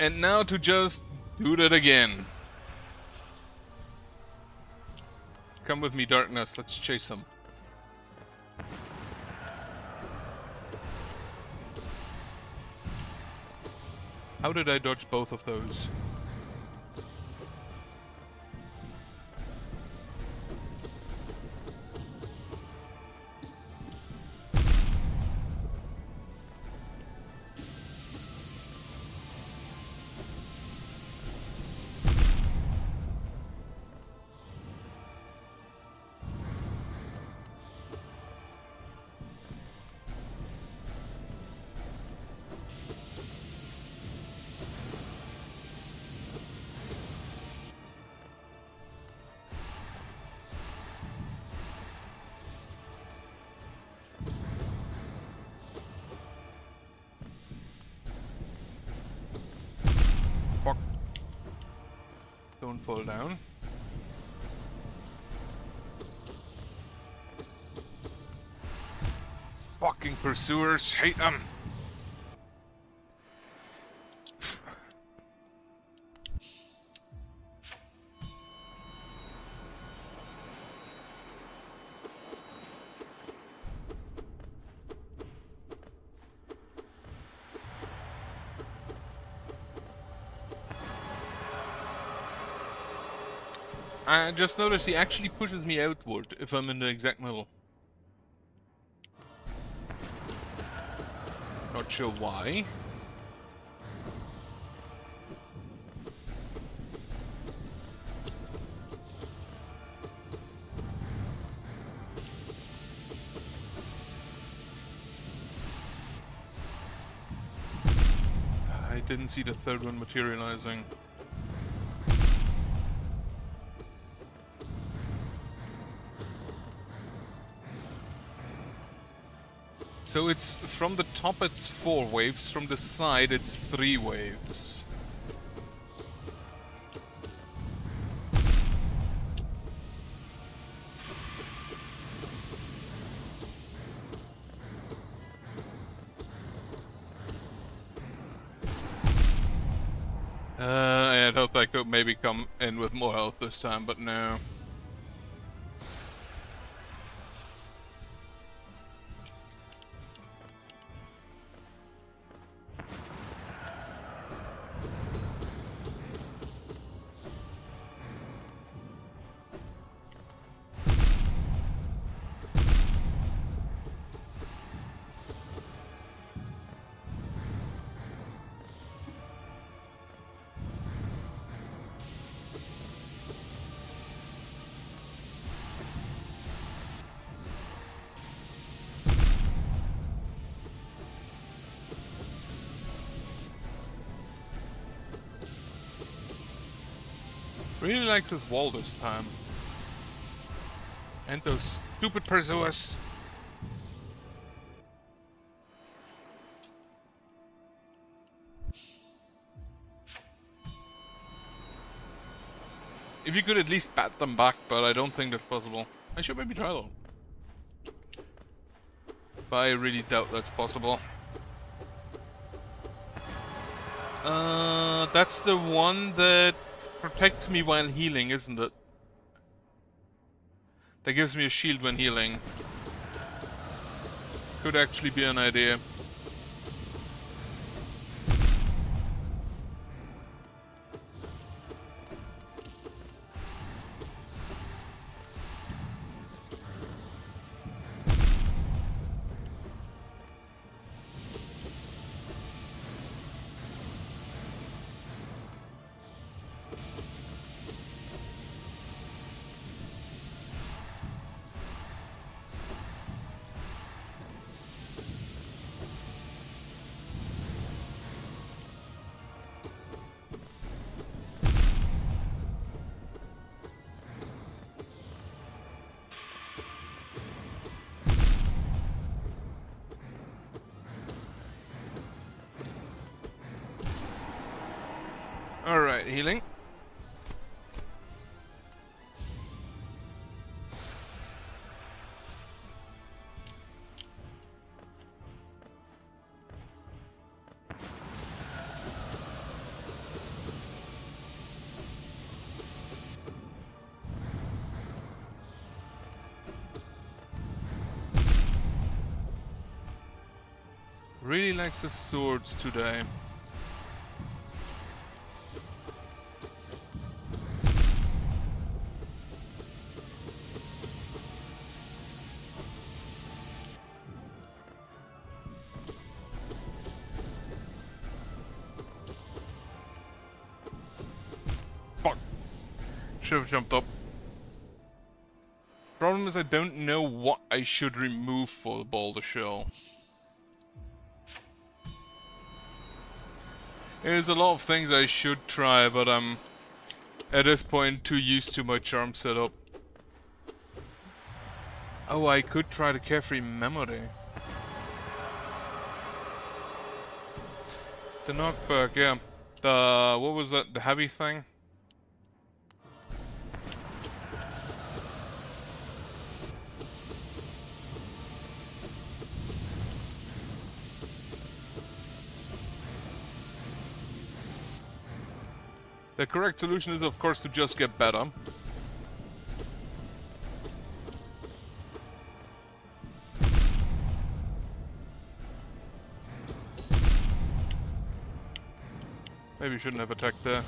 And now to just do that again. Come with me, darkness, let's chase them. How did I dodge both of those? Don't fall down. Fucking pursuers, hate them. I just noticed he actually pushes me outward if I'm in the exact middle. Not sure why. I didn't see the third one materializing. So it's from the top it's 4 waves, from the side it's 3 waves. I thought I could maybe come in with more health this time, but no. Really likes his wall this time. And those stupid pursuers. If you could at least bat them back, but I don't think that's possible. I should maybe try though. But I really doubt that's possible. That's the one that protects me while healing, isn't it? That gives me a shield when healing. Could actually be an idea. Alright, healing. Really likes his swords today. Fuck. Should have jumped up. Problem is I don't know what I should remove for the boulder shell. There's a lot of things I should try, but I'm at this point too used to my charm setup. Oh, I could try the carefree memory. The knockback, yeah. The what was that? The heavy thing? The correct solution is, of course, to just get better. Maybe you shouldn't have attacked there.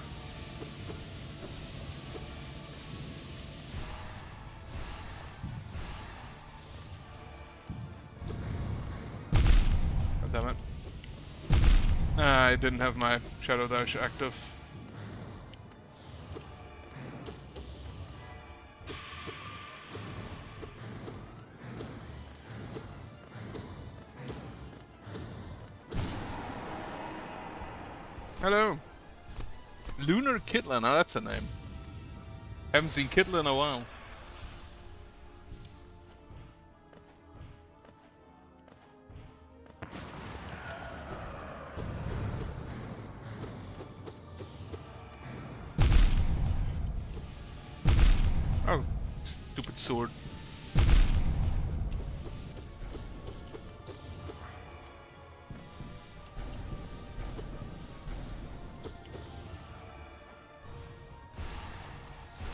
God damn it. I didn't have my Shadow Dash active. Hello. Lunar Kittler, now that's a name. Haven't seen Kittler in a while. stupid sword.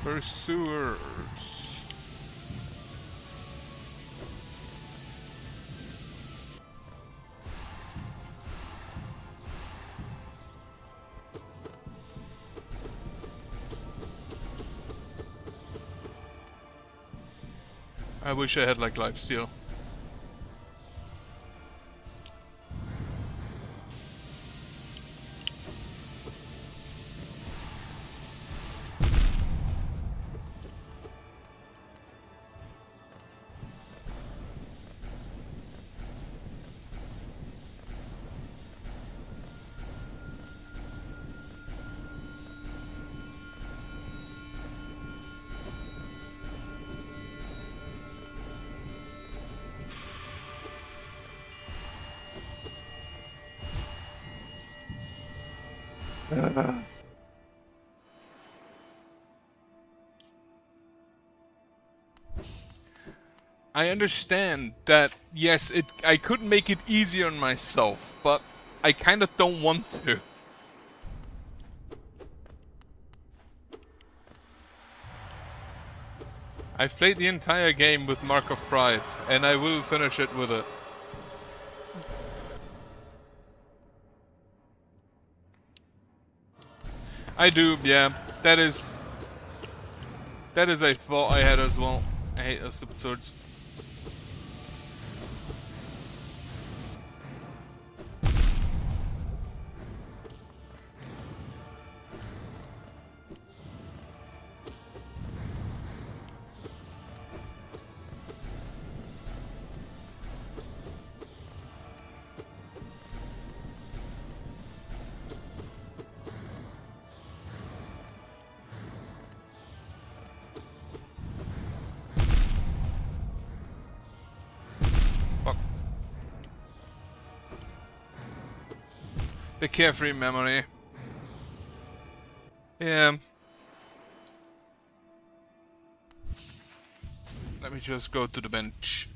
Pursuers. I wish I had like lifesteal. I understand that, yes, I could make it easier on myself, but I kind of don't want to. I've played the entire game with Mark of Pride, and I will finish it with it. I do, yeah. That is a thought I had as well. I hate those stupid swords. The carefree memory. Yeah. Let me just go to the bench.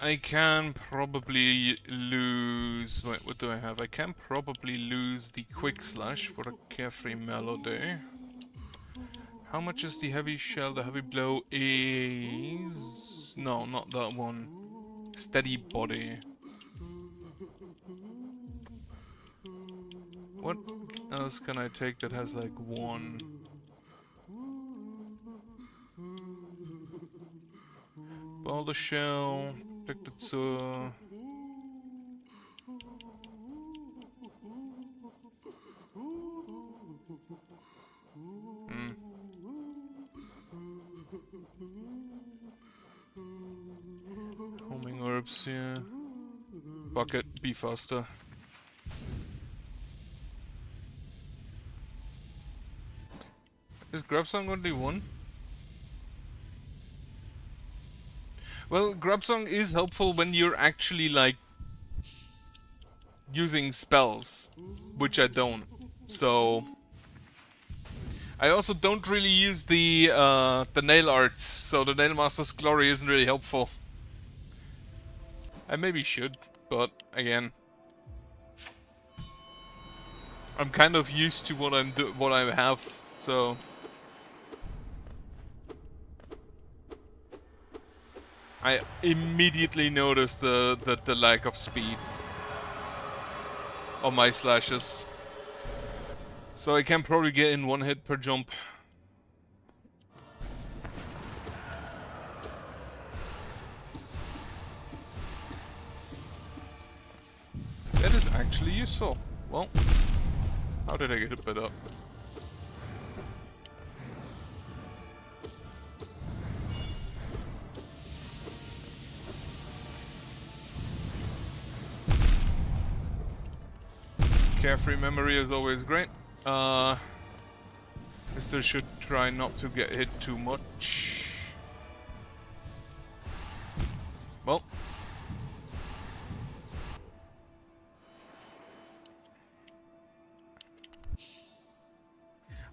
I can probably lose... Wait, what do I have? I can probably lose the quick slash for a carefree melody. How much is the heavy shell? The heavy blow is... No, not that one. Steady body. What else can I take that has like one? Boulder shell. Take the two. Homing herbs here. Bucket, be faster. Is Grubsong only one? Well, Grubsong is helpful when you're actually like using spells, which I don't. So I also don't really use the nail arts, so the Nail Master's Glory isn't really helpful. I maybe should, but again, I'm kind of used to what I have, so. I immediately noticed the lack of speed on my slashes. So I can probably get in one hit per jump. That is actually useful. Well, how did I get it bit up? Carefree memory is always great. Mister should try not to get hit too much. Well.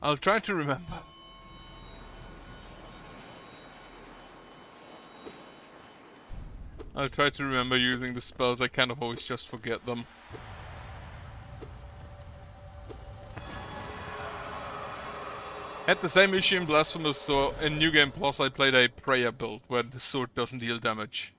I'll try to remember. I'll try to remember using the spells, I kind of always just forget them. Had the same issue in Blasphemous, so in New Game Plus I played a prayer build where the sword doesn't deal damage.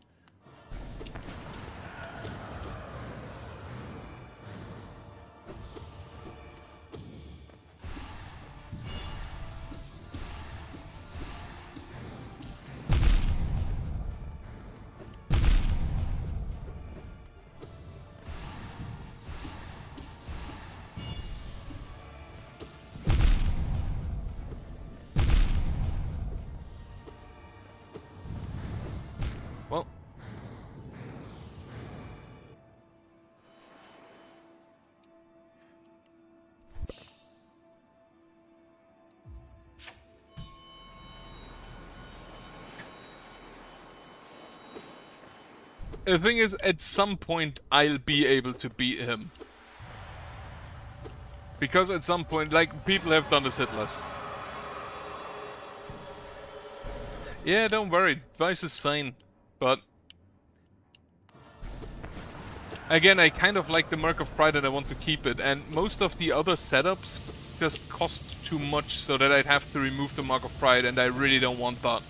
Well, the thing is, at some point I'll be able to beat him. Because at some point, like, people have done this hitless. Yeah, don't worry, Vice is fine. But again, I kind of like the Mark of Pride and I want to keep it, and most of the other setups just cost too much so that I'd have to remove the Mark of Pride, and I really don't want that.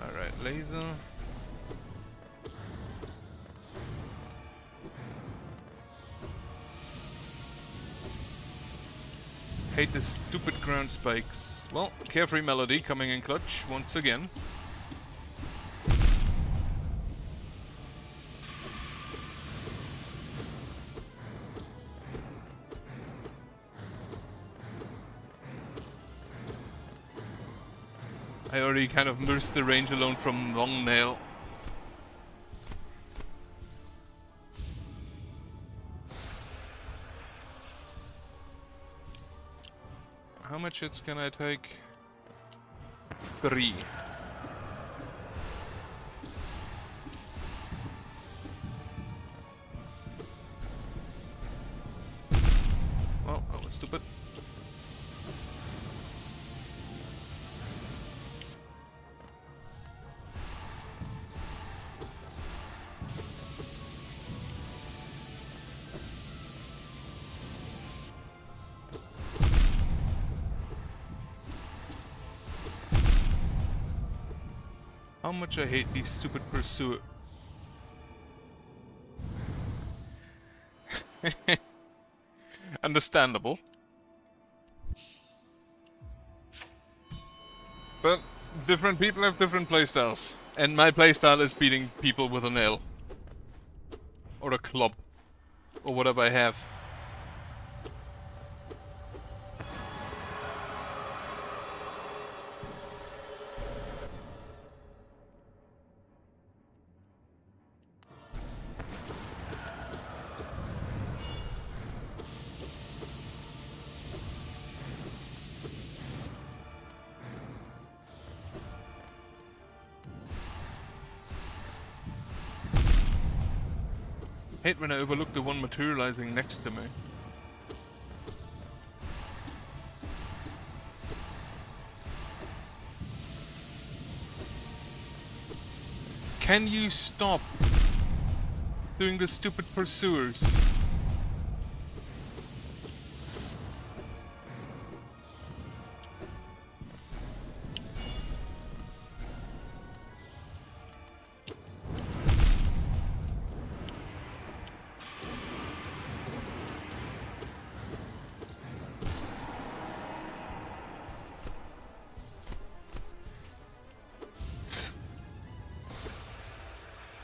Alright, laser. Hate the stupid ground spikes. Well, Carefree Melody coming in clutch once again. I already kind of nursed the range alone from Long Nail. How much hits can I take? 3. Well, that was stupid. How much I hate these stupid pursuit. Understandable. But different people have different playstyles. And my playstyle is beating people with a nail. Or a club. Or whatever I have. Hate when I overlook the one materializing next to me. Can you stop doing the stupid pursuers?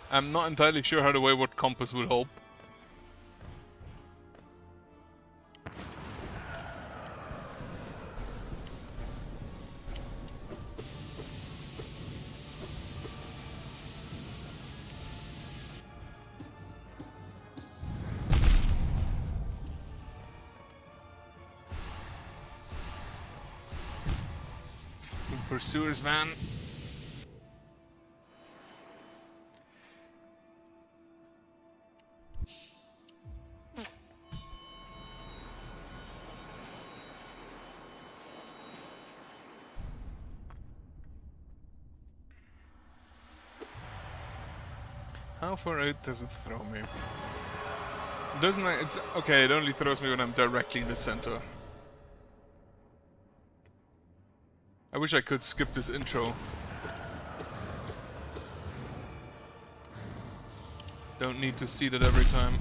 I'm not entirely sure how the Wayward Compass will help. Pursuers, man. How far out does it throw me? Doesn't it? It's okay. It only throws me when I'm directly in the center. I wish I could skip this intro. Don't need to see that every time.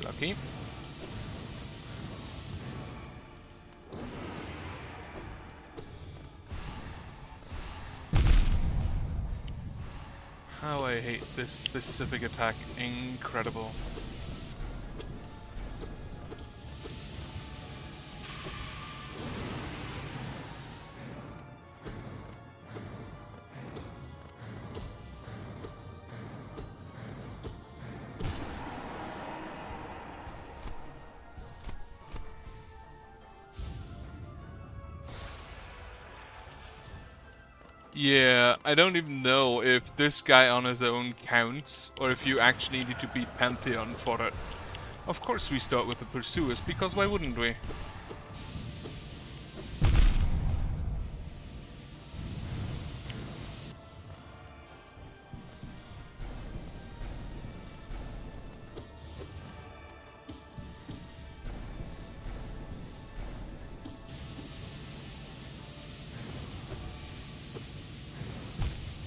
Lucky. How I hate this specific attack. Incredible. Yeah, I don't even know if this guy on his own counts, or if you actually need to beat Pantheon for it. Of course we start with the Pursuers, because why wouldn't we?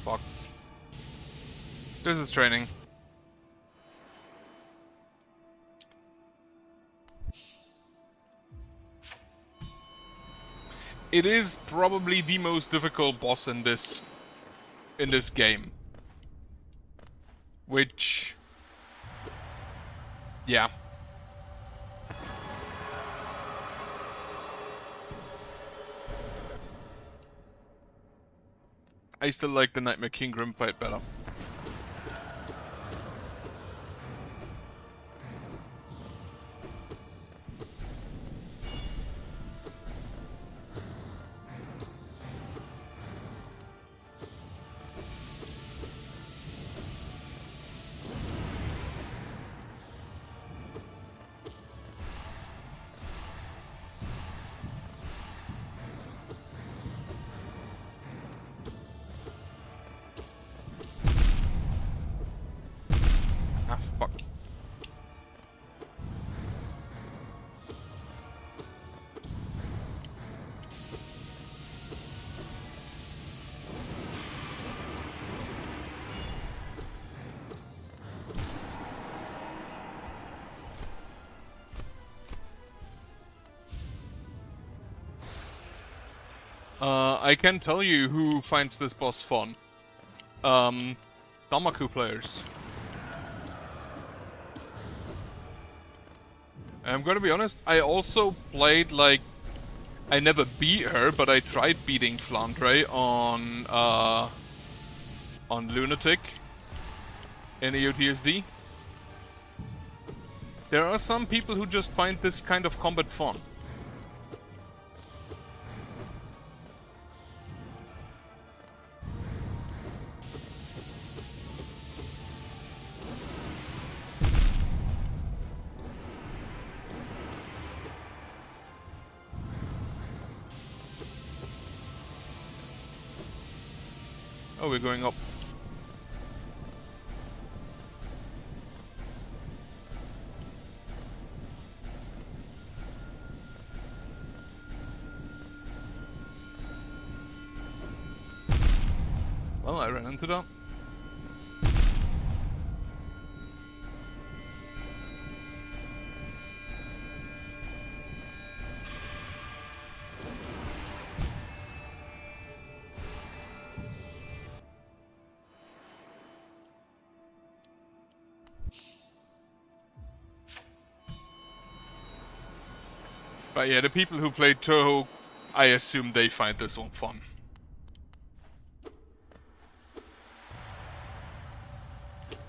Fuck. This is training. It is probably the most difficult boss in this game. Which, yeah. I still like the Nightmare King Grim fight better. Ah, fuck. I can tell you who finds this boss fun. Damaku players. I'm gonna be honest, I also played, like, I never beat her, but I tried beating Flandre on Lunatic in EOTSD. There are some people who just find this kind of combat fun. Oh, we're going up. into that. But yeah, the people who played Toho, I assume they find this one fun.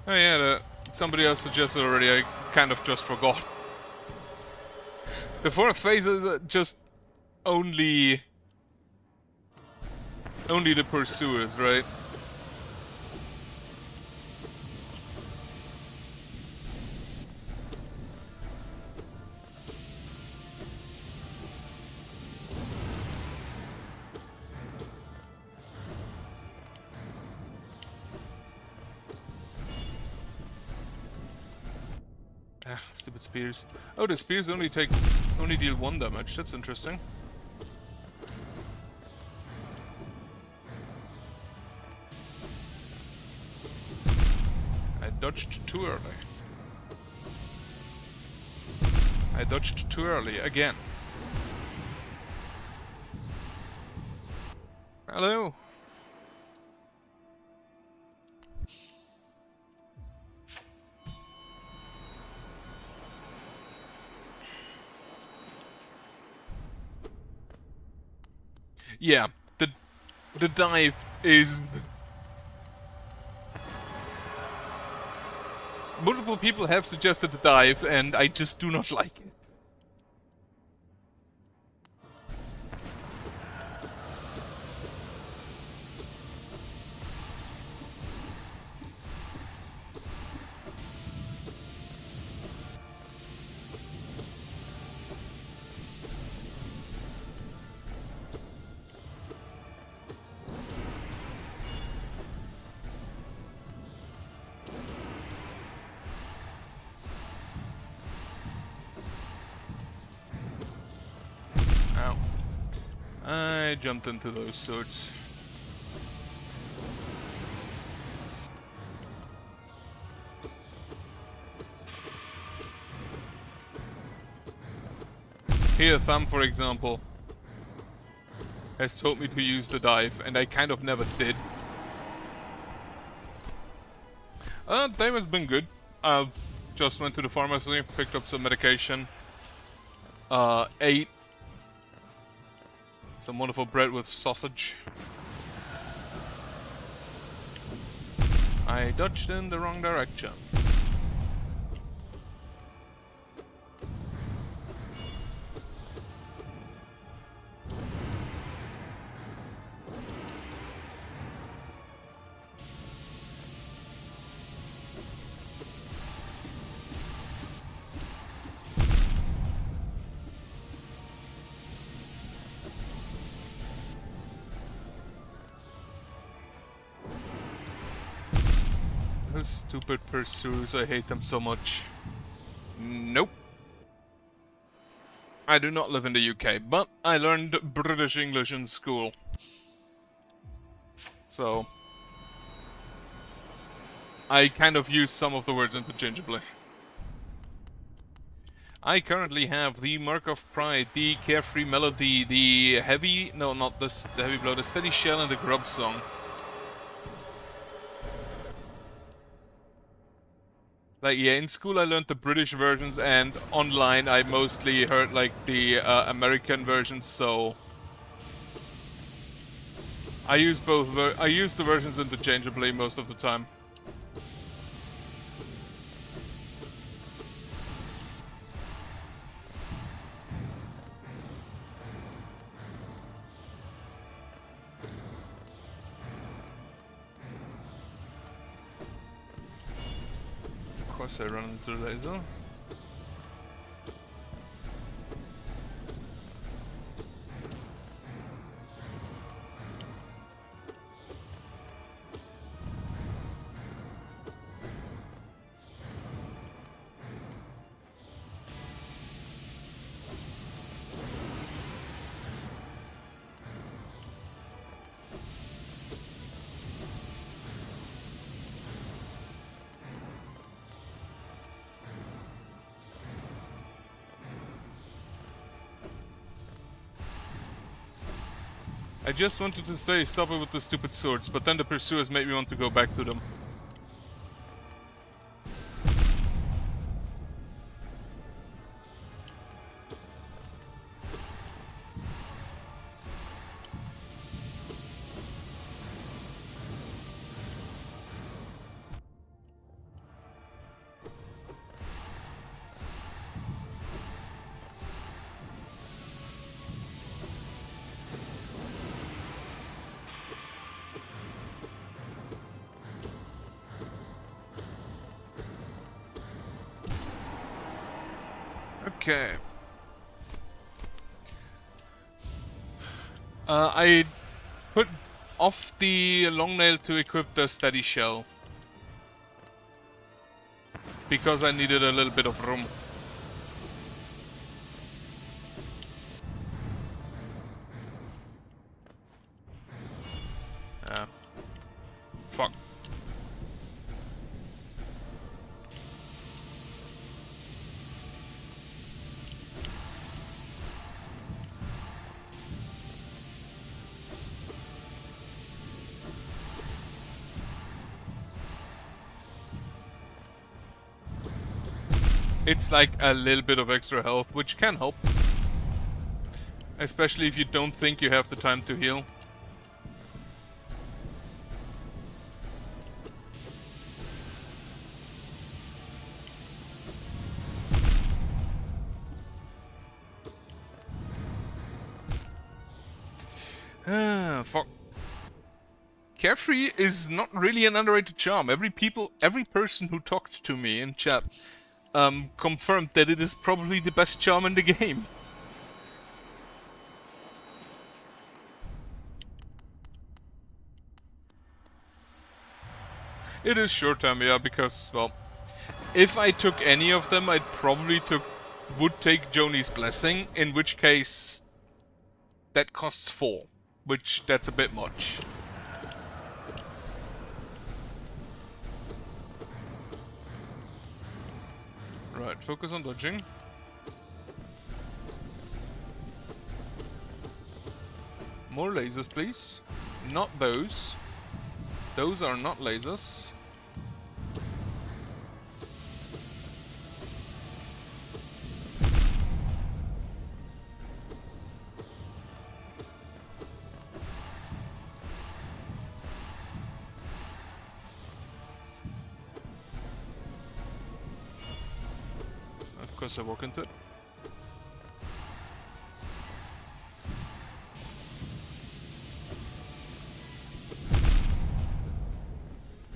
Oh yeah, somebody else suggested already, I kind of just forgot. The fourth phase is just only the pursuers, right? Ah, stupid spears. Oh, the spears only deal 1 damage. That's interesting. I dodged too early. I dodged too early again. Hello. Yeah, the dive is... Multiple people have suggested the dive, and I just do not like it. Ow. I jumped into those swords. Here, Thumb, for example, has told me to use the dive, and I kind of never did. Dive has been good. Just went to the pharmacy, picked up some medication, ate some wonderful bread with sausage. I dodged in the wrong direction. Those stupid pursuers, I hate them so much. Nope. I do not live in the UK, but I learned British English in school. So I kind of use some of the words interchangeably. I currently have the Mark of Pride, the Carefree Melody, the Heavy... No, not the Heavy Blow, the Steady Shell and the Grub Song. Like, yeah, in school I learned the British versions, and online I mostly heard, like, the American versions, so... I use both I use the versions interchangeably most of the time. Of course I run into the laser. I just wanted to say stop it with the stupid swords, but then the pursuers made me want to go back to them. Okay. I put off the long nail to equip the steady shell. Because I needed a little bit of room. Fuck. It's like a little bit of extra health, which can help. Especially if you don't think you have the time to heal. Fuck. Carefree is not really an underrated charm. Every person who talked to me in chat confirmed that it is probably the best charm in the game. It is short term, yeah, because, well, if I took any of them, I'd probably would take Joni's Blessing, in which case that costs 4, which that's a bit much. Right, focus on dodging. More lasers, please. Not those. Those are not lasers. Of course I walk into it.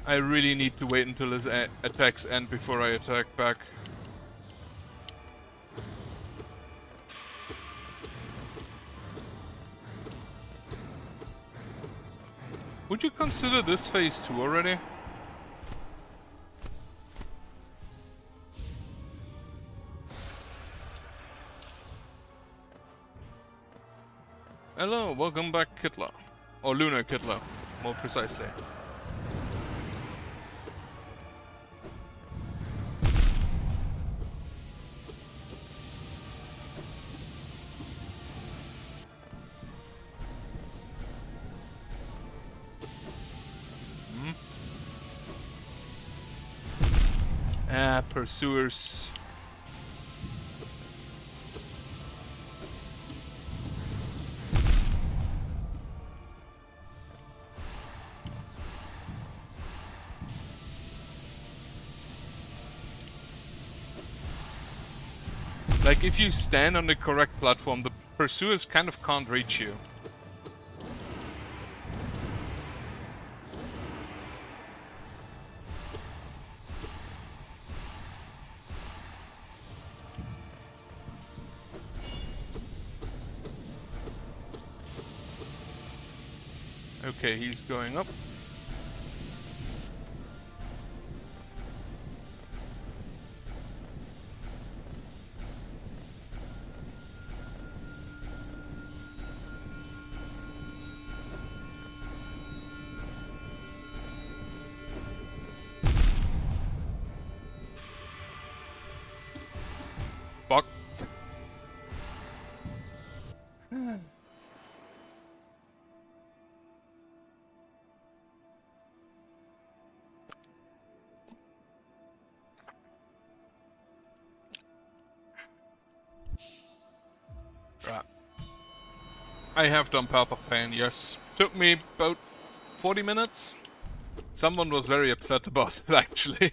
I really need to wait until his attacks end before I attack back. Would you consider this phase 2 already? Hello, welcome back, Kittler. Or Lunar Kittler, more precisely. Pursuers. Like, if you stand on the correct platform, the pursuers kind of can't reach you. Okay, he's going up. Fuck. I have done Path of Pain, yes. Took me about 40 minutes. Someone was very upset about it, actually.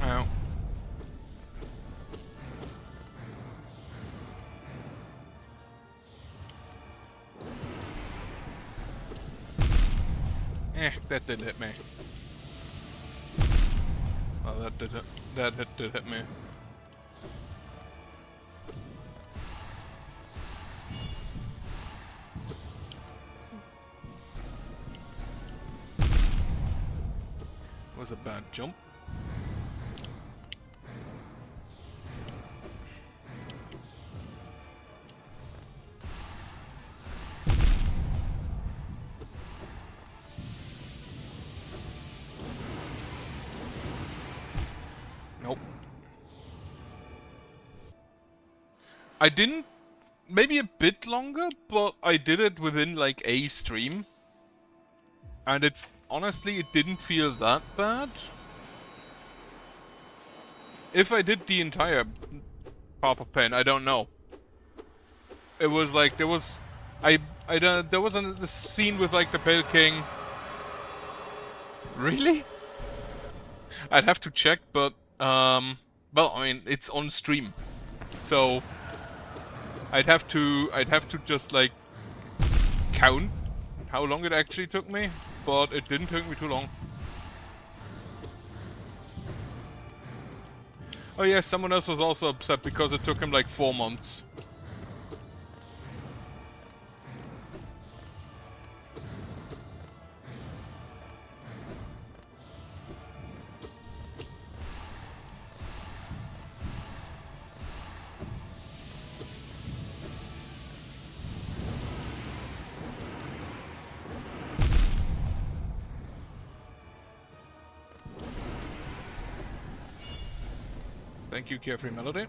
Ow. That did hit me. Well, that did hit me. Was a bad jump. Nope. I didn't... Maybe a bit longer, but I did it within like a stream. And it... Honestly, it didn't feel that bad. If I did the entire Path of Pain, I don't know. It was like, there was... there was a scene with like the Pale King. Really? I'd have to check, but... well, I mean, it's on stream. So... I'd have to just like... count how long it actually took me. But it didn't take me too long. Oh yeah, someone else was also upset because it took him like 4 months. Thank you, Carefree Melody.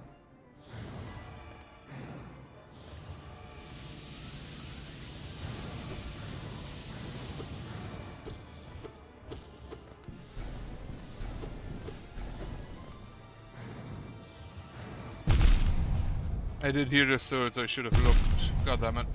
I did hear the swords, I should have looked. God damn it.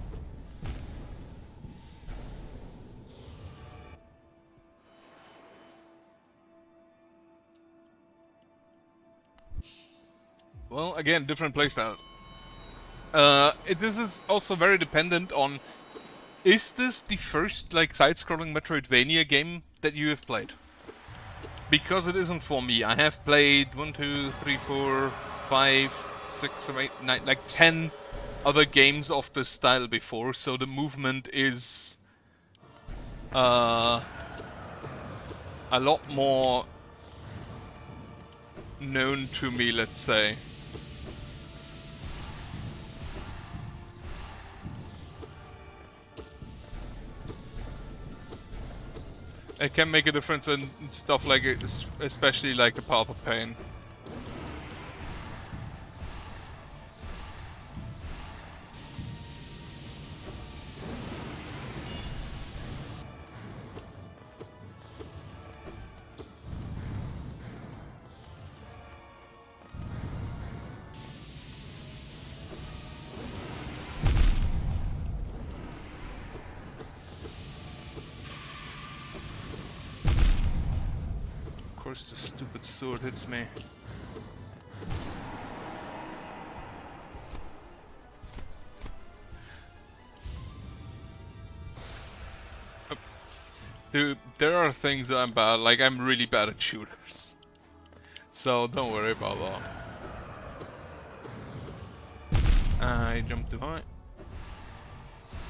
Well, again, different playstyles. This is also very dependent on... Is this the first, like, side-scrolling Metroidvania game that you have played? Because it isn't for me. I have played 1, 2, 3, 4, 5, 6, 7, 8, 9, like 10 other games of this style before, so the movement is... a lot more... known to me, let's say. It can make a difference in stuff like it, especially like the Path of Pain. Of course, the stupid sword hits me. Dude, there are things that I'm bad, like I'm really bad at shooters. So don't worry about that. I jumped too high.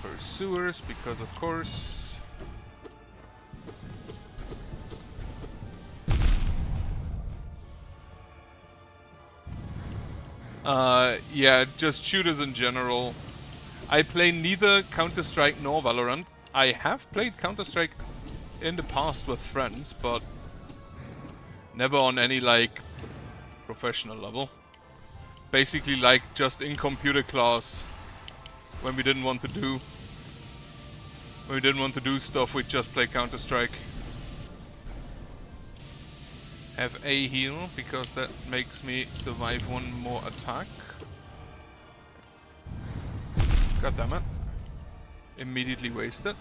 Pursuers, because of course. Yeah, just shooters in general. I play neither Counter-Strike nor Valorant. I have played Counter-Strike in the past with friends, but Never on any, like, professional level. Basically, like, just in computer class, when we didn't want to do... When we didn't want to do stuff, we'd just play Counter-Strike. Have a heal, because that makes me survive one more attack. God damn it. Immediately wasted.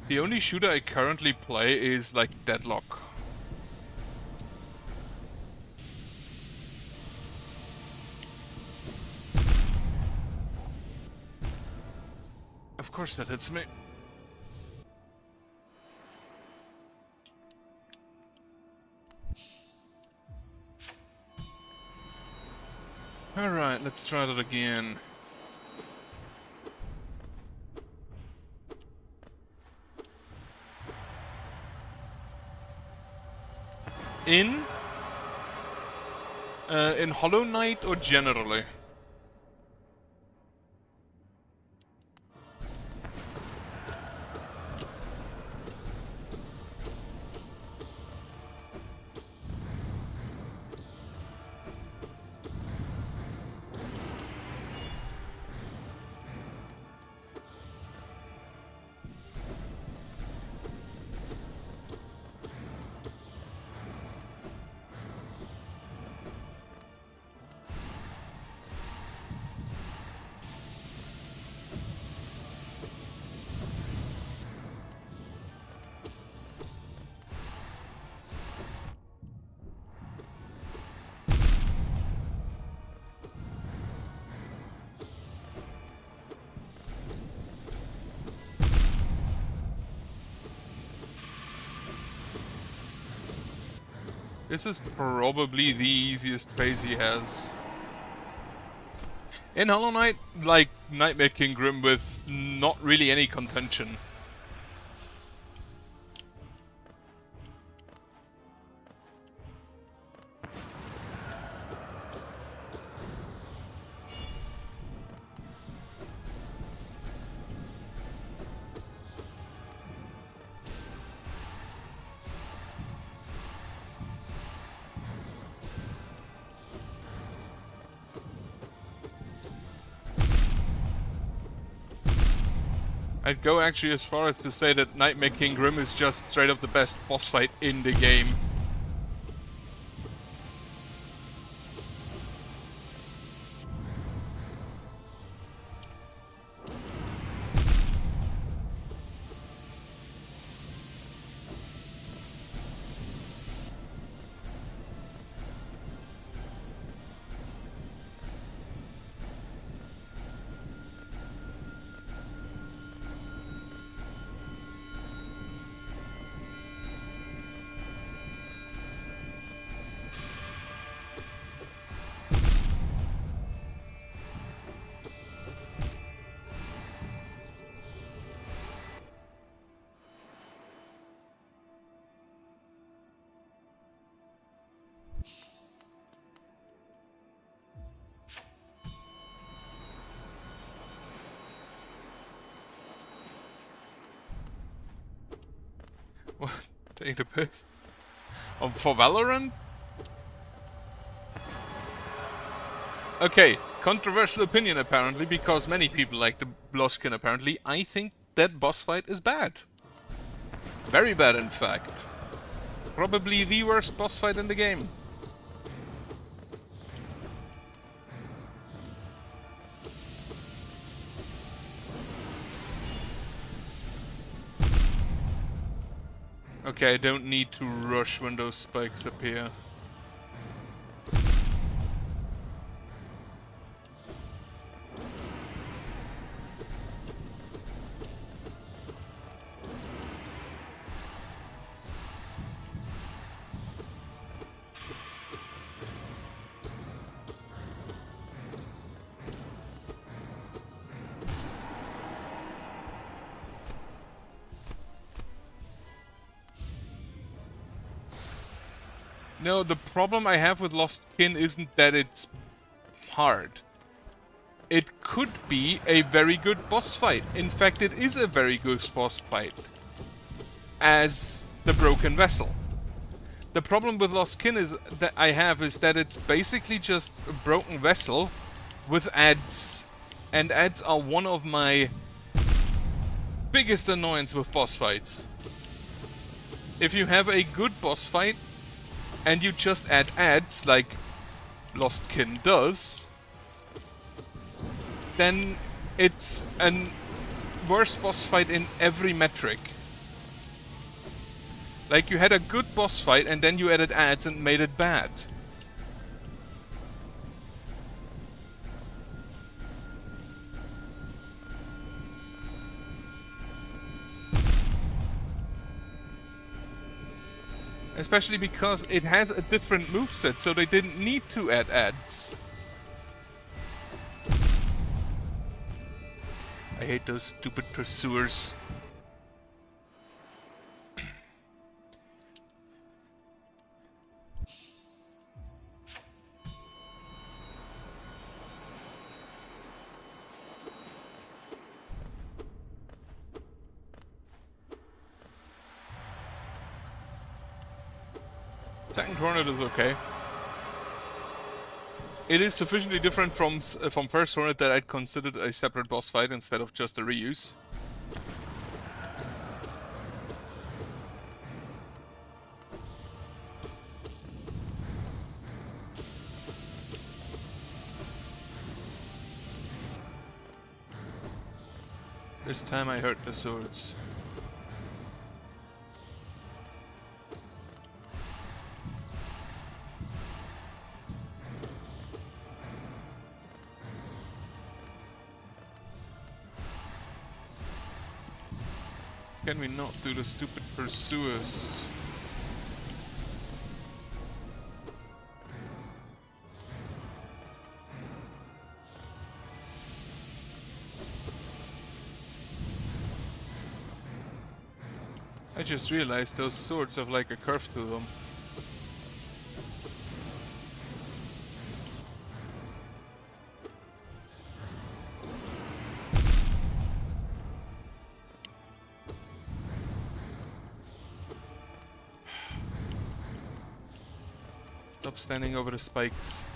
The only shooter I currently play is like Deadlock. Of course that hits me. Alright, let's try that again. In Hollow Knight or generally? This is probably the easiest phase he has. In Hollow Knight, like Nightmare King Grim with not really any contention. I'd go actually as far as to say that Nightmare King Grim is just straight up the best boss fight in the game. What? Taking the piss? For Valorant? Okay, controversial opinion apparently, because many people like the Bloskin apparently. I think that boss fight is bad. Very bad, in fact. Probably the worst boss fight in the game. Okay, I don't need to rush when those spikes appear. No, the problem I have with Lost Kin isn't that it's hard. it could be a very good boss fight. In fact, it is a very good boss fight. As the Broken Vessel. The problem with Lost Kin is that is that it's basically just a broken vessel with ads. And ads are one of my biggest annoyance with boss fights. If you have a good boss fight and you just add ads like Lost Kin does, then it's a worse boss fight in every metric. Like, you had a good boss fight and then you added ads and made it bad. Especially because it has a different moveset, so they didn't need to add ads. I hate those stupid pursuers. Second Hornet is okay. It is sufficiently different from First Hornet that I'd consider it a separate boss fight instead of just a reuse. This time I hurt the swords. Can we not do the stupid pursuers? I just realized those swords have like a curve to them. Stop standing over the spikes.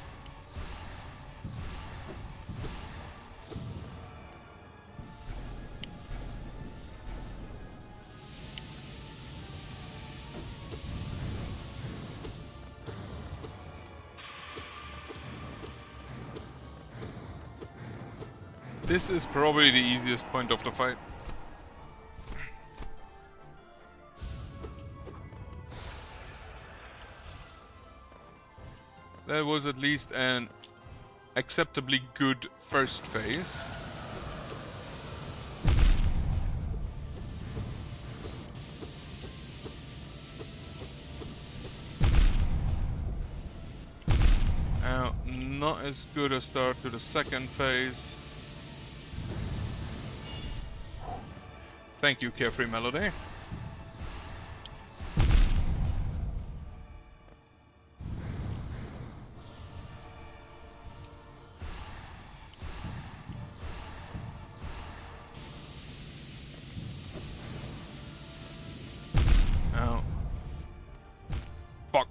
This is probably the easiest point of the fight. That was at least an acceptably good first phase. Now, not as good a start to the second phase. Thank you, Carefree Melody. Ow. Fuck.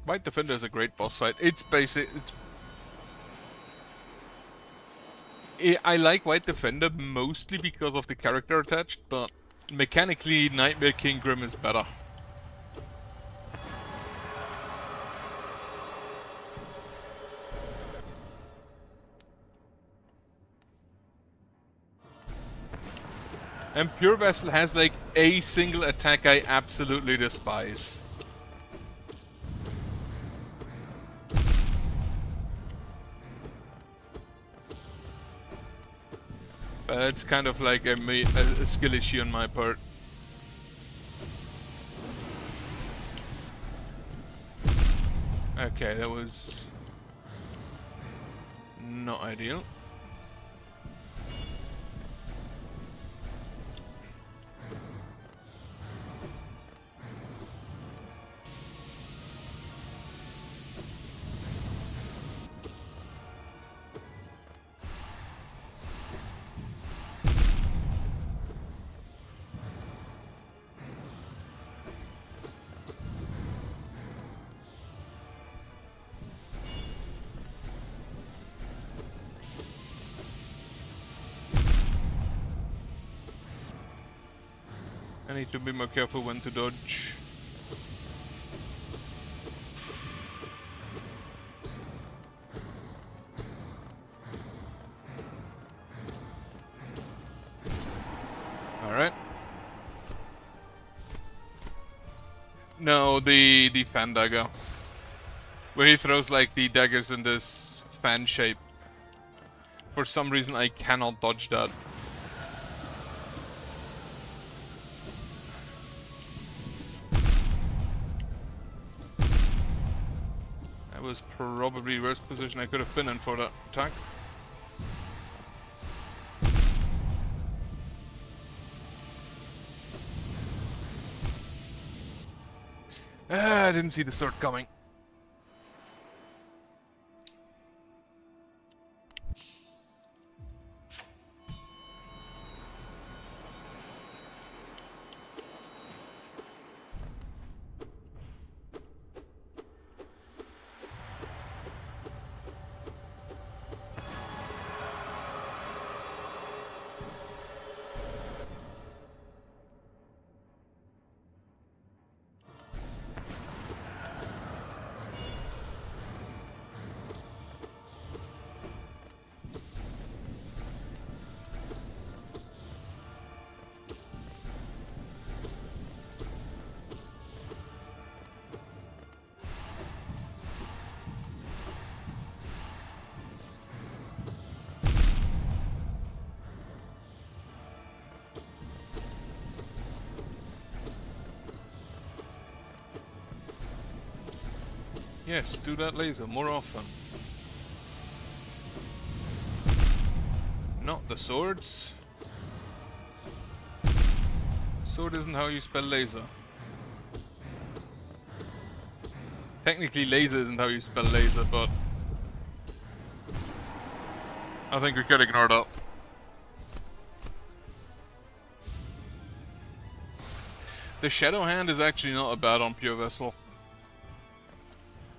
White Defender is a great boss fight. It's basic. I like White Defender mostly because of the character attached, but mechanically Nightmare King Grim is better. And Pure Vessel has like a single attack I absolutely despise. It's kind of like a skill issue on my part. Okay, that was not ideal. I need to be more careful when to dodge. Alright. No, the fan dagger. Where he throws like the daggers in this fan shape. For some reason I cannot dodge that. That was probably the worst position I could have been in for that attack. I didn't see the sword coming. Yes, do that laser more often. Not the swords. Sword isn't how you spell laser. Technically laser isn't how you spell laser, but I think we could ignore that. The Shadow Hand is actually not a bad on Pure Vessel.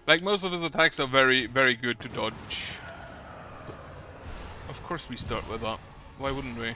Like, most of his attacks are very, very good to dodge. Of course we start with that. Why wouldn't we?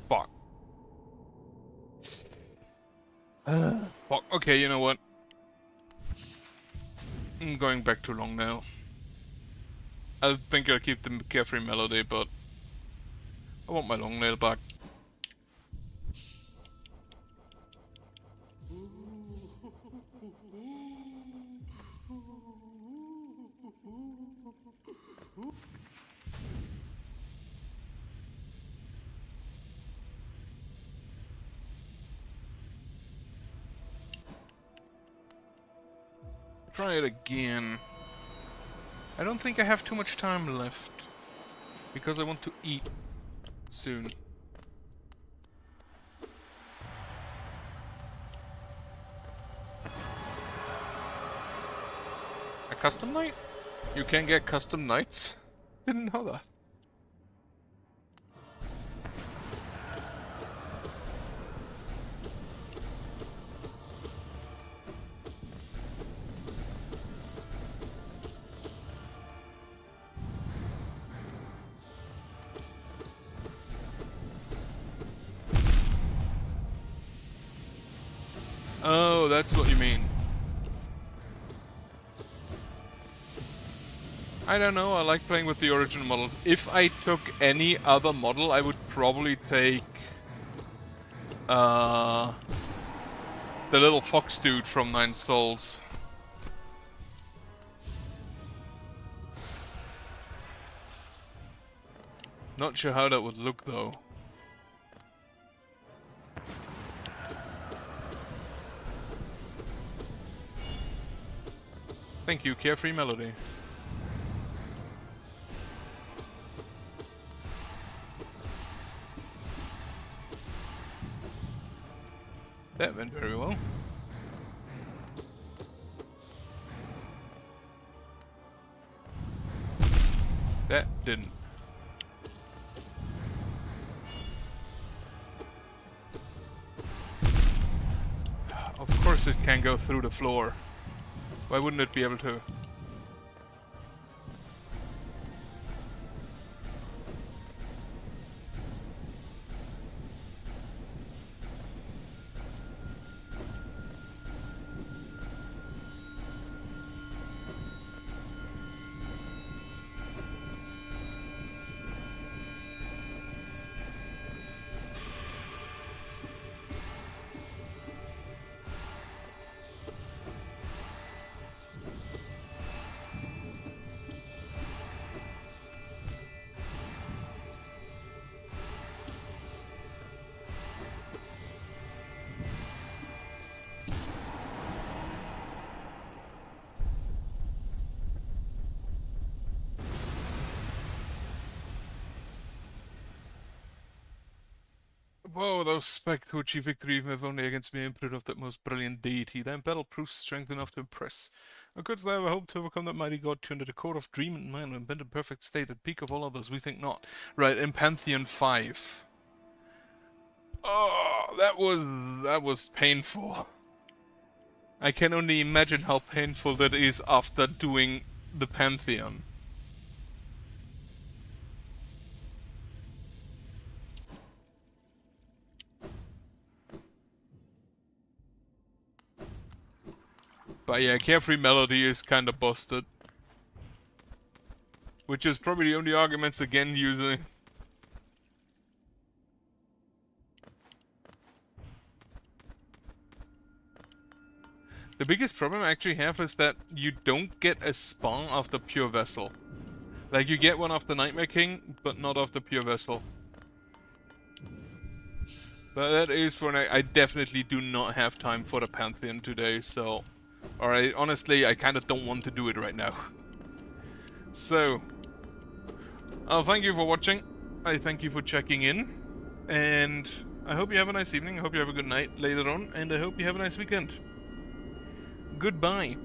Fuck. Fuck. Okay, you know what? I'm going back too long now. I think I'll keep the carefree melody, but I want my long nail back. Try it again. I don't think I have too much time left, because I want to eat soon. A custom knight? You can get custom knights? Didn't know that. Oh, that's what you mean. I don't know, I like playing with the original models. If I took any other model, I would probably take the little fox dude from Nine Souls. Not sure how that would look though. Thank you, Carefree Melody. That went very well. That didn't. Of course it can go through the floor. Why wouldn't it be able to? Whoa, those spec to achieve victory even if only against mere input of that most brilliant deity. Then battle proves strength enough to impress. How couldst thou ever hope to overcome that mighty god tuned at the core of dream and man and bent in perfect state at peak of all others? We think not. Right, in Pantheon 5. Oh, that was painful. I can only imagine how painful that is after doing the Pantheon. But yeah, Carefree Melody is kinda busted. Which is probably the only arguments again using. The biggest problem I actually have is that you don't get a spawn of the Pure Vessel. Like, you get one of the Nightmare King, but not of the Pure Vessel. But that is when I definitely do not have time for the Pantheon today, so... Alright, honestly, I kinda don't want to do it right now. So... thank you for watching. I thank you for checking in. And I hope you have a nice evening, I hope you have a good night later on, and I hope you have a nice weekend. Goodbye.